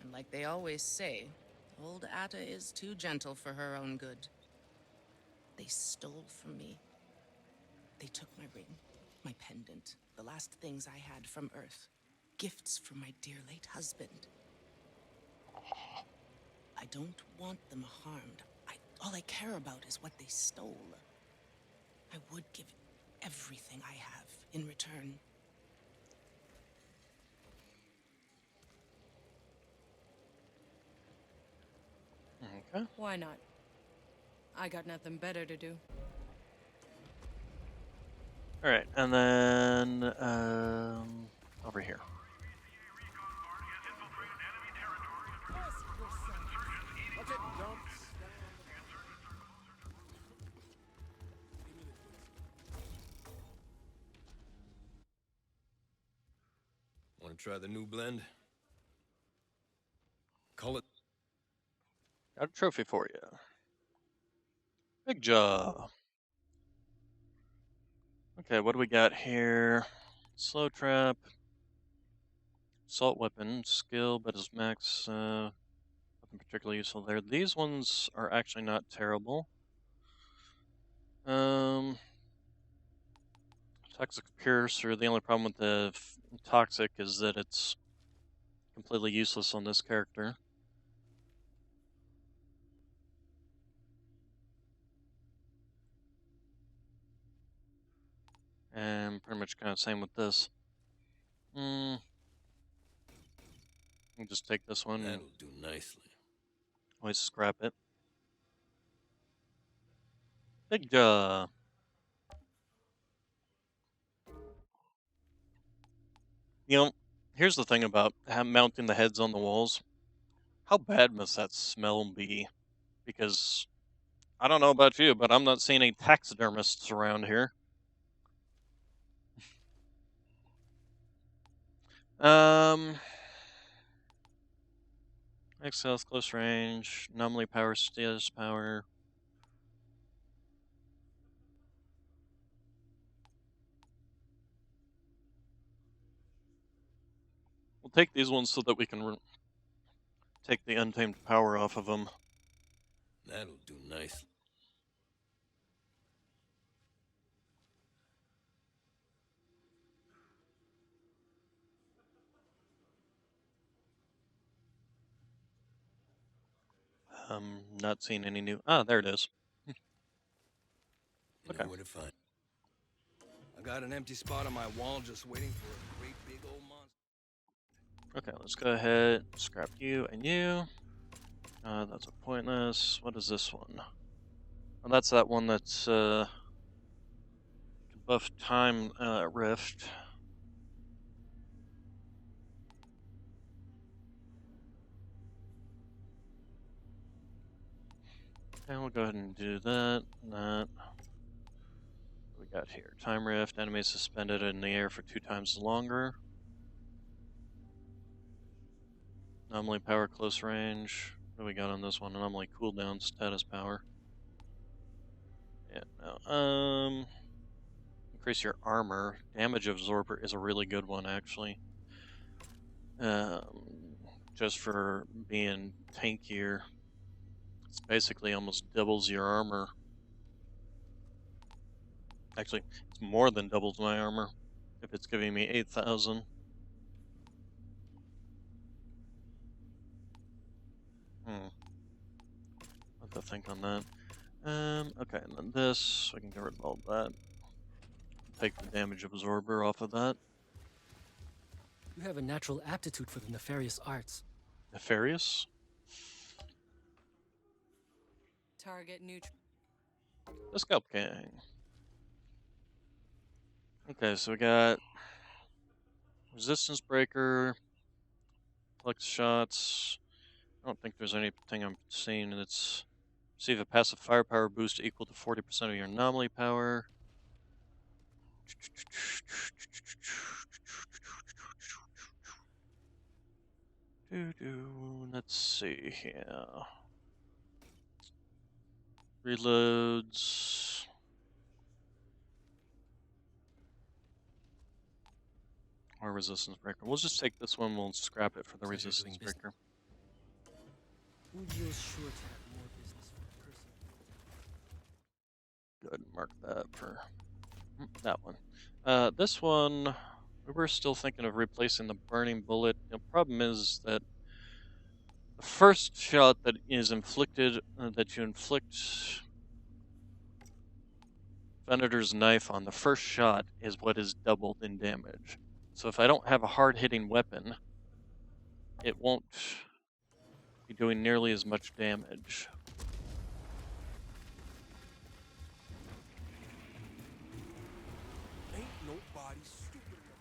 And like they always say, old Atta is too gentle for her own good. They stole from me. They took my ring, my pendant, the last things I had from Earth. Gifts from my dear late husband. I don't want them harmed. All I care about is what they stole. I would give everything I have in return. Okay. Why not? I got nothing better to do. All right, and then over here. Watch it, don't. Want to try the new blend? Call it. Got a trophy for you. Big jaw. Okay, what do we got here? Slow trap. Assault weapon. Skill, but is max. Nothing particularly useful there. These ones are actually not terrible. Toxic Piercer. The only problem with the toxic is that it's completely useless on this character. And pretty much kind of same with this. You can just take this one. That'll do nicely. Always scrap it. Big jaw. You know, here's the thing about mounting the heads on the walls. How bad must that smell be? Because I don't know about you, but I'm not seeing any taxidermists around here. Excels, close range, anomaly power, status power. We'll take these ones so that we can take the untamed power off of them. That'll do nicely. Not seeing any new. Ah, there it is. You know where to find. I got an empty spot on my wall just waiting for a great big old monster. Okay, let's go ahead, scrap you and you. That's a pointless. What is this one? Oh, that's that one that's can buff time rift. And we'll go ahead and do that. And that. What we got here? Time rift. Enemies suspended in the air for 2 times longer. Anomaly power close range. What do we got on this one? Anomaly cooldown status power. Yeah, no. Increase your armor. Damage absorber is a really good one, actually. Just for being tankier. It's basically almost doubles your armor. Actually, it's more than doubles my armor if it's giving me 8,000. What to think on that. Okay, and then this, we can get rid of all that. Take the damage absorber off of that. You have a natural aptitude for the nefarious arts. Nefarious? Target neutral. The Scalp King. Okay, so we got Resistance Breaker, Flex Shots. I don't think there's anything I'm seeing that's receive a passive firepower boost equal to 40% of your anomaly power. Let's see here. Reloads. Or resistance breaker. We'll just take this one. We'll scrap it for the resistance breaker. Ujio's sure to have more business for the person. Go ahead and mark that for that one. This one, we were still thinking of replacing the burning bullet. The problem is that the first shot that is inflicted, that you inflict Venator's knife on, the first shot is what is doubled in damage. So if I don't have a hard-hitting weapon, it won't be doing nearly as much damage. Ain't nobody stupid enough.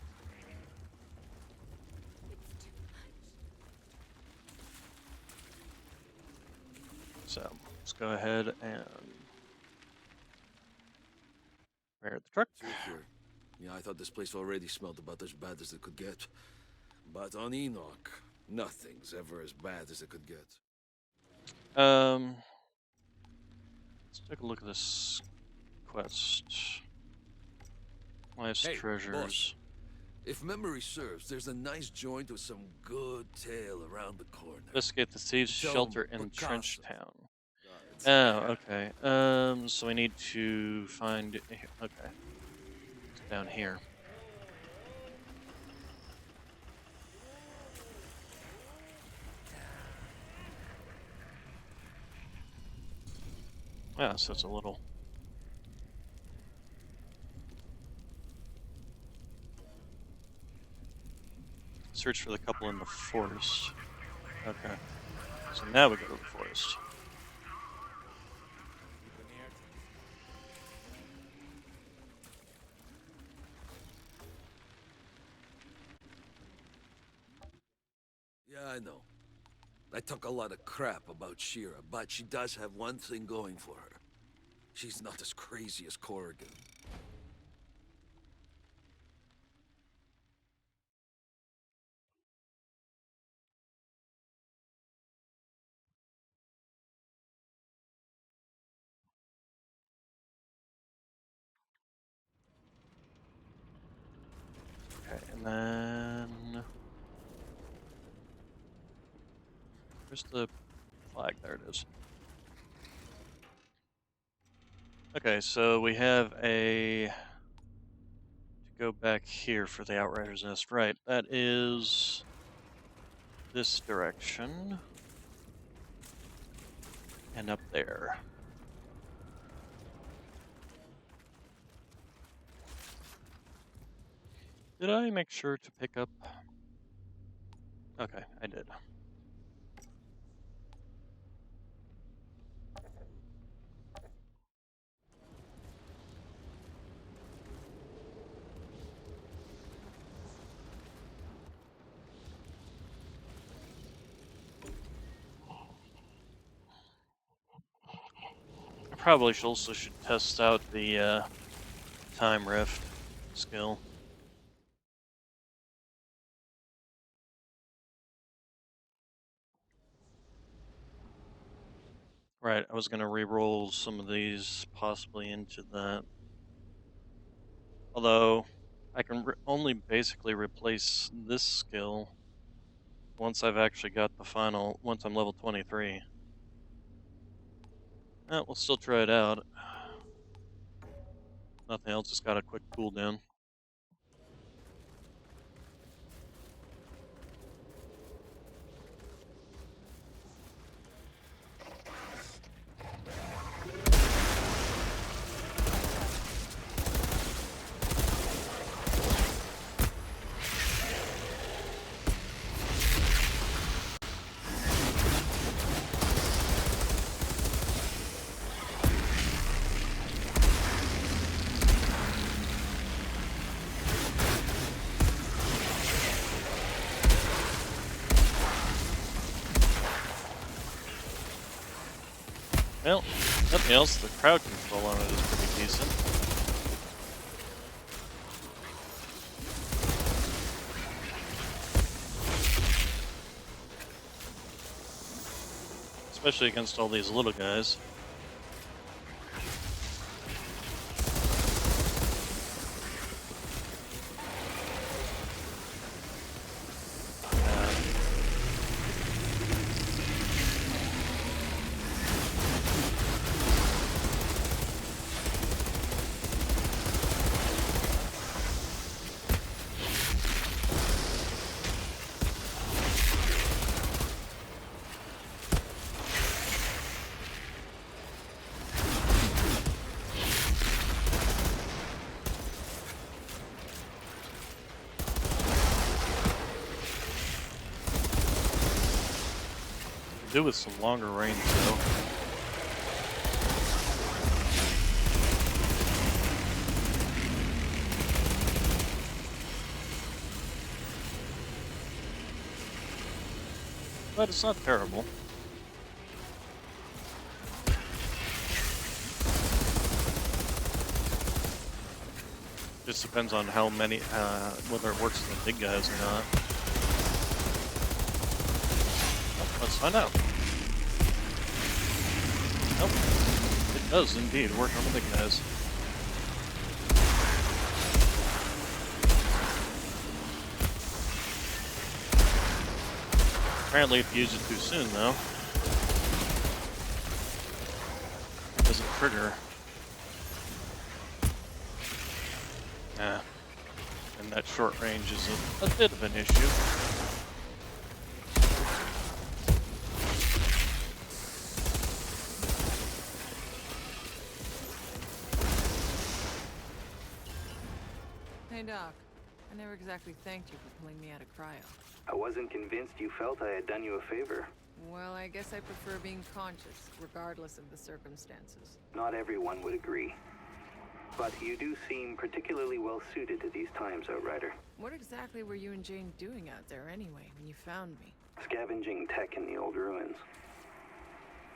So let's go ahead and repair the truck. Sure. Yeah, I thought this place already smelled about as bad as it could get. But on Enoch, nothing's ever as bad as it could get. Let's take a look at this quest. Life's Hey, treasures. boss. If memory serves, there's a nice joint with some good tale around the corner. Investigate the thieves' Tell shelter 'em in Picasso. Trench Town. Oh, okay. So we need to find. Okay, it's down here. Yeah, so it's a little. Search for the couple in the forest. Okay. So now we go to the forest. Yeah, I know. I talk a lot of crap about Shira, but she does have one thing going for her. She's not as crazy as Corrigan. Okay, and then where's the flag? There it is. Okay, so we have to go back here for the Outriders nest. Right, that is this direction. And up there. Did I make sure to pick up Okay, I did. I probably should test out the time rift skill. Right, I was gonna re-roll some of these possibly into that. Although, I can only basically replace this skill once I've actually got the final, once I'm level 23. We'll still try it out. Nothing else, just got a quick cooldown. Well, nothing else, the crowd control on it is pretty decent. Especially against all these little guys. Do with some longer range though. But it's not terrible. Just depends on how many, whether it works with the big guys or not. Let's find out. Nope. It does indeed work on the big guys. Apparently if you use it too soon though, it doesn't trigger. And that short range is a bit of an issue. Hey, Doc. I never exactly thanked you for pulling me out of cryo. I wasn't convinced you felt I had done you a favor. Well, I guess I prefer being conscious, regardless of the circumstances. Not everyone would agree. But you do seem particularly well suited to these times, Outrider. What exactly were you and Jane doing out there anyway, when you found me? Scavenging tech in the old ruins.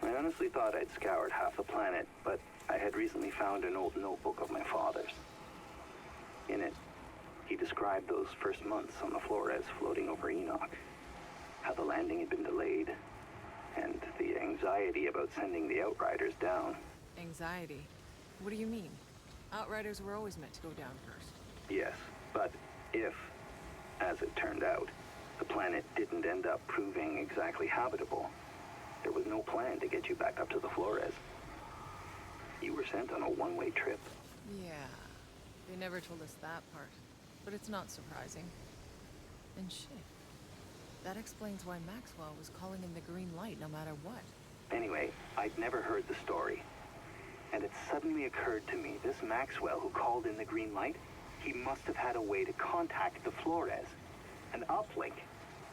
I honestly thought I'd scoured half the planet, but I had recently found an old notebook of my father's. In it, he described those first months on the Flores floating over Enoch. How the landing had been delayed, and the anxiety about sending the Outriders down. Anxiety? What do you mean? Outriders were always meant to go down first. Yes, but if, as it turned out, the planet didn't end up proving exactly habitable, there was no plan to get you back up to the Flores. You were sent on a one-way trip. Yeah, they never told us that part. But it's not surprising. And shit, that explains why Maxwell was calling in the green light no matter what. Anyway, I'd never heard the story. And it suddenly occurred to me, this Maxwell who called in the green light, he must have had a way to contact the Flores. An uplink.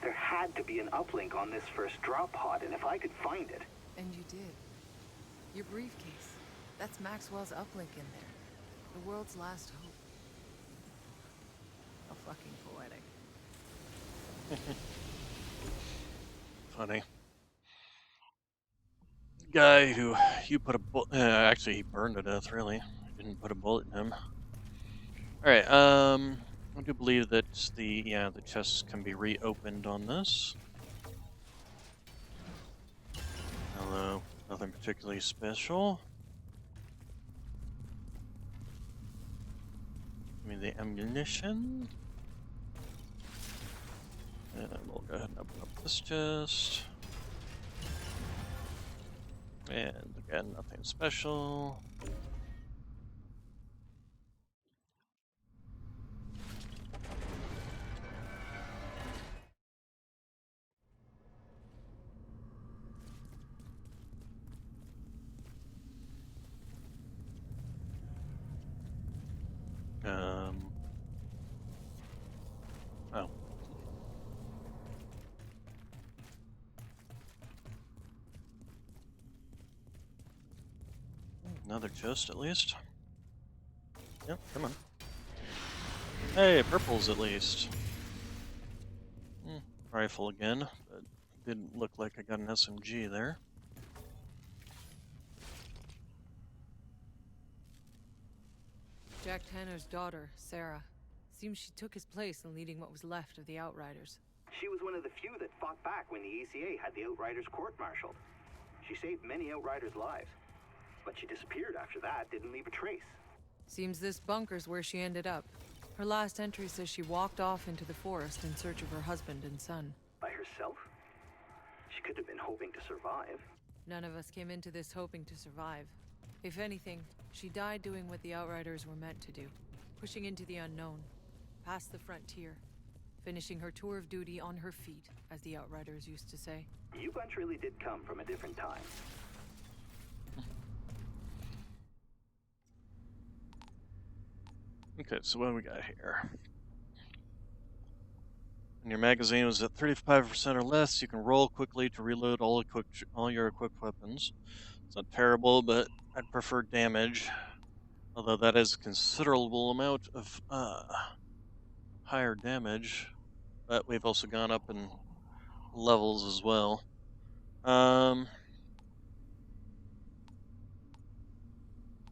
There had to be an uplink on this first drop pod, and if I could find it... And you did. Your briefcase. That's Maxwell's uplink in there. The world's last hope. How fucking poetic. Funny. Guy who you put a bullet... actually, he burned to death, really. You didn't put a bullet in him. Alright, I do believe that the chests can be reopened on this. Although, nothing particularly special. Give me the ammunition. And we'll go ahead and open up this chest. And again, nothing special. Oh. Another chest, at least. Yep, come on. Hey, purples, at least. Rifle again, but didn't look like I got an SMG there. Jack Tanner's daughter, Sarah. Seems she took his place in leading what was left of the Outriders. She was one of the few that fought back when the ECA had the Outriders court-martialed. She saved many Outriders' lives. But she disappeared after that, didn't leave a trace. Seems this bunker's where she ended up. Her last entry says she walked off into the forest in search of her husband and son. By herself? She could have been hoping to survive. None of us came into this hoping to survive. If anything, she died doing what the Outriders were meant to do. Pushing into the unknown. Past the frontier. Finishing her tour of duty on her feet, as the Outriders used to say. You bunch really did come from a different time. Okay, so what do we got here? When your magazine was at 35% or less, you can roll quickly to reload all your equipped weapons. It's not terrible, but I'd prefer damage. Although that is a considerable amount of higher damage. But we've also gone up in levels as well. We're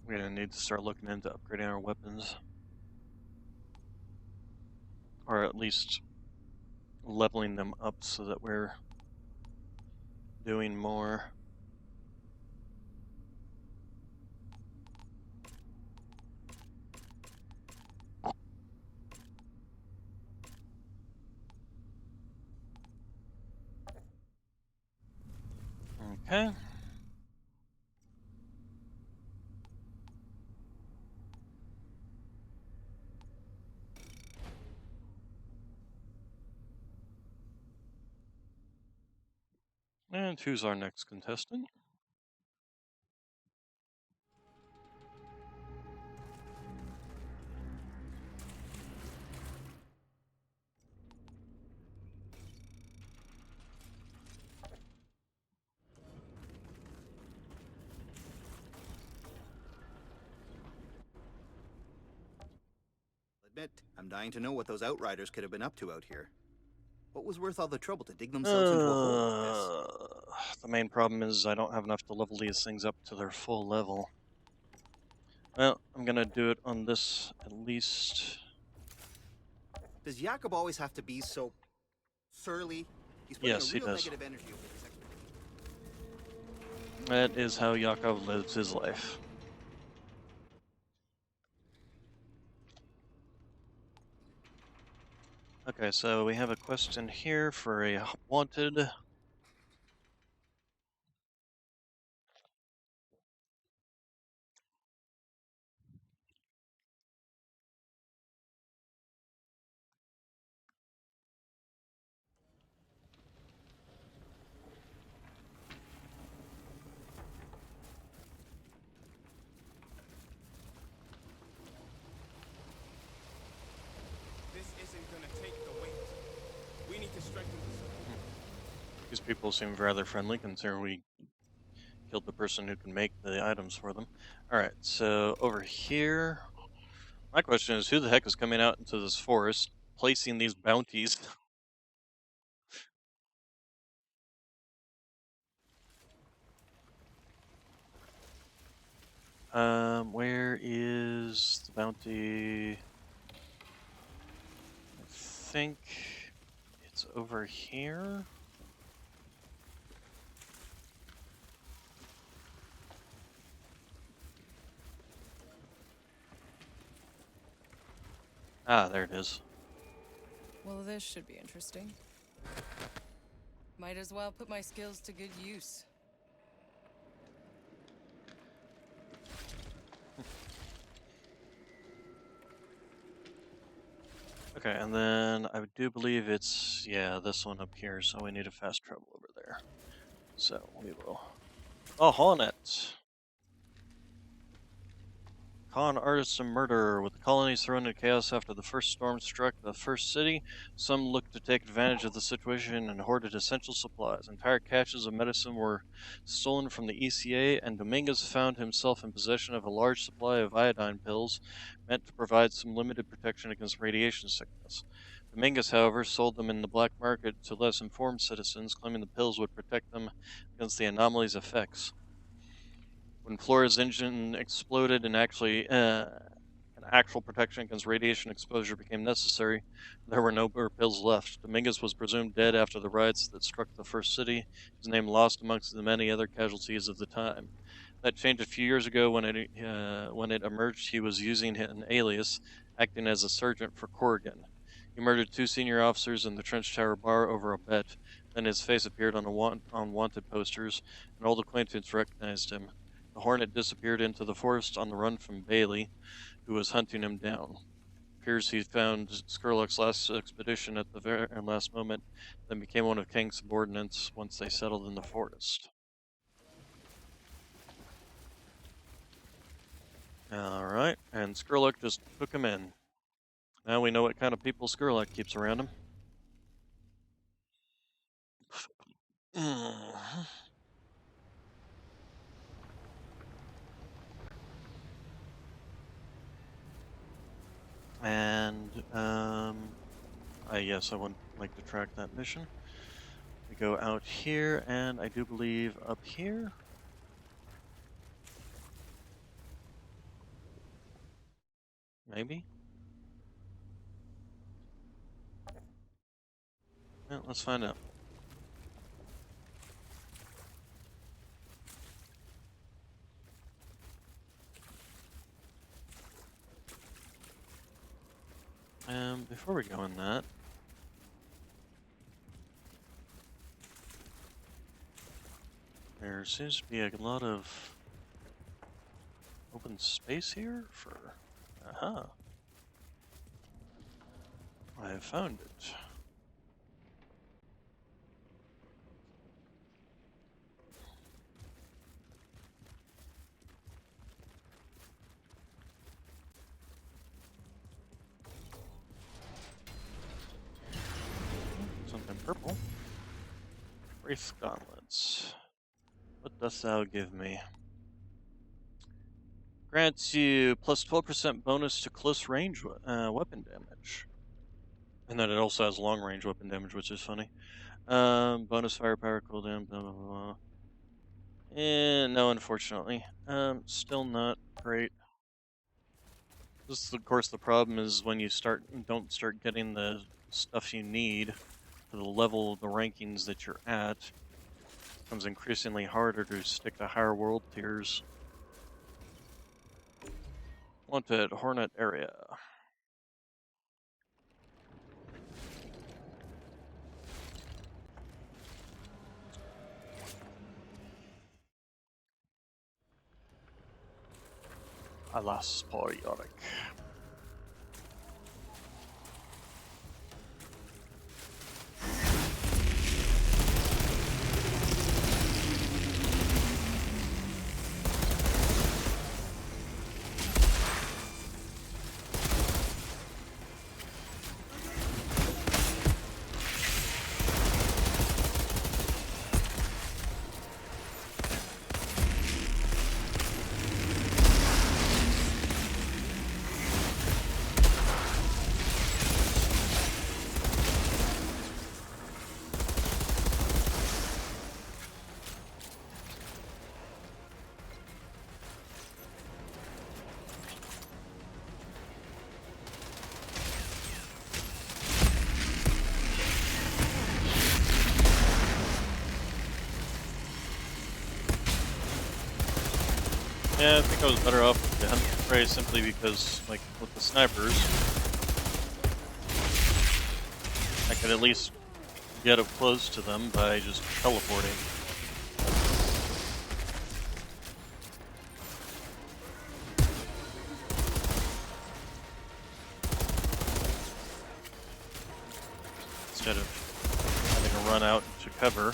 gonna need to start looking into upgrading our weapons. Or at least leveling them up so that we're doing more. Okay. And who's our next contestant? Admit, I'm dying to know what those Outriders could have been up to out here. What was worth all the trouble to dig themselves into a hole like this? The main problem is I don't have enough to level these things up to their full level. Well, I'm gonna do it on this at least. Does Jakob always have to be so surly? He's putting Yes, a he real does. negative energy over this expedition. That is how Jakob lives his life. Okay, so we have a quest in here for a wanted. This isn't gonna take the weight. We need to strengthen the These people seem rather friendly considering we killed the person who can make the items for them. Alright, so over here. My question is, who the heck is coming out into this forest, placing these bounties? Where is the bounty? I think it's over here. Ah, there it is. Well, this should be interesting. Might as well put my skills to good use. Okay, and then I do believe it's, yeah, this one up here, so we need to fast travel over there. So we will. Oh, Hornet! Con artist and murderer. With the colonies thrown into chaos after the first storm struck the first city, some looked to take advantage of the situation and hoarded essential supplies. Entire caches of medicine were stolen from the ECA, and Dominguez found himself in possession of a large supply of iodine pills meant to provide some limited protection against radiation sickness. Dominguez, however, sold them in the black market to less informed citizens, claiming the pills would protect them against the anomaly's effects. When Flora's engine exploded and an actual protection against radiation exposure became necessary, there were no more pills left. Dominguez was presumed dead after the riots that struck the first city, his name lost amongst the many other casualties of the time. That changed a few years ago when it emerged he was using an alias, acting as a sergeant for Corrigan. He murdered 2 senior officers in the Trench Tower bar over a bet. Then his face appeared on wanted posters. An old acquaintance recognized him. The Hornet disappeared into the forest on the run from Bailey, who was hunting him down. Appears he found Skurlock's last expedition at the very last moment, then became one of Kang's subordinates once they settled in the forest. Alright, and Skurlock just took him in. Now we know what kind of people Skurlock keeps around him. And, yes, I would like to track that mission. We go out here, and I do believe up here. Maybe? Yeah, let's find out. Before we go in that, there seems to be a lot of open space here for... Aha. I have found it. Something purple. Wraith gauntlets. What dost thou give me? Grants you plus 12% bonus to close range weapon damage. And then it also has long range weapon damage, which is funny. Bonus firepower cooldown, blah blah blah. No, unfortunately. Still not great. This is, of course, the problem is when you don't start getting the stuff you need to the level of the rankings that you're at, it becomes increasingly harder to stick to higher world tiers. Wanted Hornet area. Alas, poor Yorick. Yeah, I think I was better off with the hunt and prey simply because, like, with the snipers, I could at least get up close to them by just teleporting. Instead of having to run out to cover.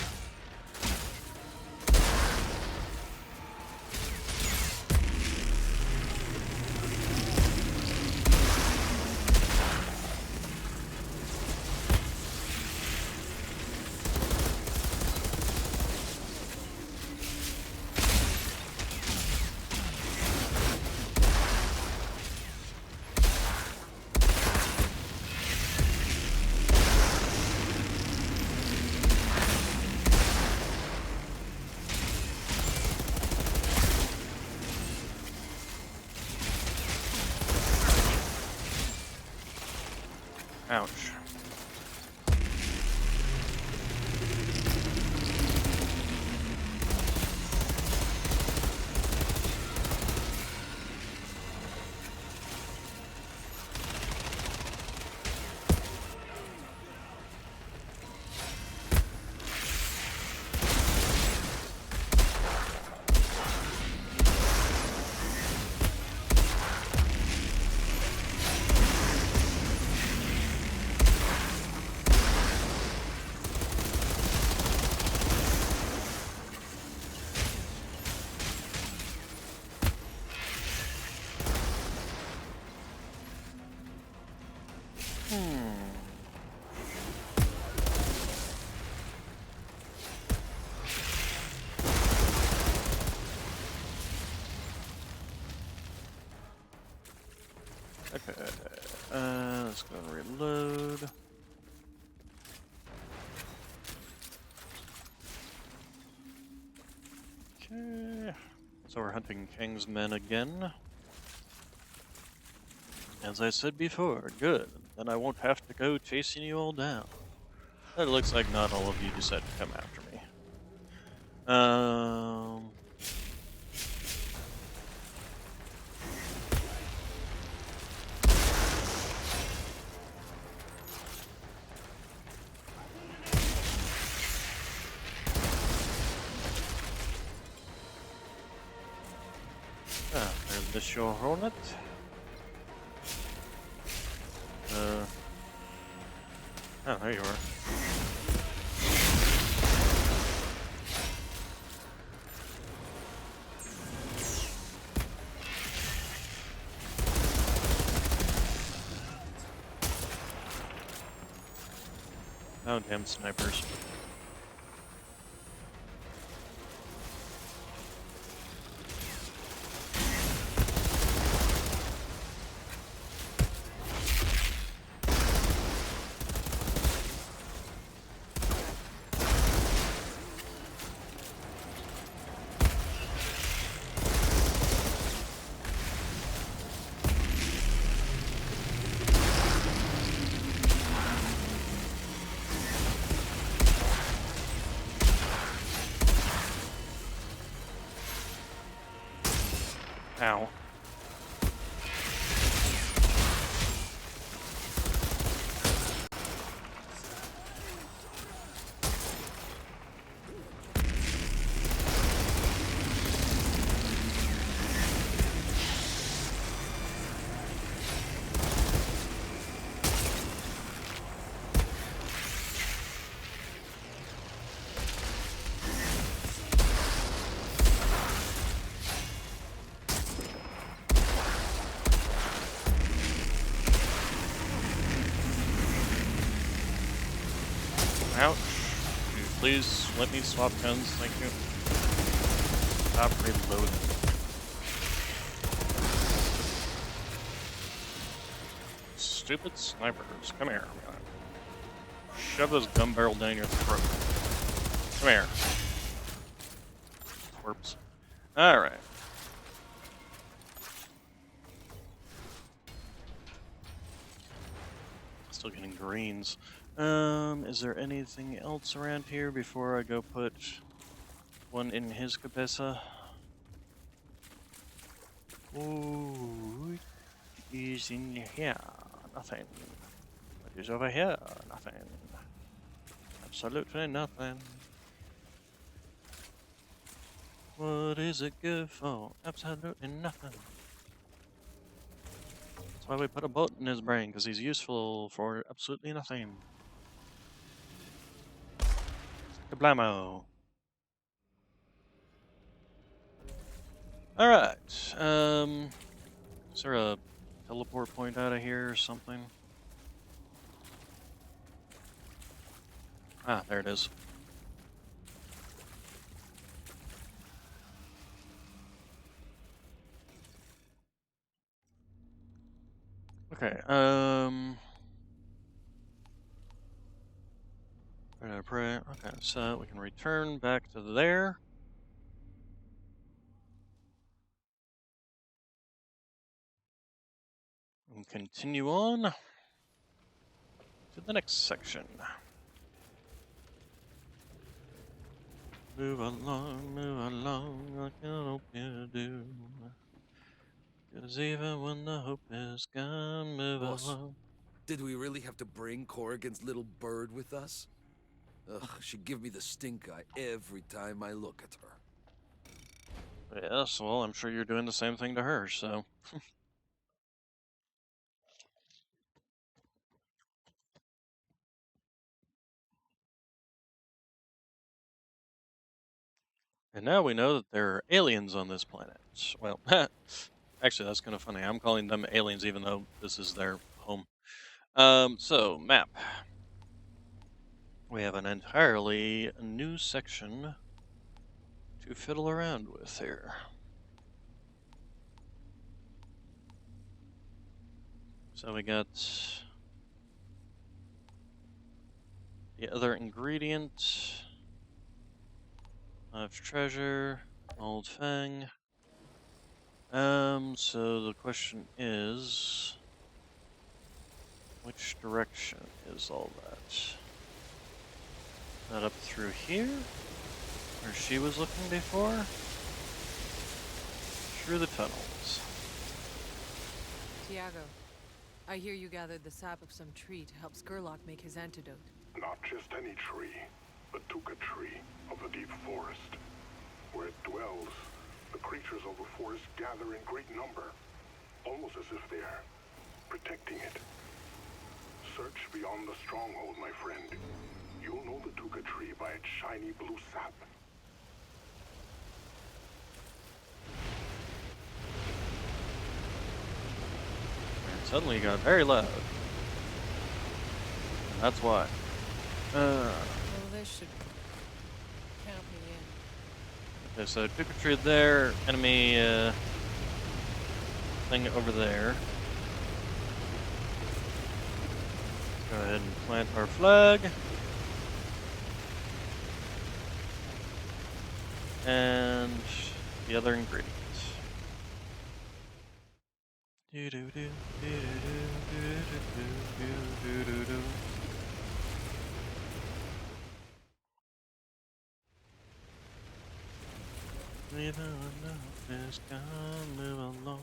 Ouch. Okay, let's go and reload. Okay, so we're hunting King's men again. As I said before, good. Then I won't have to go chasing you all down. It looks like not all of you decide to come after me. There's the shore hornet. Oh, there you are. Oh, damn snipers. Ow. Ouch. Dude, please let me swap guns, thank you. Stop reloading. Stupid snipers, come here. I'm gonna shove this gun barrel down your throat. Come here. Corpse. Alright. Still getting greens. Is there anything else around here before I go put one in his cabeza? What is in here? Nothing. What is over here? Nothing. Absolutely nothing. What is it good for? Absolutely nothing. That's why we put a bolt in his brain, because he's useful for absolutely nothing. Kablamo. Alright. Is there a teleport point out of here or something? Ah, there it is. Okay, pray. Okay, so we can return back to there. And continue on to the next section. Move along, I can hope you do. 'Cause even when the hope is gone, move Boss, along. did we really have to bring Corrigan's little bird with us? Ugh, she give me the stink eye every time I look at her. Yes, well, I'm sure you're doing the same thing to her, so. And now we know that there are aliens on this planet. Well, actually, that's kind of funny. I'm calling them aliens even though this is their home. So, map. We have an entirely new section to fiddle around with here. So we got the other ingredient of treasure, old fang. So the question is, which direction is all that? That up through here? Where she was looking before? Through the tunnels. Tiago, I hear you gathered the sap of some tree to help Skurlock make his antidote. Not just any tree, the tuca tree of the deep forest. Where it dwells, the creatures of the forest gather in great number, almost as if they're protecting it. Search beyond the stronghold, my friend. You'll know the tuca tree by its shiny blue sap. And suddenly it got very loud. That's why. Well, this should count me in. Okay, so tuca tree there, enemy thing over there. Go ahead and plant our flag. And the other ingredients. Even when the hope is gone, move along.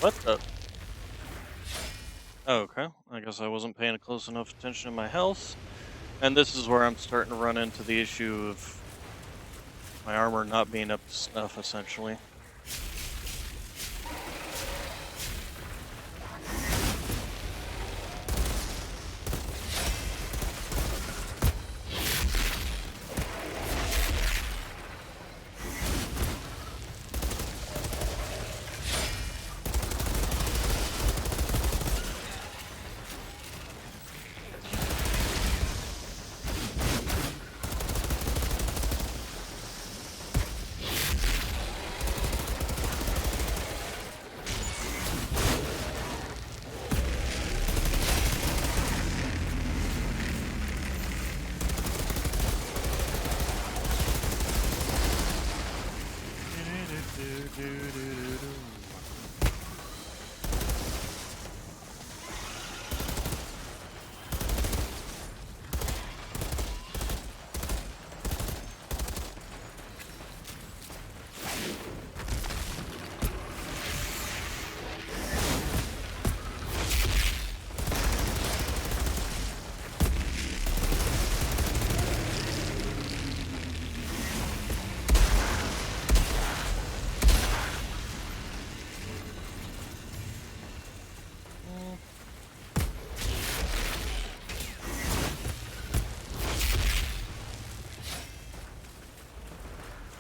What the? Okay, I guess I wasn't paying close enough attention to my health. And this is where I'm starting to run into the issue of my armor not being up to snuff, essentially.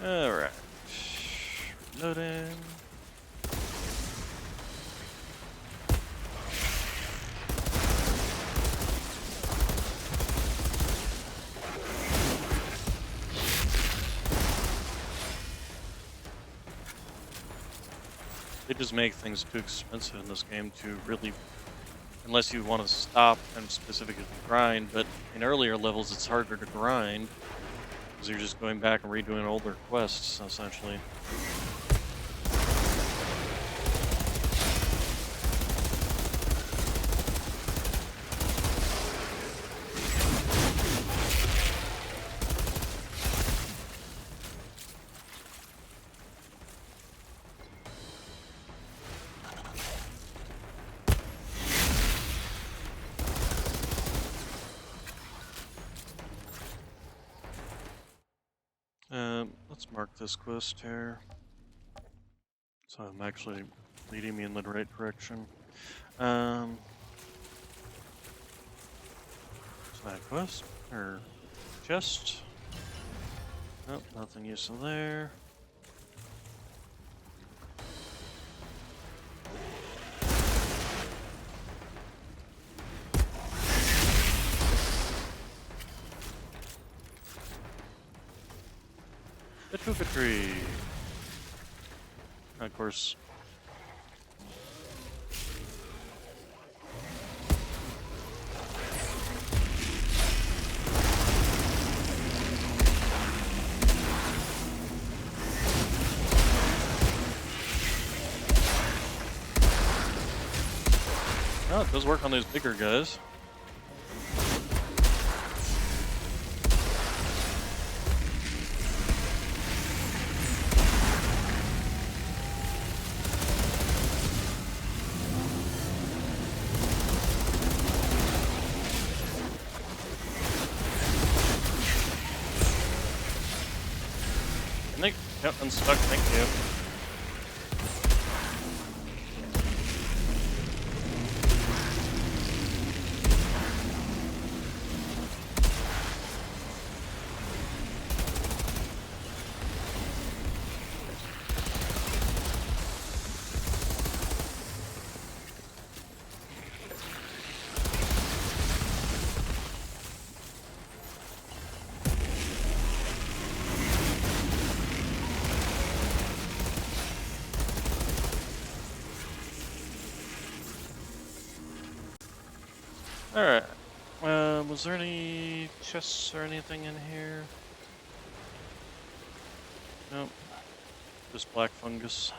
Alright. Loading. They just make things too expensive in this game to really, unless you want to stop and specifically grind, but in earlier levels it's harder to grind because you're just going back and redoing older quests, essentially. Let's mark this quest here. So I'm actually leading me in the right direction. Side quest, or chest. Nope, nothing useful there. The Tuka tree. Of course. Oh, it does work on those bigger guys. Yep, unstuck, thank you. Alright. Was there any chests or anything in here? Nope. Just black fungus.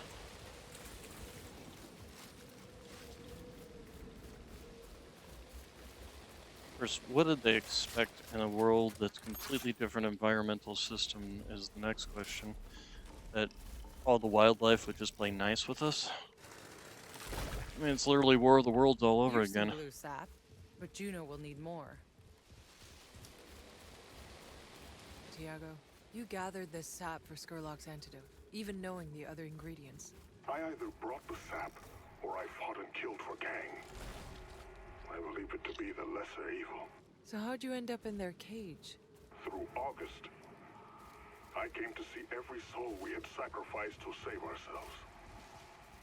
First, what did they expect in a world that's completely different environmental system is the next question. That all the wildlife would just play nice with us? I mean, it's literally War of the Worlds all over Here's again. some blue sap, but Juno will need more. Tiago, You gathered this sap for Skurlock's antidote, even knowing the other ingredients. I either brought the sap, or I fought and killed for gang. I believe it to be the lesser evil. So how'd you end up in their cage? Through August, I came to see every soul we had sacrificed to save ourselves.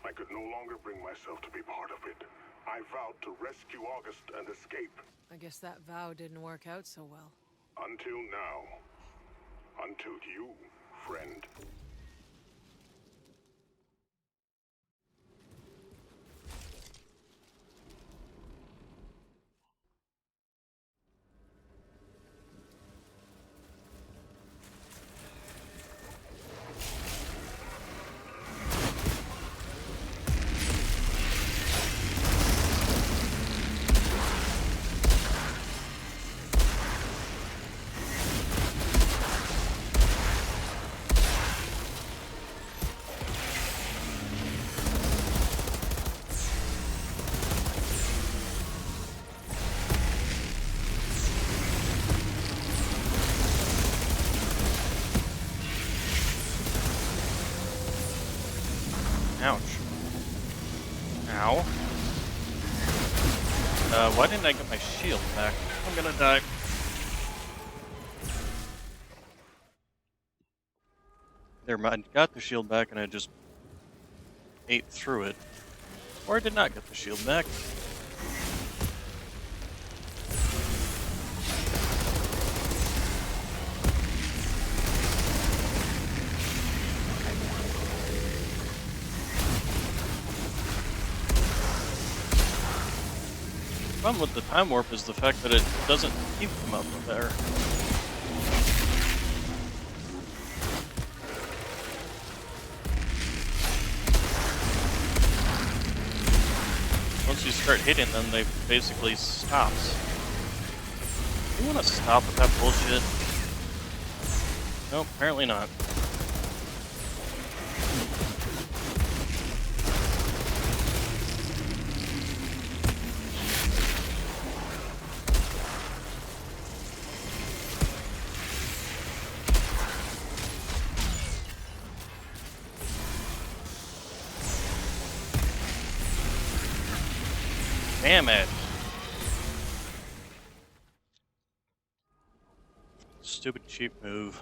I could no longer bring myself to be part of it. I vowed to rescue August and escape. I guess that vow didn't work out so well. Until now. Until you, friend. Ouch. Ow. Why didn't I get my shield back? I'm gonna die. Never mind. Got the shield back and I just ate through it. Or I did not get the shield back. The problem with the time warp is the fact that it doesn't keep them up there. Once you start hitting them, they basically stops. You want to stop with that bullshit? Nope, apparently not. Damn it. Stupid cheap move.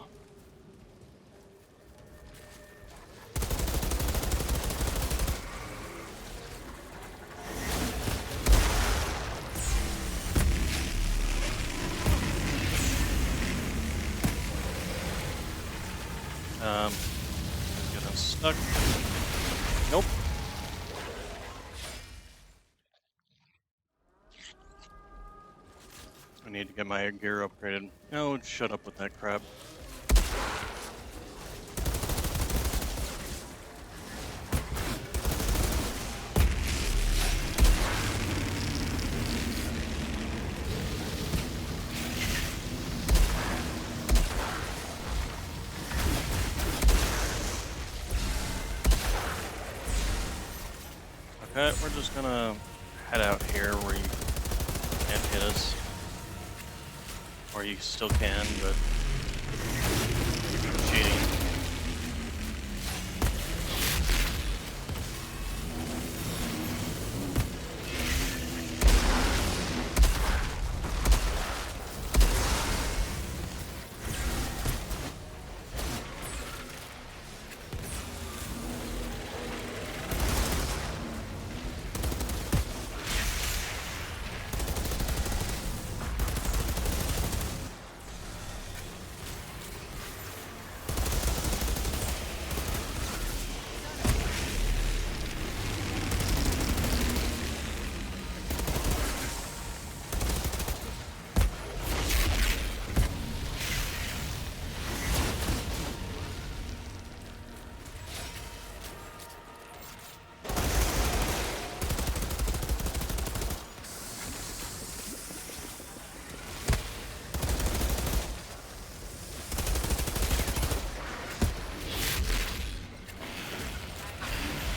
Get unstuck. Nope. I need to get my gear upgraded. No, shut up with that crap. Okay, we're just gonna head out here where you can't hit us. Or you still can, but cheating.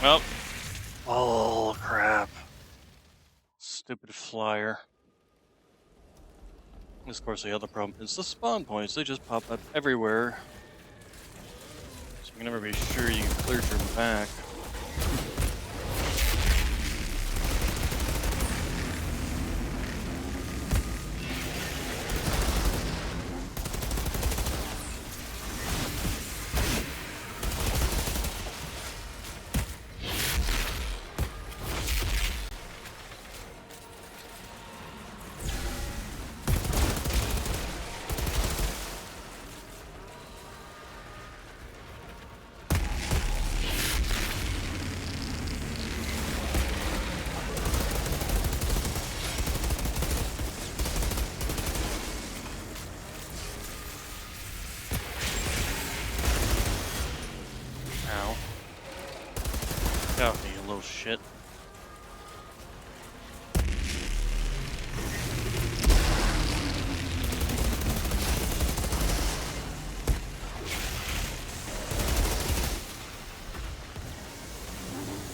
Well, oh crap. Stupid flyer. Of course, the other problem is the spawn points. They just pop up everywhere can never be sure you cleared your back. Ow. Get off me, you little shit.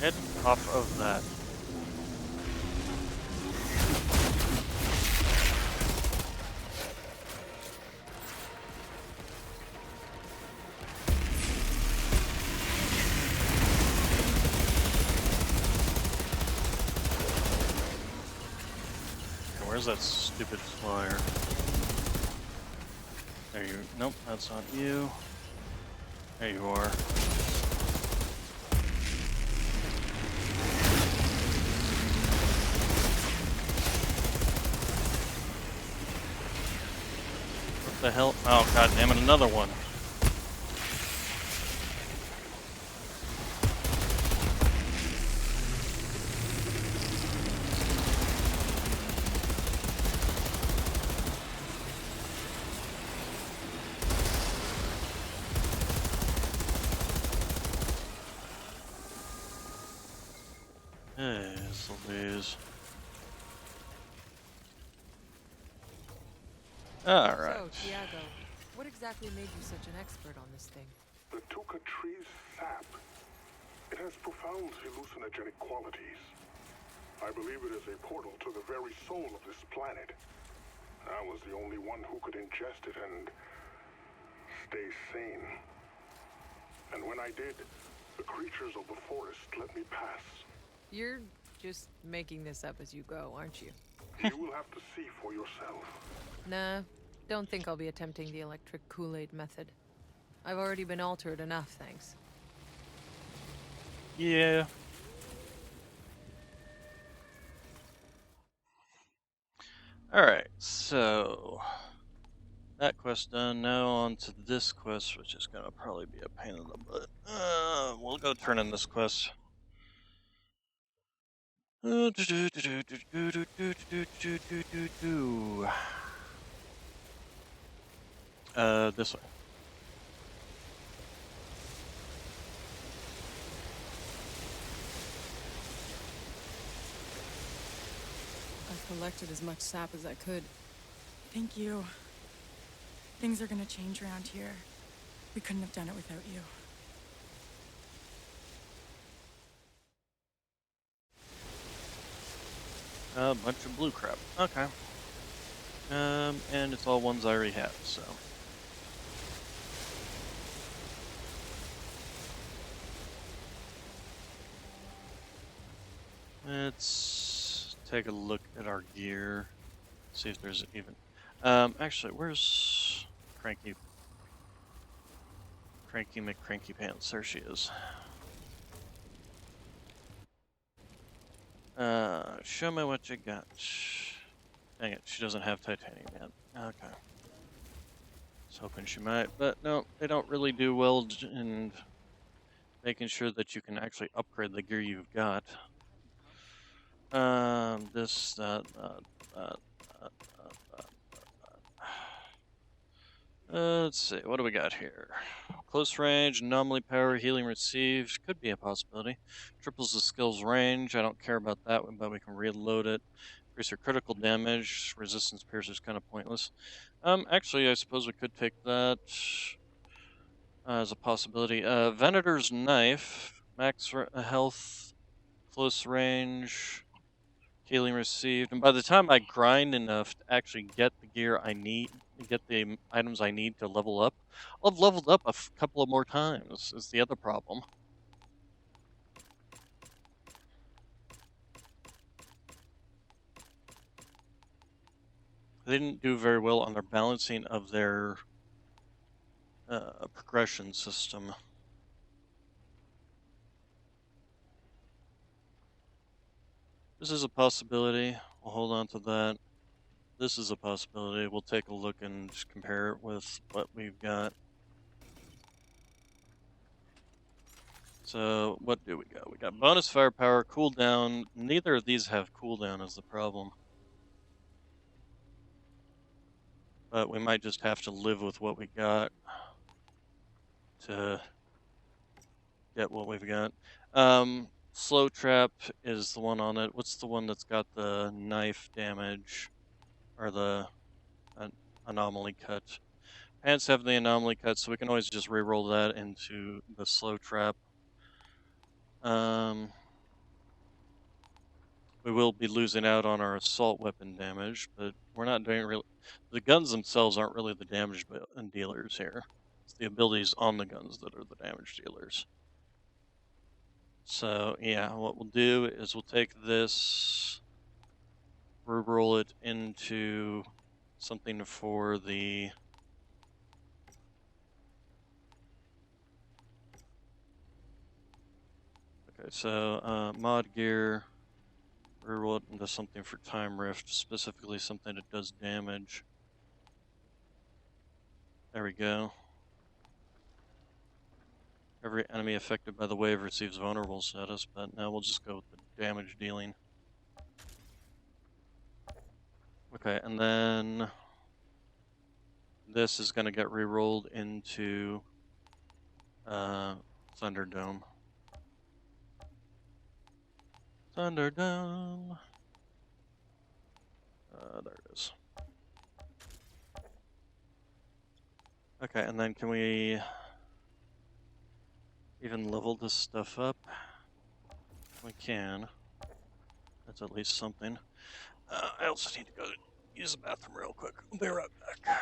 Get off of that. Where's that stupid flyer? There you. Nope, that's not you. There you are. What the hell? Oh, god damn it, another one. Yes, Louise. Alright. So, Tiago, what exactly made you such an expert on this thing? The Tuca tree's sap. It has profound hallucinogenic qualities. I believe it is a portal to the very soul of this planet. I was the only one who could ingest it and stay sane. And when I did, the creatures of the forest let me pass. You're just making this up as you go, aren't you? You will have to see for yourself. Nah, don't think I'll be attempting the electric Kool-Aid method. I've already been altered enough, thanks. Yeah. Alright, so that quest done. Now on to this quest, which is gonna probably be a pain in the butt. We'll go turn in this quest. This way. I've collected as much sap as I could. Thank you. Things are gonna change around here. We couldn't have done it without you. A bunch of blue crap. Okay. And it's all ones I already have, so. Let's take a look at our gear. See if there's even. Actually, where's Cranky McCranky Pants? There she is. Show me what you got. Dang it, she doesn't have titanium yet. Okay. I was hoping she might, but no, they don't really do well in making sure that you can actually upgrade the gear you've got. This, let's see, what do we got here? Close range, anomaly power, healing received, could be a possibility. Triples the skill's range, I don't care about that one, but we can reload it. Increase your critical damage, resistance pierce is kind of pointless. Actually, I suppose we could take that as a possibility. Venator's Knife, max health, close range, Healing received, and by the time I grind enough to actually get the gear I need, get the items I need to level up, I'll have leveled up a couple of more times, is the other problem. They didn't do very well on their balancing of their progression system. This is a possibility. We'll hold on to that. This is a possibility. We'll take a look and just compare it with what we've got. So, what do we got? We got bonus firepower, cooldown. Neither of these have cooldown is the problem. But we might just have to live with what we got to get what we've got. Slow trap is the one on it. What's the one that's got the knife damage or the anomaly cut? Pants have the anomaly cut, so we can always just reroll that into the slow trap. We will be losing out on our assault weapon damage, but we're not doing real. The guns themselves aren't really the damage dealers here. It's the abilities on the guns that are the damage dealers. So yeah, what we'll do is we'll take this, reroll it into something for the okay. So mod gear, reroll it into something for time rift, specifically something that does damage. There we go. Every enemy affected by the wave receives vulnerable status, but now we'll just go with the damage dealing. Okay, and then this is going to get rerolled into Thunderdome. Thunderdome. There it is. Okay, and then can we even level this stuff up? We can. That's at least something. I also need to go use the bathroom real quick. I'll be right back.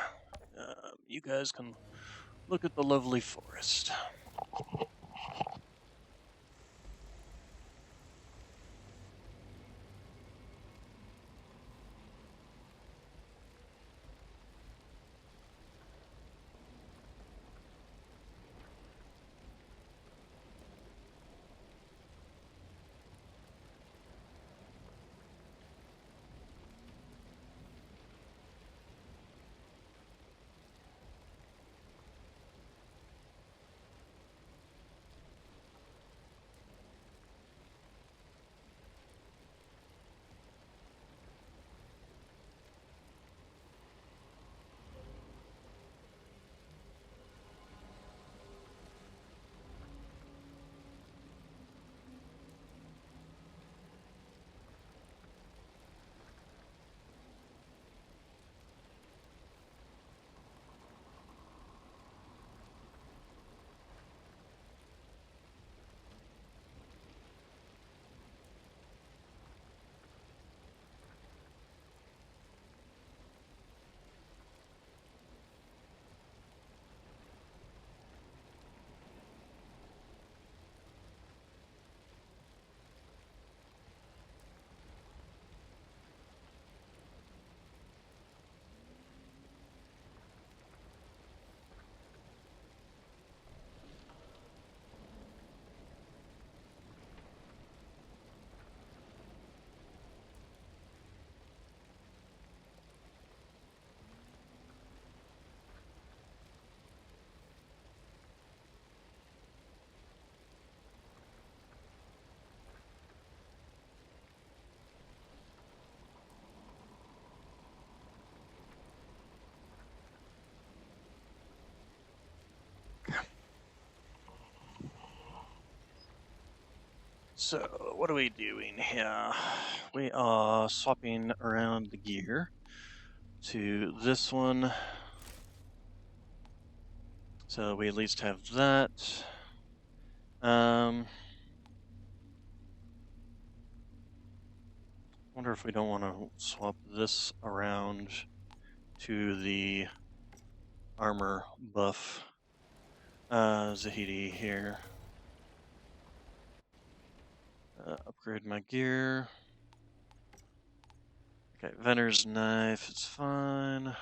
You guys can look at the lovely forest. So, what are we doing here? We are swapping around the gear to this one. So we at least have that. Wonder if we don't want to swap this around to the armor buff. Zahidi here. Upgrade my gear. Okay, Venner's knife, it's fine.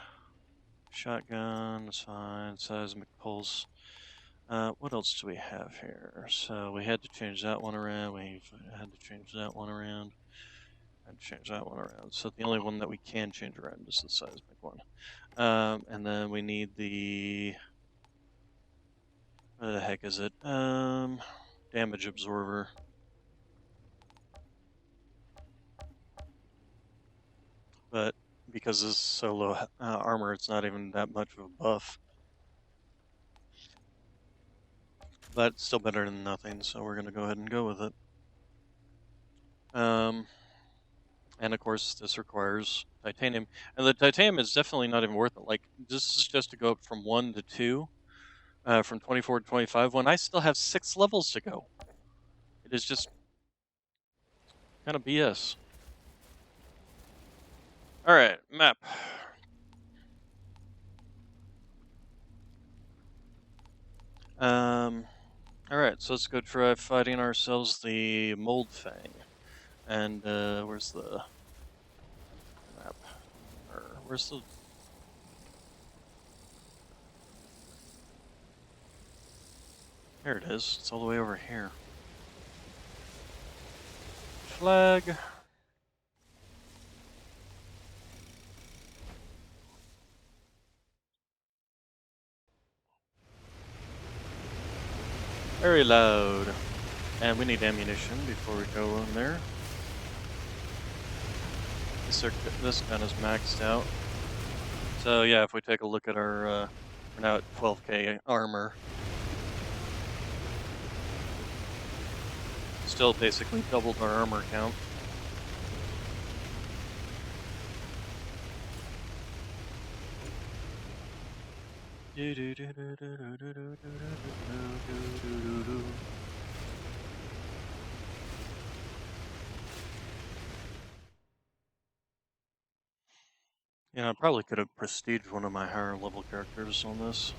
Shotgun, it's fine. Seismic pulse. What else do we have here? So we had to change that one around. We had to change that one around. And change that one around. So the only one that we can change around is the seismic one. And then we need the... What the heck is it? Damage absorber. But because this is so low armor, it's not even that much of a buff. But it's still better than nothing, so we're going to go ahead and go with it. And of course, this requires titanium. And the titanium is definitely not even worth it. Like, this is just to go up from 1 to 2, from 24 to 25, when I still have 6 levels to go. It is just kind of BS. Alright, map. Alright, so let's go try fighting ourselves the Mold Fang. And, where's the map? Or, where's the... Here it is. It's all the way over here. Flag. Very loud. And we need ammunition before we go in there. This gun is maxed out. So yeah, if we take a look at our, we're now at 12k armor. Still basically doubled our armor count. Yeah, I probably could have prestiged one of my higher level characters on this.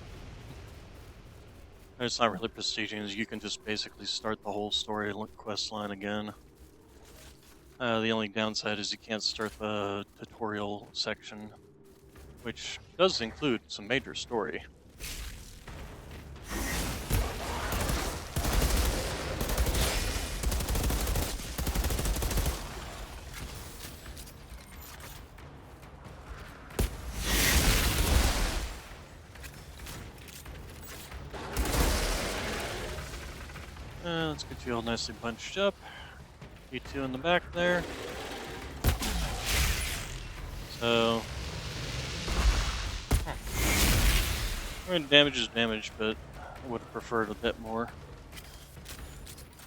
It's not really prestiging, you can just basically start the whole story quest line again. The only downside is you can't start the tutorial section, which does include some major story. Let's get you all nicely bunched up. You two in the back there. So, I mean, damage is damage, but I would have preferred a bit more.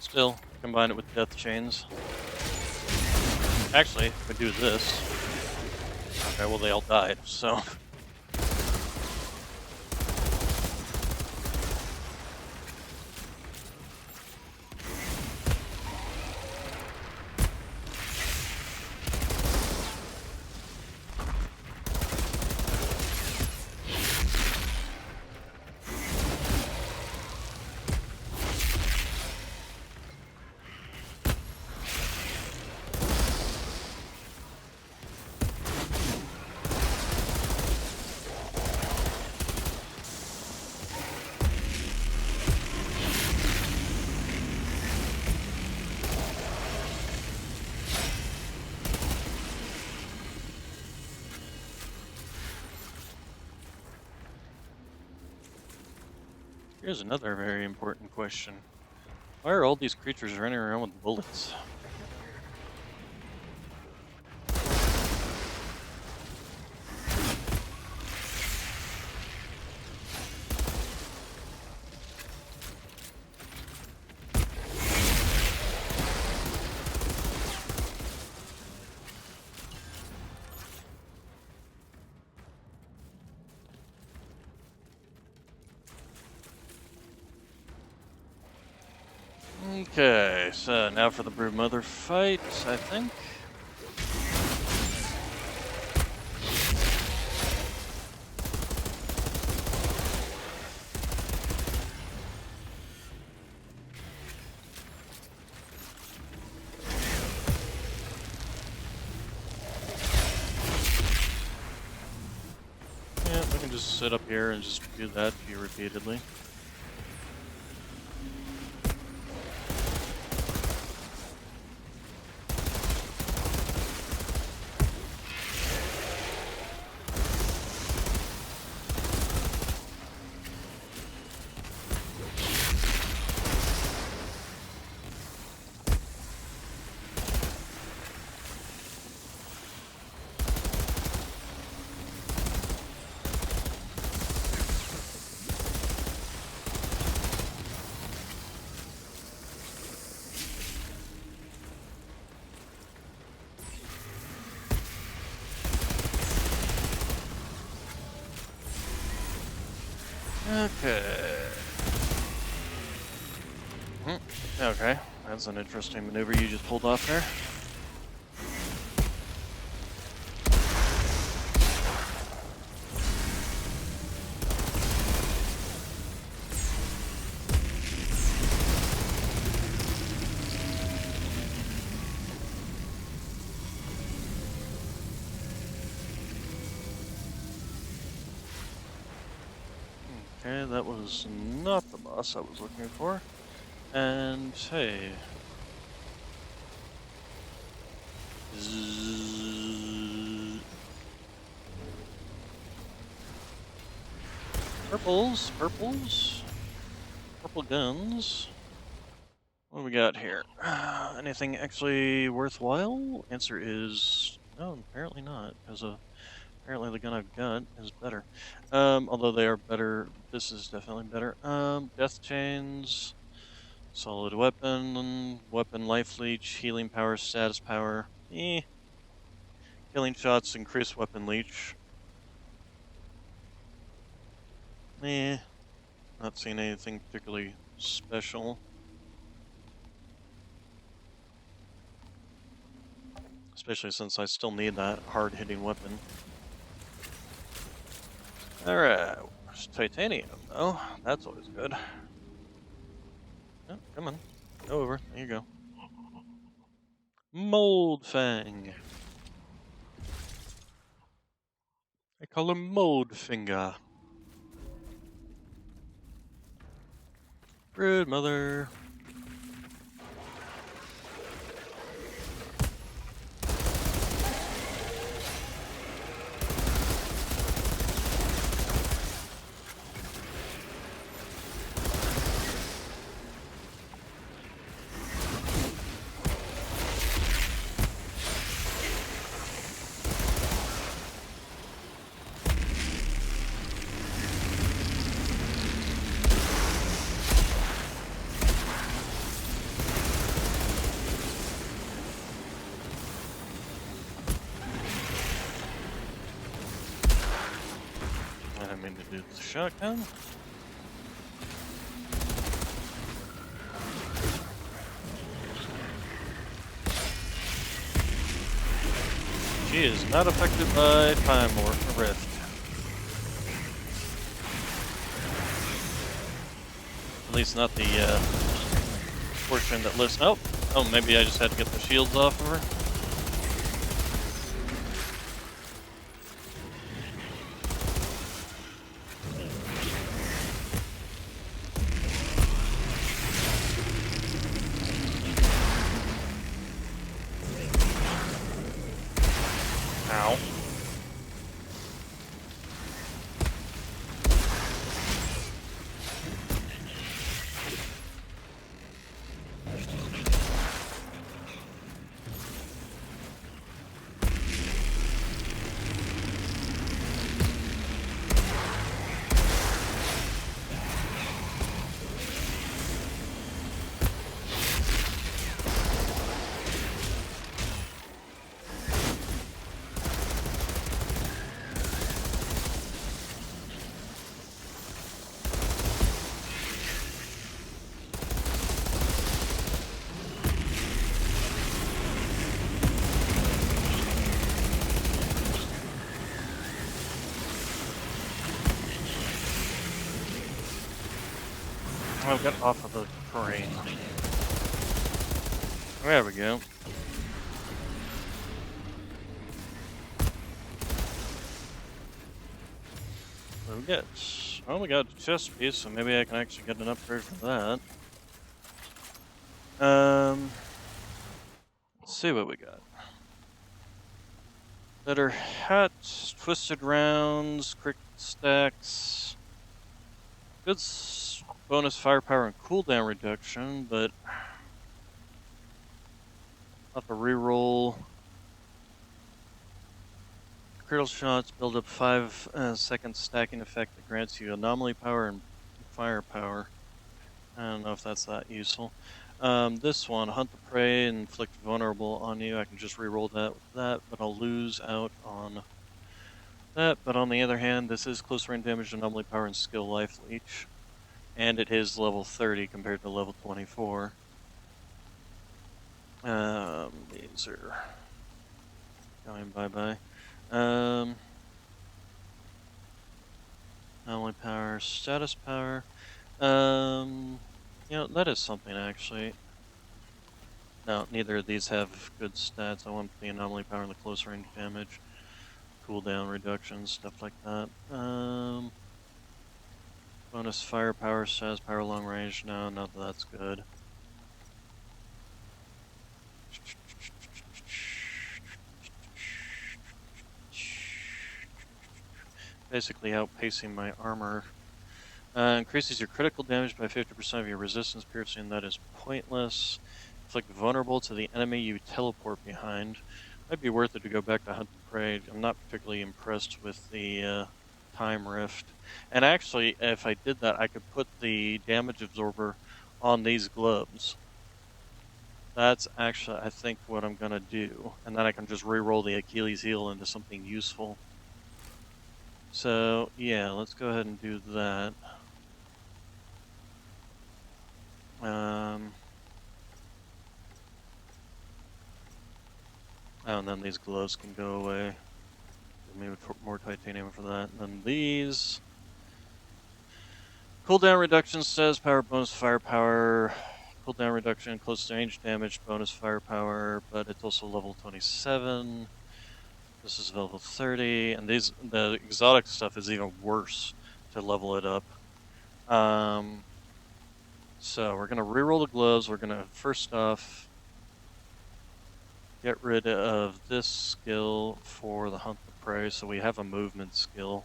Still, combine it with death chains. Actually, if we do this, okay, well they all died, so. Here's another very important question. Why are all these creatures running around with bullets? Okay, so now for the Broodmother fight, I think. just sit up here and just do that to you repeatedly. Okay. Okay, that's an interesting maneuver you just pulled off there. Okay, that was not the boss I was looking for. And hey. Purples, purples, purple guns. What do we got here? Anything actually worthwhile? Answer is no, apparently not, because apparently the gun I've got is better. Although they are better, this is definitely better. Death chains, solid weapon, weapon life leech, healing power, status power. Killing shots, increase weapon leech. Not seeing anything particularly special. Especially since I still need that hard-hitting weapon. Alright, titanium though. That's always good. Oh, come on. Go over. There you go. Mold Fang. I call him Mold Finger. Rude mother. I didn't mean to do the shotgun. She is not affected by time or rift. At least not the portion that lives. Oh, maybe I just had to get the shields off of her. Ow. I'll get off of the crane. There we go. do we get? Oh, we got a chest piece, so maybe I can actually get an upgrade for that. Let's see what we got. Better hats, twisted rounds, crick stacks. Good bonus firepower and cooldown reduction, but I'll have to reroll. Critical shots build up 5-second stacking effect that grants you anomaly power and firepower. I don't know if that's that useful. This one, hunt the prey and inflict vulnerable on you. I can just reroll that with that, but I'll lose out on that. But on the other hand, this is close range damage, anomaly power, and skill life leech. And it is level 30 compared to level 24. These are going bye-bye. Anomaly power, status power. That is something actually. No, neither of these have good stats. I want the anomaly power and the close range damage, cooldown reduction, stuff like that. Bonus firepower, status power, long range. No, not that that's good. Basically outpacing my armor. Increases your critical damage by 50% of your resistance piercing. That is pointless. Inflict vulnerable to the enemy you teleport behind. Might be worth it to go back to Hunt and Prey. I'm not particularly impressed with the time rift. And actually, if I did that, I could put the damage absorber on these gloves. That's actually, I think, what I'm going to do. And then I can just re-roll the Achilles heel into something useful. So, yeah, let's go ahead and do that. Oh, and then these gloves can go away. Maybe more titanium for that. And then these. Cooldown reduction says power bonus firepower. Cooldown reduction, close range damage, bonus firepower, but it's also level 27. This is level 30, and the exotic stuff is even worse to level it up. So we're gonna reroll the gloves. We're gonna first off get rid of this skill for the hunt the prey, so we have a movement skill,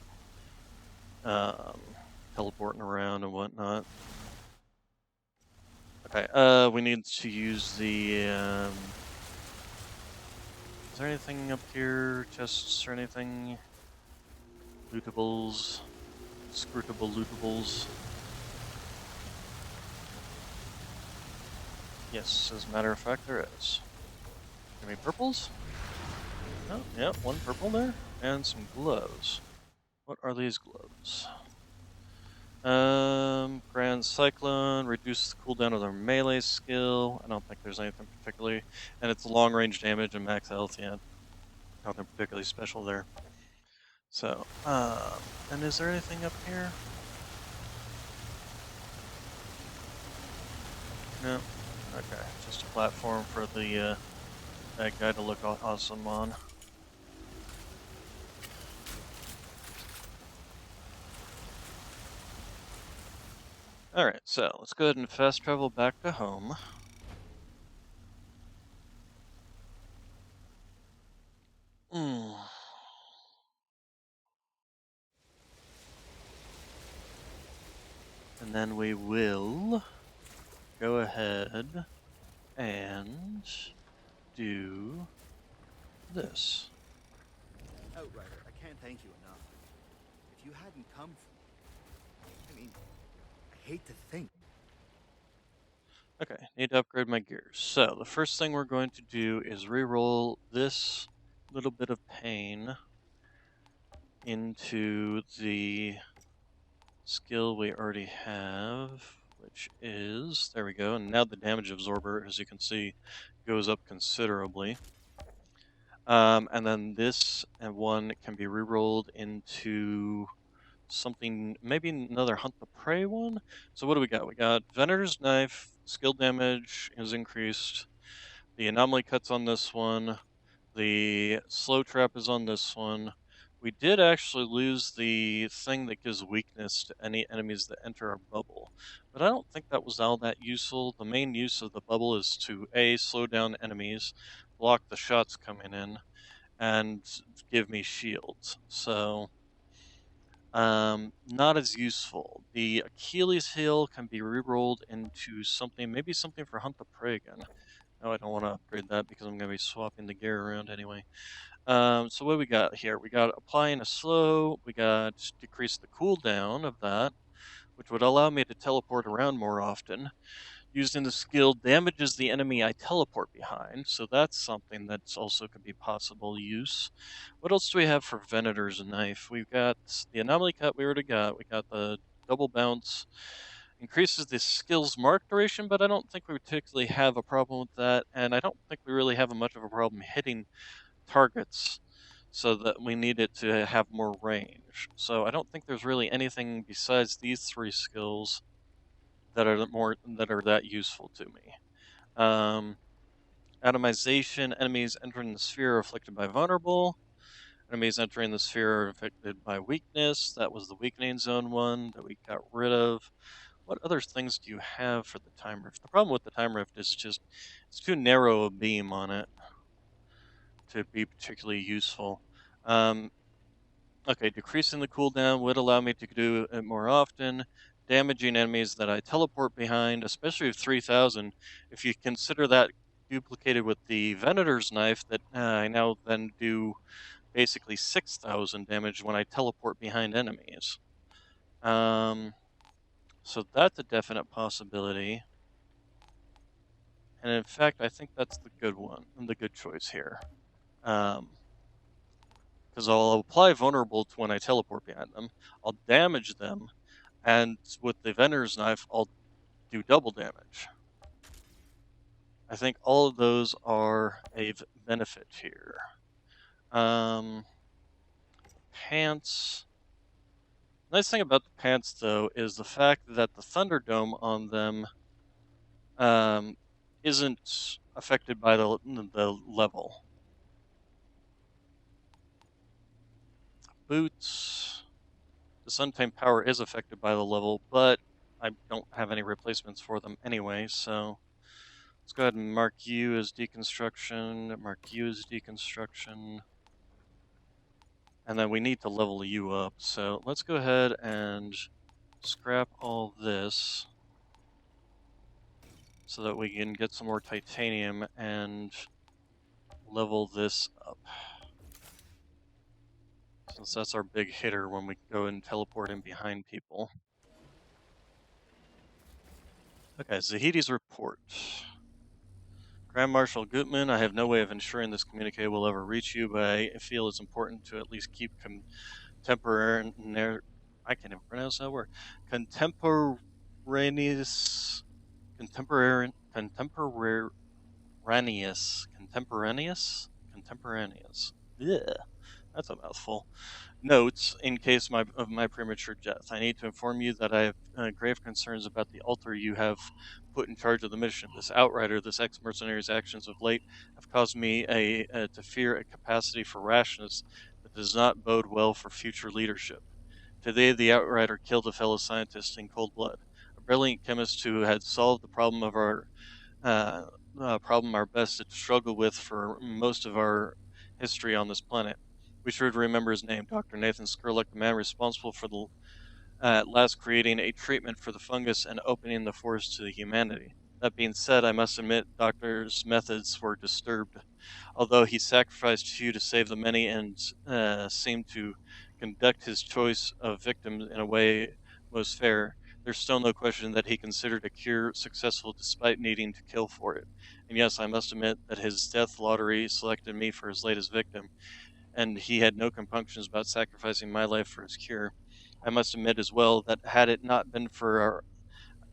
teleporting around and whatnot. Okay, we need to use the. Is there anything up here? Chests or anything? Lootables, scrutable lootables. Yes, as a matter of fact, there is. Any purples? Oh, yeah, one purple there, and some gloves. What are these gloves? Grand Cyclone, reduce the cooldown of their melee skill. I don't think there's anything particularly, and it's long range damage and max health. Yeah, nothing particularly special there. So, and is there anything up here? No. Okay, just a platform for the that guy to look awesome on. Alright, so let's go ahead and fast travel back to home. And then we will go ahead and do this. Outrider, I can't thank you enough. If you hadn't come for me, I mean, I hate to think. Okay, need to upgrade my gears. So the first thing we're going to do is re-roll this little bit of pain into the skill we already have, which is, there we go, and now the damage absorber, as you can see, goes up considerably. And then this and one can be re-rolled into something, maybe another Hunt the Prey one. So what do we got? We got Venator's Knife, skill damage is increased, the anomaly cut's on this one, the slow trap is on this one, We did actually lose the thing that gives weakness to any enemies that enter our bubble, but I don't think that was all that useful. The main use of the bubble is to A, slow down enemies, block the shots coming in, and give me shields. So, not as useful. The Achilles heel can be rerolled into something, maybe something for Hunt the Prey again. No, I don't want to upgrade that because I'm going to be swapping the gear around anyway. So what we got here? We got applying a slow, we got decrease the cooldown of that, which would allow me to teleport around more often. Using the skill damages the enemy I teleport behind, so that's something that's also could be possible use. What else do we have for Venator's Knife? We've got the Anomaly Cut we already got, we got the double bounce, increases the skill's mark duration, but I don't think we particularly have a problem with that, and I don't think we really have much of a problem hitting targets, so that we need it to have more range. So I don't think there's really anything besides these three skills that are that useful to me. Atomization, enemies entering the sphere are afflicted by vulnerable. Enemies entering the sphere are affected by weakness. That was the weakening zone one that we got rid of. What other things do you have for the time rift? The problem with the time rift is just it's too narrow a beam on it to be particularly useful. Okay, decreasing the cooldown would allow me to do it more often. Damaging enemies that I teleport behind, especially with 3000. If you consider that duplicated with the Venator's Knife, that I now then do basically 6000 damage when I teleport behind enemies. So that's a definite possibility. And in fact, I think that's the good one, the good choice here. Because I'll apply vulnerable to when I teleport behind them. I'll damage them, and with the Venator's Knife, I'll do double damage. I think all of those are a benefit here. Pants. Nice thing about the pants, though, is the fact that the Thunderdome on them isn't affected by the level. Boots. The Suntamed Power is affected by the level, but I don't have any replacements for them anyway, so let's go ahead and mark you as deconstruction, mark you as deconstruction, and then we need to level you up. So let's go ahead and scrap all this so that we can get some more titanium and level this up. Since that's our big hitter when we go and teleport in behind people. Okay, Zahidi's report. Grand Marshal Gutman, I have no way of ensuring this communique will ever reach you, but I feel it's important to at least keep contemporaneous. I can't even pronounce that word. Contemporaneous. Yeah, that's a mouthful. Notes in case of my premature death. I need to inform you that I have grave concerns about the altar you have put in charge of the mission. This outrider, this ex-mercenary's actions of late have caused me to fear a capacity for rashness that does not bode well for future leadership. Today, the outrider killed a fellow scientist in cold blood, a brilliant chemist who had solved the problem of our best to struggle with for most of our history on this planet. We should remember his name, Dr. Nathan Skurlock, the man responsible for the at last creating a treatment for the fungus and opening the forest to humanity. That being said, I must admit Doctor's methods were disturbed. Although he sacrificed few to save the many and seemed to conduct his choice of victims in a way most fair, there's still no question that he considered a cure successful despite needing to kill for it. And yes, I must admit that his death lottery selected me for his latest victim, and he had no compunctions about sacrificing my life for his cure. I must admit as well that had it not been for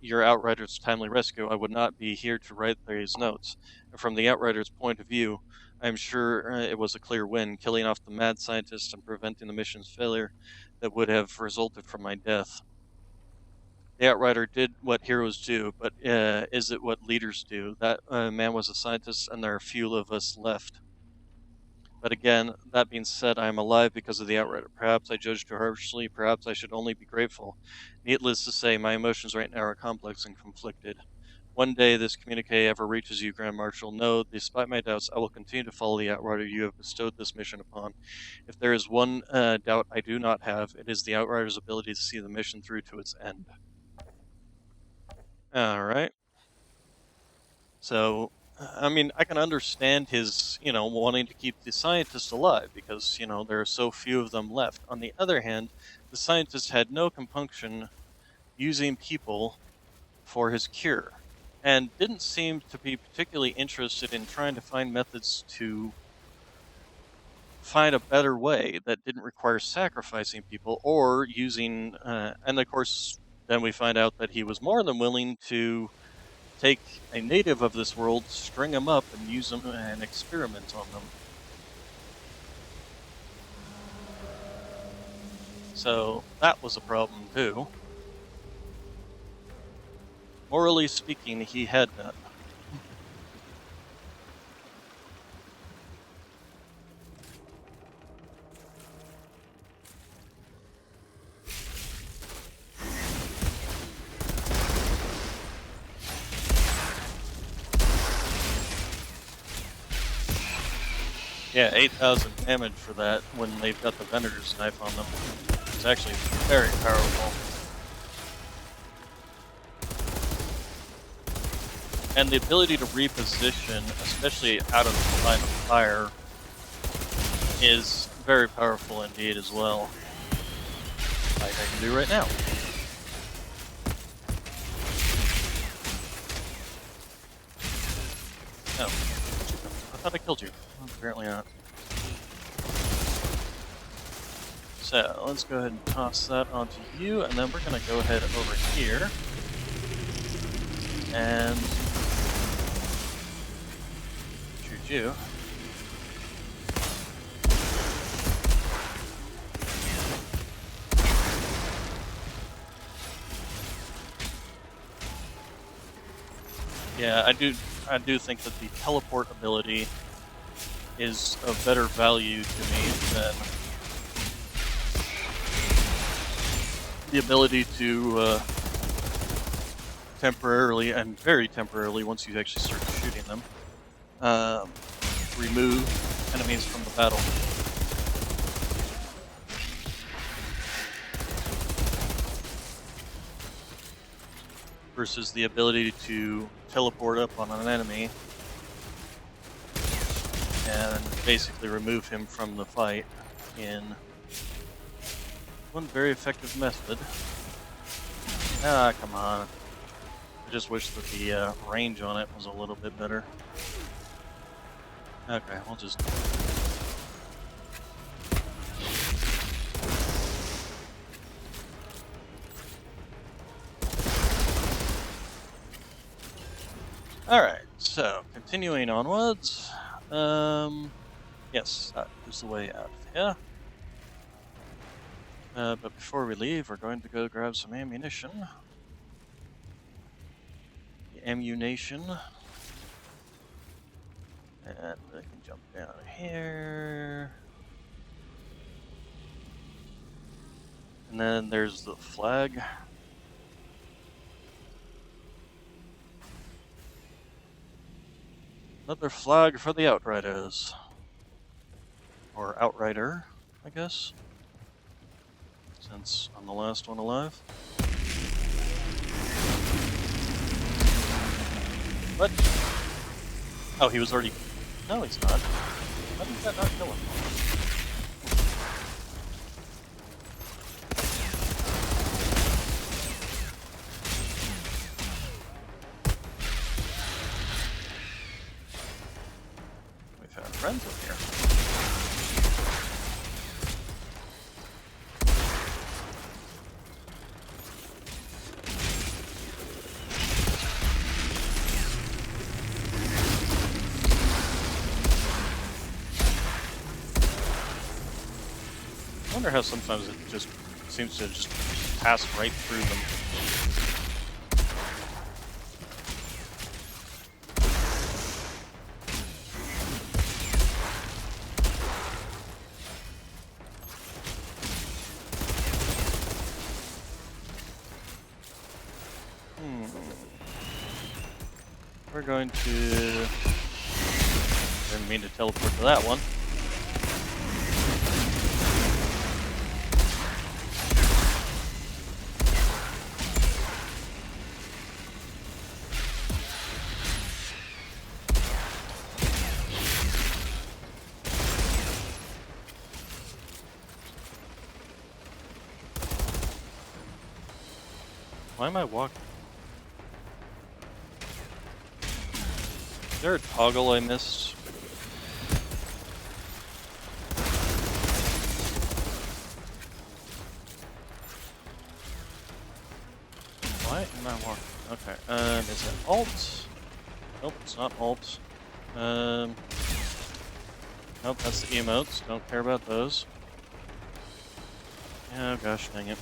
your Outrider's timely rescue, I would not be here to write these notes. And from the Outrider's point of view, I am sure it was a clear win, killing off the mad scientist and preventing the mission's failure that would have resulted from my death. The Outrider did what heroes do, but is it what leaders do? That man was a scientist, and there are few of us left. But again, that being said, I am alive because of the Outrider. Perhaps I judge too harshly, perhaps I should only be grateful. Needless to say, my emotions right now are complex and conflicted. One day this communique ever reaches you, Grand Marshal, know, despite my doubts, I will continue to follow the Outrider you have bestowed this mission upon. If there is one doubt I do not have, it is the Outrider's ability to see the mission through to its end. Alright. So, I mean, I can understand his, wanting to keep the scientists alive because, there are so few of them left. On the other hand, the scientist had no compunction using people for his cure and didn't seem to be particularly interested in trying to find methods to find a better way that didn't require sacrificing people or using, and of course, then we find out that he was more than willing to take a native of this world, string them up, and use them and experiment on them. So that was a problem too. Morally speaking, he had none. Yeah, 8,000 damage for that when they've got the Venator's knife on them. It's actually very powerful. And the ability to reposition, especially out of the line of fire, is very powerful indeed as well. Like I can do right now. Oh, I thought I killed you. Well, apparently not. So let's go ahead and toss that onto you, and then we're going to go ahead over here and shoot you. Yeah, I do think that the teleport ability is of better value to me than the ability to temporarily, and very temporarily, once you actually start shooting them, remove enemies from the battle. Versus the ability to teleport up on an enemy and basically remove him from the fight in one very effective method. Ah, come on. I just wish that the range on it was a little bit better. Okay, we'll just... Alright, so, continuing onwards. Yes, that is the way out of here. But before we leave, we're going to go grab some ammunition. The ammunition. And I can jump down here. And then there's the flag. Another flag for the Outriders. Or Outrider, I guess. Since I'm the last one alive. What? Oh, he was already... No, he's not. How did that not kill him? We've had friends up here. I wonder how sometimes it just seems to just pass right through them. We're going to... Didn't mean to teleport to that one. Why am I walking? Is there a toggle I missed? Why am I walking? Okay, is it Alt? Nope, it's not Alt. Nope, that's the emotes. Don't care about those. Oh gosh, dang it.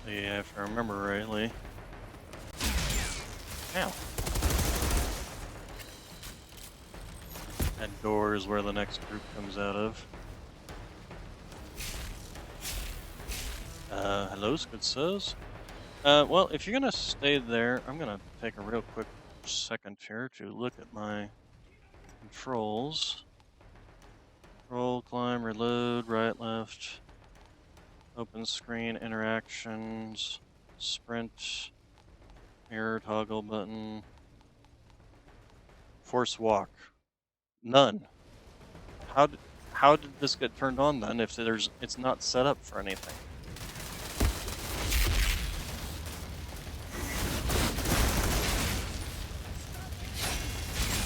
Yeah, if I remember rightly. Ow. That door is where the next group comes out of. Hello, good sirs. Well, if you're gonna stay there, I'm gonna take a real quick second here to look at my controls. Roll, climb, reload, right, left, open screen, interactions, sprint, mirror toggle button, force walk. None. How did this get turned on then if it's not set up for anything?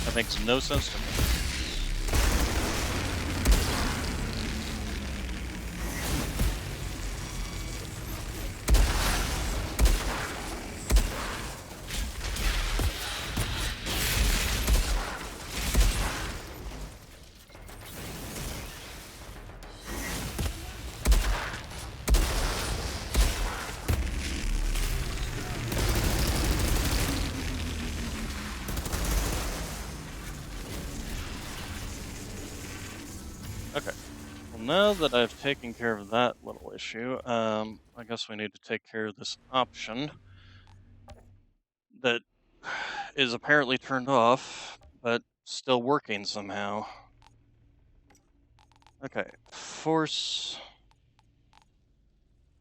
That makes no sense to me. Okay. Well, now that I've taken care of that little issue, I guess we need to take care of this option that is apparently turned off, but still working somehow. Okay, force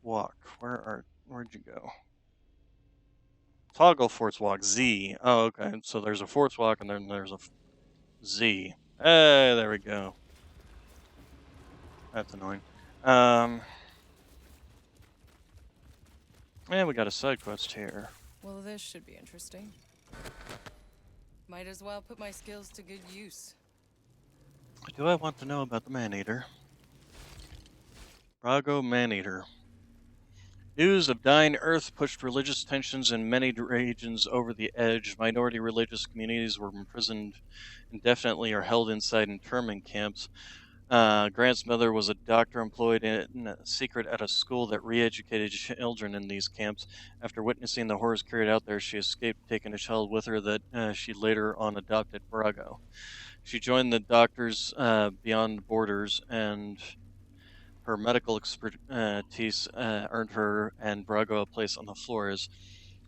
walk. Where'd you go? Toggle force walk Z. Oh, okay. So there's a force walk and then there's a Z. Hey, there we go. That's annoying. And we got a side quest here. Well, this should be interesting. Might as well put my skills to good use. Do I want to know about the man-eater? Brago man-eater. News of dying Earth pushed religious tensions in many regions over the edge. Minority religious communities were imprisoned indefinitely or held inside internment camps. Grant's mother was a doctor employed in secret at a school that re-educated children in these camps. After witnessing the horrors carried out there, she escaped, taking a child with her that she later on adopted, Brago. She joined the Doctors Beyond Borders, and her medical expertise earned her and Brago a place on the floors.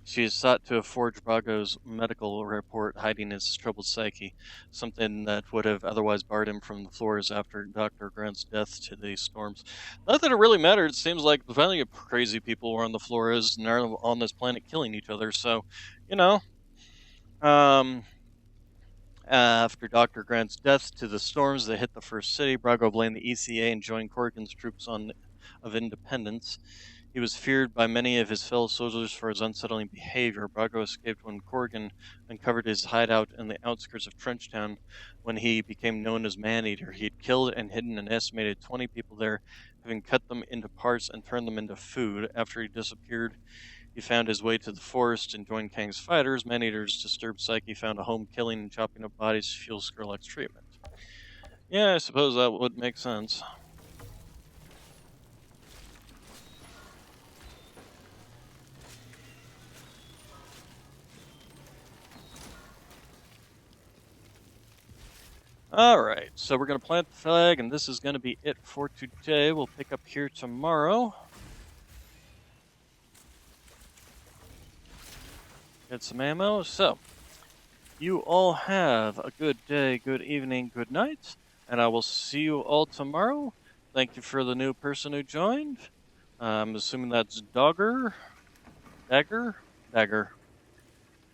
She has sought to forge Brago's medical report, hiding his troubled psyche, something that would have otherwise barred him from the floors after Dr. Grant's death to the storms. Not that it really mattered. It seems like plenty of crazy people were on the floors and are on this planet killing each other. So, you know, after Dr. Grant's death to the storms that hit the first city, Brago blamed the ECA and joined Corrigan's troops of independence. He was feared by many of his fellow soldiers for his unsettling behavior. Brago escaped when Corrigan uncovered his hideout in the outskirts of Trenchtown when he became known as Man-Eater. He had killed and hidden an estimated 20 people there, having cut them into parts and turned them into food. After he disappeared, he found his way to the forest and joined Kang's fighters. Man-Eater's disturbed psyche found a home, killing and chopping up bodies to fuel Skrillex treatment. Yeah, I suppose that would make sense. Alright, so we're going to plant the flag, and this is going to be it for today. We'll pick up here tomorrow. Get some ammo. So, you all have a good day, good evening, good night, and I will see you all tomorrow. Thank you for the new person who joined. I'm assuming that's Dagger,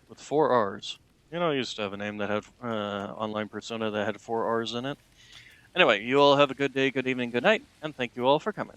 with 4 R's. You know, I used to have a name that had online persona that had 4 R's in it. Anyway, you all have a good day, good evening, good night, and thank you all for coming.